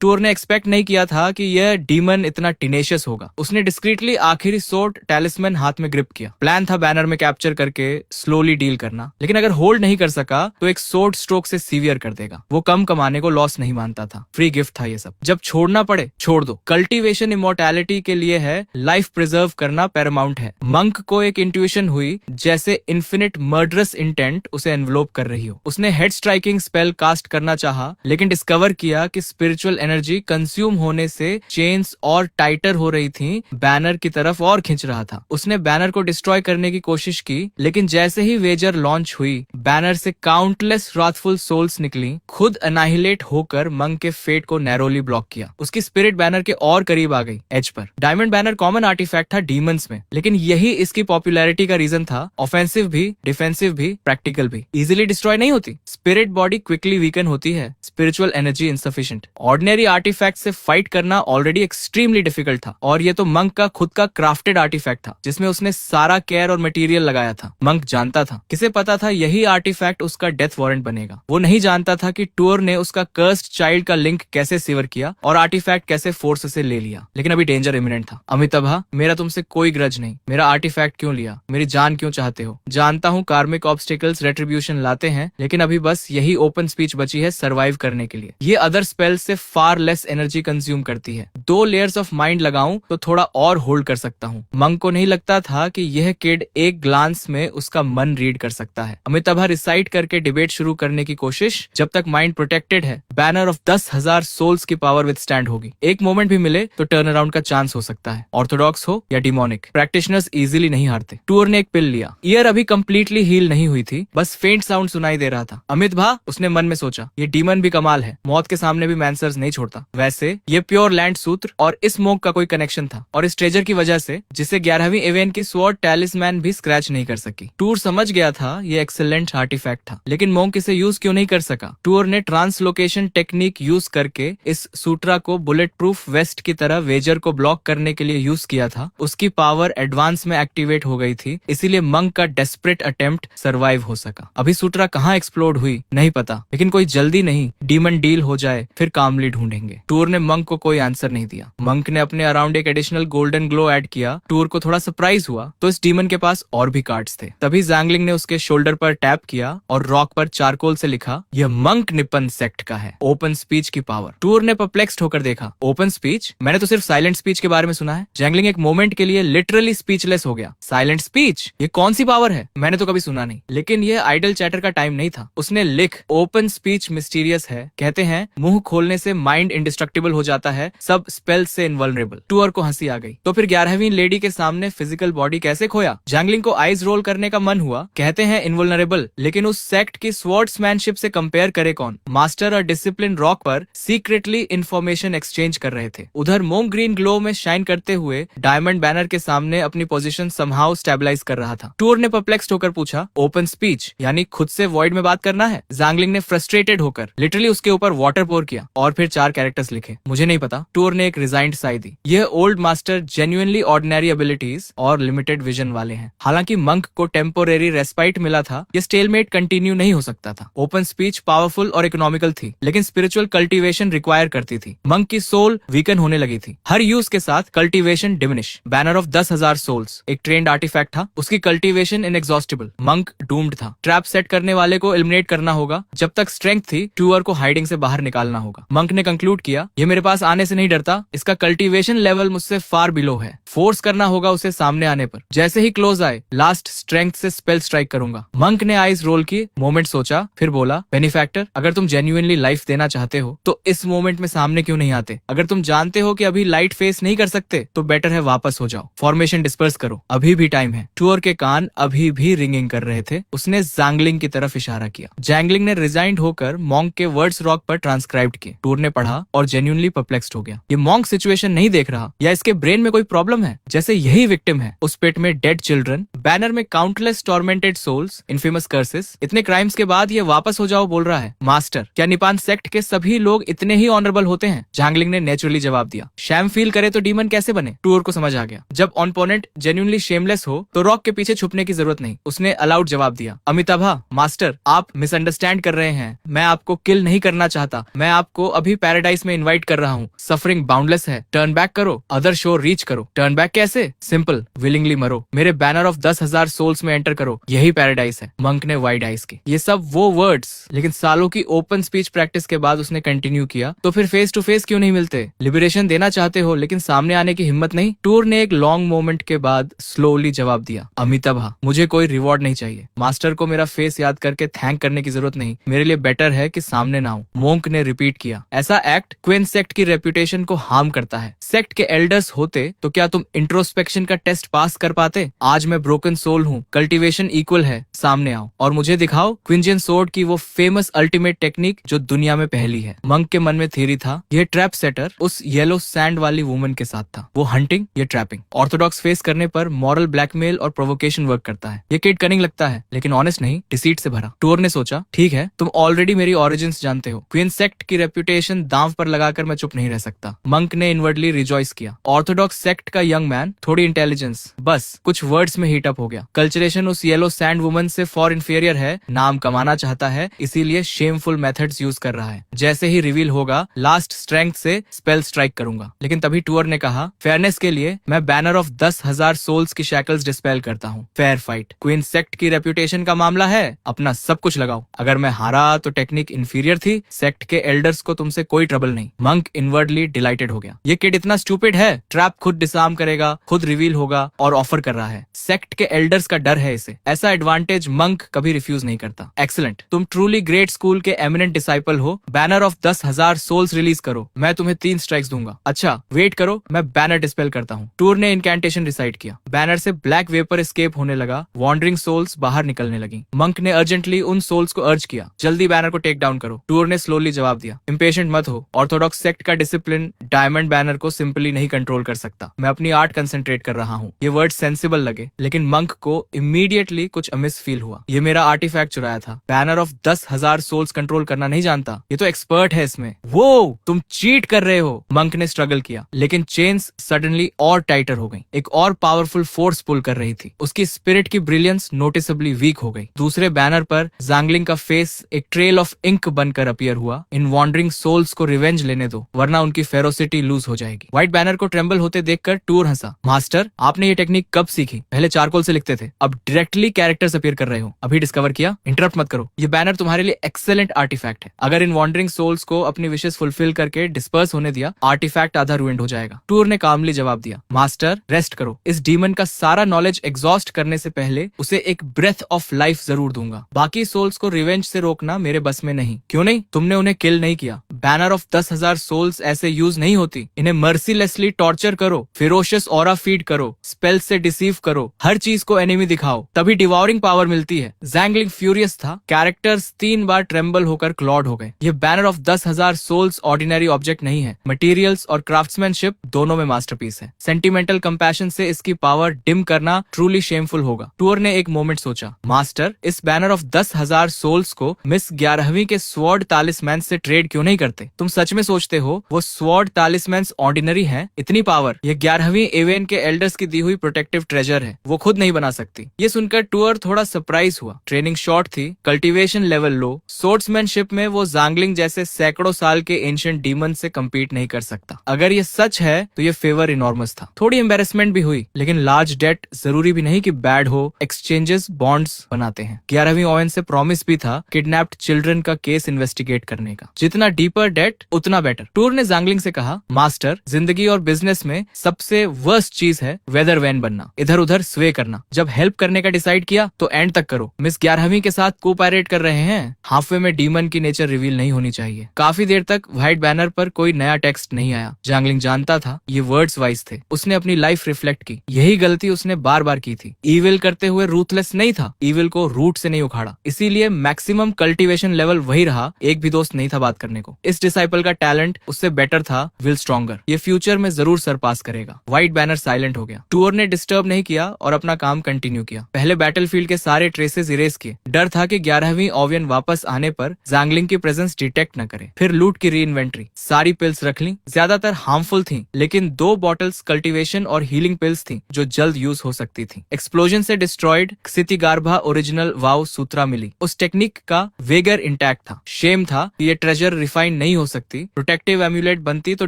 टूर ने एक्सपेक्ट नहीं किया था कि यह डीमन इतना टिनेशियस होगा। उसने डिस्क्रीटली आखिरी सोर्ड टैलिस्मैन हाथ में ग्रिप किया। प्लान था बैनर में कैप्चर करके स्लोली डील करना, लेकिन अगर होल्ड नहीं कर सका तो एक सोर्ड स्ट्रोक से सीवियर कर देगा। वो कम कमाने को लॉस नहीं मानता था, फ्री गिफ्ट था ये सब। जब छोड़ना पड़े छोड़ दो। कल्टीवेशन इमोर्टैलिटी के लिए है, लाइफ प्रिजर्व करना पैरामाउंट है। मंक को एक इंट्यूशन हुई जैसे इन्फिनिट मर्डरस इंटेंट उसे एनवलोप कर रही हो। उसने हेड स्ट्राइकिंग स्पेल कास्ट करना चाहा, लेकिन डिस्कवर किया कि स्पिरिचुअल एनर्जी कंज्यूम होने से चेन्स और टाइटर हो रही थी, बैनर की तरफ और खिंच रहा था। उसने बैनर को डिस्ट्रॉय करने की कोशिश की, लेकिन जैसे ही वेजर लॉन्च हुई, बैनर से काउंटलेस राथफुल सोल्स निकली, खुद अनाहिलेट होकर मंक के फेट को नैरोली ब्लॉक किया। उसकी स्पिरिट बैनर के और करीब आ गई, एज पर। डायमंड बैनर कॉमन आर्टिफैक्ट था डीमंस में, लेकिन यही इसकी पॉपुलैरिटी का रीजन था। ऑफेंसिव भी, डिफेंसिव भी, प्रैक्टिकल भी। इजीली डिस्ट्रॉय नहीं होती। स्पिरिट बॉडी क्विकली वीकन होती है, spiritual energy insufficient. Ordinary artefact से फाइट करना ऑलरेडी एक्सट्रीमली डिफिकल्ट था, और ये तो मंक का खुद का क्राफ्टेड आर्टिफैक्ट था, जिसमें उसने सारा केयर और मटेरियल लगाया था। मंक जानता था, किसे पता था यही आर्टिफैक्ट उसका डेथ वारंट बनेगा। वो नहीं जानता था कि टूर ने उसका कर्स्ड चाइल्ड का लिंक कैसे सीवर किया और आर्टिफैक्ट कैसे फोर्स से ले लिया। लेकिन अभी डेंजर इमिनेंट था। अमिताभा, मेरा तुमसे कोई ग्रज नहीं। मेरा आर्टिफैक्ट क्यों लिया? मेरी जान क्यों चाहते हो? जानता हूँ कार्मिक ऑब्स्टिकल्स रेट्रिब्यूशन लाते हैं, लेकिन अभी बस यही ओपन स्पीच बची है सरवाइव करने के लिए। ये अदर स्पेल से फार लेस एनर्जी कंज्यूम करती है। 2 लेयर्स ऑफ माइंड लगाऊं तो थोड़ा और होल्ड कर सकता हूँ। मंक को नहीं लगता था कि यह किड एक ग्लांस में उसका मन रीड कर सकता है। अमिताभा रिसाइट करके डिबेट शुरू करने की कोशिश, जब तक माइंड प्रोटेक्टेड है, बैनर ऑफ 10,000 सोल्स की पावर विथस्टैंड होगी। एक मोमेंट भी मिले तो टर्न अराउंड का चांस हो सकता है। ऑर्थोडॉक्स हो या डिमोनिक, प्रैक्टिशनर्स इजीली नहीं हारते। टूर ने एक पिल लिया। ईयर अभी कंप्लीटली हील नहीं हुई थी, बस फेंट साउंड सुनाई दे रहा था। अमिताभा, उसने मन में सोचा, ये डीमन भी कमाल है, मौत के सामने भी मैंसर्स नहीं छोड़ता। वैसे ये प्योर लैंड सूत्र और इस स्मोक का कोई कनेक्शन था, और इस ट्रेजर की वजह से, जिसे 11वीं एवेन की स्वॉर्ड टैलिस्मैन भी स्क्रैच नहीं कर सकी। टूर समझ गया था ये एक्सेलेंट आर्टिफैक्ट था, लेकिन मोंक इसे यूज क्यों नहीं कर सका? टूर ने ट्रांसलोकेशन टेक्निक यूज करके इस सूत्रा को बुलेट प्रूफ वेस्ट की तरह वेजर को ब्लॉक करने के लिए यूज किया था। उसकी पावर एडवांस में एक्टिवेट हो गई थी, इसीलिए मंक का डेस्परेट अटेम्प्ट सरवाइव हो सका। अभी सूत्रा कहाँ एक्सप्लोड हुई नहीं पता, लेकिन कोई जल्दी नहीं, डीमन डील हो जाए फिर कामली ढूंढेंगे। टूर ने मंक को कोई आंसर नहीं दिया। मंक ने अपने अराउंड एक एडिशनल गोल्डन ग्लो ऐड किया। टूर को थोड़ा सरप्राइज हुआ तो इस डीमन के पास और भी कार्ड्स थे। तभी जैंगलिंग ने उसके शोल्डर पर टैप किया और रॉक पर चारकोल से लिखा, यह मंक निपन सेक्ट का है, ओपन स्पीच की पावर। टूर ने परप्लेक्स्ड होकर देखा, ओपन स्पीच? मैंने तो सिर्फ साइलेंट स्पीच के बारे में सुना है। जैंगलिंग एक मोमेंट के लिए लिटरली स्पीचलेस हो गया। Silent speech? ये कौन सी पावर है? मैंने तो कभी सुना नहीं। लेकिन ये आइडल चैटर का टाइम नहीं था। उसने लिख, ओपन स्पीच मिस्टीरियस है, कहते हैं मुंह खोलने से माइंड इंडिस्ट्रक्टिबल हो जाता है, सब स्पेल से इनवल्नरेबल। टूर को हंसी आ गई। तो फिर 11वीं लेडी के सामने फिजिकल बॉडी कैसे खोया? जैंगलिंग को आइज रोल करने का मन हुआ। कहते हैं इनवल्नरेबल, लेकिन उस सेक्ट की स्वॉर्ड्समैनशिप से कंपेयर करे कौन? मास्टर और डिसिप्लिन रॉक पर सीक्रेटली इंफॉर्मेशन एक्सचेंज कर रहे थे। उधर मोंक ग्रीन ग्लो में शाइन करते हुए डायमंड बैनर के सामने अपनी पोजीशन समहाउ स्टेबलाइज कर रहा था। टूर ने परप्लेक्स्ड होकर पूछा, ओपन स्पीच यानी खुद से वॉइड में बात करना है? जैंगलिंग ने फ्रस्ट्रेटेड होकर लिटरली उसके ऊपर वाटर पोर किया और फिर 4 कैरेक्टर्स लिखे, मुझे नहीं पता। टूर ने एक रिजाइंड साई दी। यह old master genuinely ordinary abilities और लिमिटेड विजन वाले हैं। हालांकि मंक को टेम्पोरेरी रेस्पाइट मिला था, यह स्टेलमेट कंटिन्यू नहीं हो सकता था। ओपन स्पीच पावरफुल और इकोनॉमिकल थी, लेकिन स्पिरिचुअल कल्टीवेशन रिक्वायर करती थी। मंक की सोल वीकन होने लगी थी। हर यूज के साथ cultivation diminish. Banner of 10,000 souls एक ट्रेंड आर्टिफैक्ट था, उसकी कल्टीवेशन इनएग्जॉस्टिबल। मंक डूम्ड था। ट्रैप सेट करने वाले को एलिमिनेट करना होगा। जब तक स्ट्रेंथ थी, टूअर को हाइडिंग से बाहर निकालना होगा। मंक ने कंक्लूड किया, ये मेरे पास आने से नहीं डरता, इसका कल्टीवेशन लेवल मुझसे फार बिलो है। फोर्स करना होगा उसे सामने आने पर। जैसे ही क्लोज आए, लास्ट स्ट्रेंथ से स्पेल स्ट्राइक करूंगा। मंक ने आइज रोल की, मोमेंट सोचा, फिर बोला, बेनिफैक्टर, अगर तुम जेन्युइनली लाइफ देना चाहते हो तो इस मोमेंट में सामने क्यों नहीं आते? अगर तुम जानते हो कि अभी लाइट फेस नहीं कर सकते तो बेटर है है वापस हो जाओ, फॉर्मेशन डिस्पर्स करो, अभी भी टाइम है। टूर के कान अभी भी रिंगिंग कर रहे थे। उसने जैंगलिंग की तरफ इशारा किया। जैंगलिंग ने रिजाइंड होकर मॉन्क के वर्ड्स रॉक पर ट्रांसक्राइब्ड किए। टूर ने पढ़ा और जेन्युइनली परप्लेक्स्ड हो गया। ये मॉन्क सिचुएशन नहीं देख रहा, या इसके ब्रेन में कोई प्रॉब्लम है? जैसे यही विक्टिम है। उस पेट में डेड चिल्ड्रन, बैनर में countless tormented souls, infamous curses. इतने क्राइम्स के बाद ये वापस हो जाओ बोल रहा है। मास्टर, क्या निपान सेक्ट के सभी लोग इतने ही ऑनरेबल होते हैं? जैंगलिंग ने नेचुरली जवाब दिया। शैम फील करे तो डीमन कैसे बने? टूर को समझ आ गया। जब ऑपोनेंट जेन्युइनली शेमलेस हो तो रॉक के पीछे छुपने की जरूरत नहीं। उसने अलाउड जवाब दिया। अमिताभा, मास्टर, आप मिसअंडरस्टैंड कर रहे हैं। मैं आपको किल नहीं करना चाहता। मैं आपको अभी पैराडाइज में इनवाइट कर रहा हूँ। सफरिंग बाउंडलेस है। टर्न बैक करो, अदर शोर रीच करो। टर्न बैक कैसे? सिंपल, विलिंगली मरो। मेरे बैनर ऑफ 10,000 सोल्स में एंटर करो। यही पैराडाइज है। मंक ने वाइड आइज की। ये सब वो वर्ड्स, लेकिन सालों की ओपन स्पीच प्रैक्टिस के बाद उसने कंटिन्यू किया। तो फिर फेस टू फेस क्यों नहीं मिलते? लिबरेशन देना चाहते हो लेकिन सामने आने की हिम्मत नहीं? टूर ने एक लॉन्ग मोमेंट के बाद स्लोली जवाब दिया। अमिताभा, मुझे कोई रिवॉर्ड नहीं चाहिए। मास्टर को मेरा फेस याद करके थैंक करने की जरूरत नहीं। मेरे लिए बेटर है कि सामने ना हो। मोंक ने रिपीट किया। ऐसा एक्ट क्वीन सेक्ट की रेपुटेशन को हार्म करता है। सेक्ट के एल्डर्स होते तो क्या तुम इंट्रोस्पेक्शन का टेस्ट पास कर पाते? आज मैं ब्रोकन सोल हूँ। कल्टीवेशन इक्वल है। सामने आओ और मुझे दिखाओ क्विंजियन सोर्ड की वो फेमस अल्टीमेट टेक्निक जो दुनिया में पहली है। मंक के मन में थ्योरी था। यह ट्रैप सेटर उस येलो सैंड वाली वुमन के साथ था। वो हंटिंग, ये ट्रैपिंग। ऑर्थोडॉक्स फेस करने पर मॉरल ब्लैकमेल और प्रोवोकेशन वर्क करता है। ये किड कनिंग लगता है लेकिन ऑनेस्ट नहीं, डिसीट से भरा। टूर ने सोचा, ठीक है, तुम ऑलरेडी मेरी ओरिजिन्स जानते हो। क्वीन सेक्ट की रेपुटेशन दांव पर लगाकर मैं चुप नहीं रह सकता। मंक ने इनवर्डली रिजॉइस किया। ऑर्थोडॉक्स सेक्ट का यंग मैन, थोड़ी इंटेलिजेंस, बस कुछ वर्ड्स में हीट अप हो गया। कल्चरेशन उस येलो सैंड वुमन से फॉर इंफीरियर है। नाम कमाना चाहता है, इसीलिए शेमफुल मेथड्स यूज कर रहा है। जैसे ही रिवील होगा, लास्ट स्ट्रेंथ से स्पेल स्ट्राइक करूंगा। लेकिन तभी टूर ने कहा, फेयरनेस के लिए मैं बैनर ऑफ 10,000 सोल्स की शैकल्स डिस्पेल करता हूँ। Fair fight. क्वीन सेक्ट की रेपुटेशन का मामला है, अपना सब कुछ लगाओ। अगर मैं हारा तो टेक्निक इंफीरियर थी। सेक्ट के एल्डर्स को तुमसे कोई ट्रबल नहीं। मंक इनवर्डली डिलाइटेड हो गया। ये किड इतना स्टूपिड है। ट्रैप खुद डिसार्म करेगा, खुद रिवील होगा और ऑफर कर रहा है। सेक्ट के एल्डर्स का डर है इसे। ऐसा एडवांटेज मंक कभी रिफ्यूज नहीं करता। एक्सीलेंट, तुम ट्रूली ग्रेट स्कूल के एमिनेंट डिसाइपल हो। बैनर ऑफ 10,000 सोल्स रिलीज करो। मैं तुम्हें 3 स्ट्राइक्स दूंगा। अच्छा वेट करो, मैं बैनर डिस्पेल करता हूँ। टूर ने इनकैंटेशन रिसाइट किया। बैनर से ब्लैक वेपर एस्केप होने लगा। वॉन्डरिंग सोल्स बाहर निकलने लगी। मंक ने अर्जेंटली उन सोल्स को अर्ज किया, जल्दी बैनर को टेक डाउन करो। टूर ने स्लोली जवाब दिया, इम्पेशेंट मत हो। ऑर्थोडॉक्स सेक्ट का डिसिप्लिन डायमंड बैनर को सिंपली नहीं कंट्रोल कर सकता। मैं अपनी आर्ट कंसंट्रेट कर रहा हूँ। ये वर्ड सेंसिबल लगे लेकिन मंक को इमीडिएटली कुछ अमिस फील हुआ। ये मेरा आर्टिफैक्ट चुराया था। बैनर ऑफ 10,000 सोल्स कंट्रोल करना नहीं जानता। ये तो एक्सपर्ट है इसमें। वो तुम चीट कर रहे हो। मंक ने स्ट्रगल किया लेकिन चेन्स सडनली और टाइटर हो गई। एक और पावरफुल फोर्स पुल कर रही थी। उसकी स्पिरिट की ब्रिलियंस नोटिसेबली वीक हो गई। दूसरे बैनर पर जैंगलिंग का फेस एक ट्रेल ऑफ इंक बनकर अपीयर हुआ। इन वॉन्डरिंग सोल्स को रिवेंज लेने दो वरना उनकी फेरोसिटी लूज हो जाएगी। व्हाइट बैनर को ट्रेम्बल होते देखकर टूर हंसा। मास्टर, आपने ये टेक्निक कब सीखी? पहले चारकोल से लिखते थे, अब डायरेक्टली कैरेक्टर्स अपीयर कर रहे हो। अभी डिस्कवर किया? इंटरप्ट मत करो। ये बैनर तुम्हारे लिए एक्सेलेंट आर्टिफैक्ट है। अगर इन वॉन्डरिंग सोल्स को अपनी विशेष फुलफिल करके डिस्पर्स होने दिया, आर्टिफैक्ट आधा रुइंड हो जाएगा। टूर ने कामली जवाब दिया, मास्टर रेस्ट करो। इस डीमन का सारा नॉलेज एग्जॉस्ट करने से पहले उसे एक ब्रेथ ऑफ लाइफ जरूर दूंगा। बाकी सोल्स को रिवेंज से रोकना मेरे बस में नहीं। क्यों नहीं? तुमने उन्हें किल नहीं किया। बैनर ऑफ 10,000 सोल्स ऐसे यूज नहीं होती। इन्हें मर्सीलेसली टॉर्चर करो, फिरोशियस ऑरा फीड करो, स्पेल से डिसीव करो, हर चीज को एनिमी दिखाओ, तभी डिवॉरिंग पावर मिलती है। जैंगलिंग फ्यूरियस था। कैरेक्टर्स 3 बार ट्रेम्बल होकर क्लॉड हो गए। ये banner of 10,000 souls ordinary object नहीं है। मटेरियल्स और क्राफ्ट्समैनशिप दोनों में मास्टरपीस है। सेंटिमेंटल कंपैशन से इसकी पावर डिम करना ट्रूली शेमफुल होगा। टूर ने एक मोमेंट सोचा, मास्टर इस बैनर ऑफ 10,000 सोल्स को मिस 11वीं के स्वॉर्ड तालिस्मैन से ट्रेड क्यों नहीं करते? तुम सच में सोचते हो वो स्वॉर्ड तालिस्मैन ऑर्डिनरी है? इतनी पावर ये 11वीं एवेन के एल्डर्स की दी हुई प्रोटेक्टिव ट्रेजर है। वो खुद नहीं बना सकती। ये सुनकर टूर थोड़ा सरप्राइज हुआ। ट्रेनिंग शॉर्ट थी, कल्टीवेशन लेवल लो। सोर्ड्समैनशिप में वो जैंगलिंग जैसे सैकड़ों साल के एंशिएंट डीमन से कम्पीट नहीं कर सकता। अगर ये सच है तो ये फेवर इनॉर्मस था। थोड़ी एम्बेरसमेंट भी हुई लेकिन लार्ज डेट जरूरी भी नहीं कि बैड हो। एक्सचेंजेस बॉन्ड्स बनाते हैं। 11वीं ओवेन से प्रॉमिस भी था किडनैप्ड चिल्ड्रन का केस इन्वेस्टिगेट करने का। जितना डीपर डेट उतना बेटर। टूर ने जैंगलिंग से कहा, मास्टर जिंदगी और बिजनेस में सबसे वर्स्ट चीज है वेदर वैन बनना। इधर उधर स्वे करना। जब हेल्प करने का डिसाइड किया तो एंड तक करो। मिस 11वीं के साथ कोपैरेट कर रहे हैं। हाफवे में डीमन की नेचर रिवील नहीं होनी चाहिए। काफी देर तक व्हाइट बैनर पर कोई नया टेक्स्ट नहीं आया। जांगलिंग जानता था ये वर्ड्स वाइज थे। उसने अपनी लाइफ रिफ्लेक्ट की। यही गलती उसने बार बार की थी। ईविल करते हुए रूथलेस नहीं था, ईविल को रूट से नहीं उखाड़ा। इसीलिए मैक्सिमम कल्टीवेशन लेवल वही रहा, एक भी दोस्त नहीं था बात करने को। इस डिसाइपल का टैलेंट उससे बेटर था, विल स्ट्रॉन्गर। ये फ्यूचर में जरूर सरपास करेगा। व्हाइट बैनर साइलेंट हो गया। टूर ने डिस्टर्ब नहीं किया और अपना काम कंटिन्यू किया। पहले बैटलफील्ड के सारे ट्रेसेस इरेज किए। डर था कि 11वीं ओवियन वापस आने पर जांगलिंग की प्रेजेंस डिटेक्ट न करे। फिर लूट की री इन्वेंट्री। सारी पिल्स रख ली। ज्यादातर हार्मफुल थी, लेकिन 2 बॉटल्स कल्टीवेशन और हीलिंग पिल्स थी जो जल्द यूज हो सकती थी। एक्सप्लोजन से डिस्ट्रॉयड क्षितिगार्भा ओरिजिनल वाव सूत्रा मिली। उस टेक्निक का वेगर इंटैक्ट था। शेम था कि ये ट्रेजर रिफाइन नहीं हो सकती। प्रोटेक्टिव एम्यूलेट बनती तो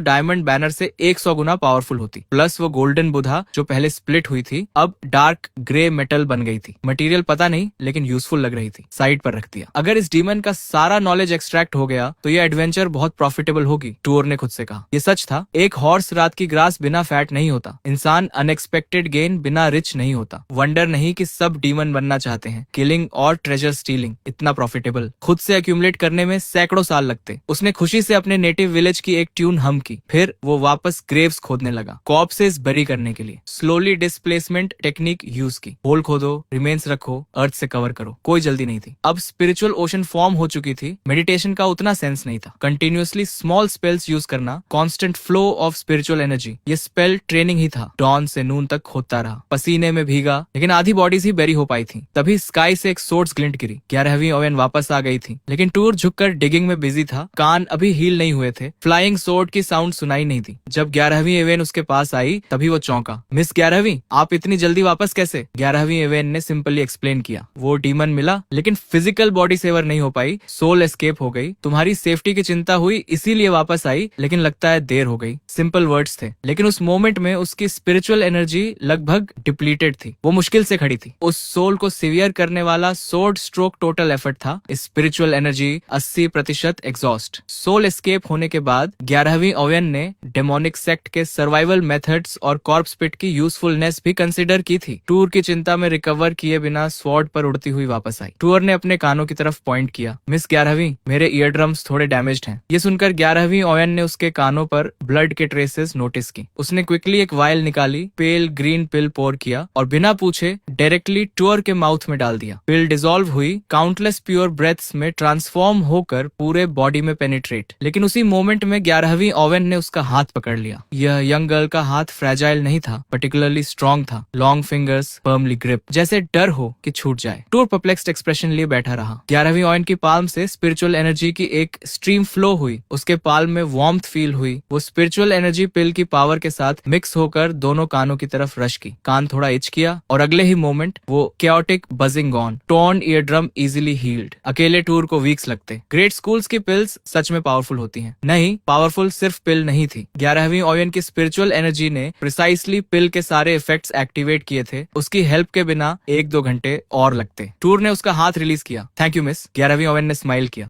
डायमंड बैनर से 100 गुना पावरफुल होती। प्लस वो गोल्डन बुधा जो पहले स्प्लिट हुई थी अब डार्क ग्रे मेटल बन गई थी। मटेरियल पता नहीं, लेकिन यूजफुल लग रही थी। साइड पर रख दिया। अगर इस डीमन का सारा नॉलेज एक्सट्रैक्ट हो गया तो ये एडवेंचर बहुत प्रॉफिटेबल होगी, टूर ने खुद से कहा। ये सच था। एक हॉर्स रात की ग्रास बिना फैट नहीं होता। इंसान अनएक्सपेक्टेड गेन बिना रिच नहीं होता। वंडर नहीं कि सब डीमन बनना चाहते हैं। किलिंग और ट्रेजर स्टीलिंग इतना प्रॉफिटेबल। खुद से एक्यूमुलेट करने में सैकड़ों साल लगते। उसने खुशी से अपने नेटिव विलेज की एक ट्यून हम की। फिर वो वापस ग्रेव्स खोदने लगा, कॉर्प्सेस बरी करने के लिए। स्लोली डिस्प्लेसमेंट टेक्निक यूज की। होल खोदो, रिमेन्स रखो, अर्थ से कवर करो। कोई जल्दी नहीं थी। अब स्पिरिचुअल ओशन फॉर्म हो चुकी थी। मेडिटेशन का उतना सेंस नहीं था। कंटिन्यूअसली स्मॉल स्पेल्स यूज करना, constant flow of spiritual energy, ये स्पेल ट्रेनिंग ही था। डॉन से नून तक खोदता रहा। पसीने में भीगा, लेकिन आधी बॉडीज ही बेरी हो पाई थी। तभी स्काई से एक सोर्ड्स ग्लिंट गिरी। 11वीं ओवेन वापस आ गई थी, लेकिन टूर झुककर डिगिंग में बिजी था। कान अभी हील नहीं हुए थे। फ्लाइंग सोर्ड की साउंड सुनाई नहीं थी। जब 11वीं एवेन उसके पास आई तभी वो चौंका। मिस 11वीं, आप इतनी जल्दी वापस कैसे? 11वीं एवेन ने सिंपली एक्सप्लेन किया। वो डीमन मिला, लेकिन फिजिकल बॉडी सेवर नहीं हो पाई। सोल एस्केप हो गई। तुम्हारी सेफ्टी की चिंता हुई, इसीलिए वापस आई, लेकिन लगता है देर हो गई। सिंपल वर्ड्स थे, लेकिन उस मोमेंट में उसकी स्पिरिचुअल एनर्जी लगभग डिप्लीटेड थी। वो मुश्किल से खड़ी थी। उस सोल को सिवियर करने वाला सोर्ड स्ट्रोक टोटल एफर्ट था। Spiritual energy 80% exhaust. Soul escape होने के बाद 11वीं ओवेन ने डेमोनिक सेक्ट के सर्वाइवल मेथड्स और कॉर्प्स पिट की यूजफुलनेस भी कंसिडर की थी। टूर की चिंता में रिकवर किए बिना स्वॉर्ड पर उड़ती हुई वापस आई। टूर ने अपने कानों की तरफ पॉइंट किया। मिस 11वीं, मेरे ईयर ड्रम्स थोड़े डैमेज्ड हैं। ये सुनकर 11वीं ओवेन ने उसके कानों पर ब्लड के ट्रेसेस नोटिस की। उसने क्विकली एक वायल निकाली, पेल ग्रीन पिल पोर किया और बिना पूछे डायरेक्टली टूर के माउथ में डाल दिया। पिल डिसॉल्व हुई, काउंटलेस प्योर ब्रेथ्स में ट्रांसफॉर्म होकर पूरे बॉडी में पेनिट्रेट। लेकिन उसी मोमेंट में 11वीं ओवेन ने उसका हाथ पकड़ लिया। यह यंग गर्ल का हाथ फ्रेजाइल नहीं था, पर्टिकुलरली स्ट्रॉन्ग था। लॉन्ग फिंगर्स फर्मली ग्रिप, जैसे डर हो कि छूट जाए। टूर परप्लेक्स्ड एक्सप्रेशन लिए बैठा रहा। 11वीं ओवेन की पाल्म से स्पिरिचुअल एनर्जी की एक स्ट्रीम फ्लो हुई। उसके पाल्म में वार्मथ फील हुई। वो स्पिरिचुअल एनर्जी पिल की पावर के साथ मिक्स होकर दोनों कानों की तरफ रश की। कान थोड़ा इच किया और अगले ही मोमेंट वो chaotic buzzing gone, torn eardrum easily healed। अकेले टूर को वीक्स लगते। ग्रेट स्कूल्स की पिल्स सच में पावरफुल होती हैं। नहीं, पावरफुल सिर्फ पिल नहीं थी। 11वीं ओवेन की स्पिरिचुअल एनर्जी ने प्रिसाइसली पिल के सारे इफेक्ट्स एक्टिवेट किए थे। उसकी हेल्प के बिना 1-2 घंटे और लगते। टूर ने उसका हाथ रिलीज किया। थैंक यू मिस, 11वीं ओवेन ने स्माइल किया।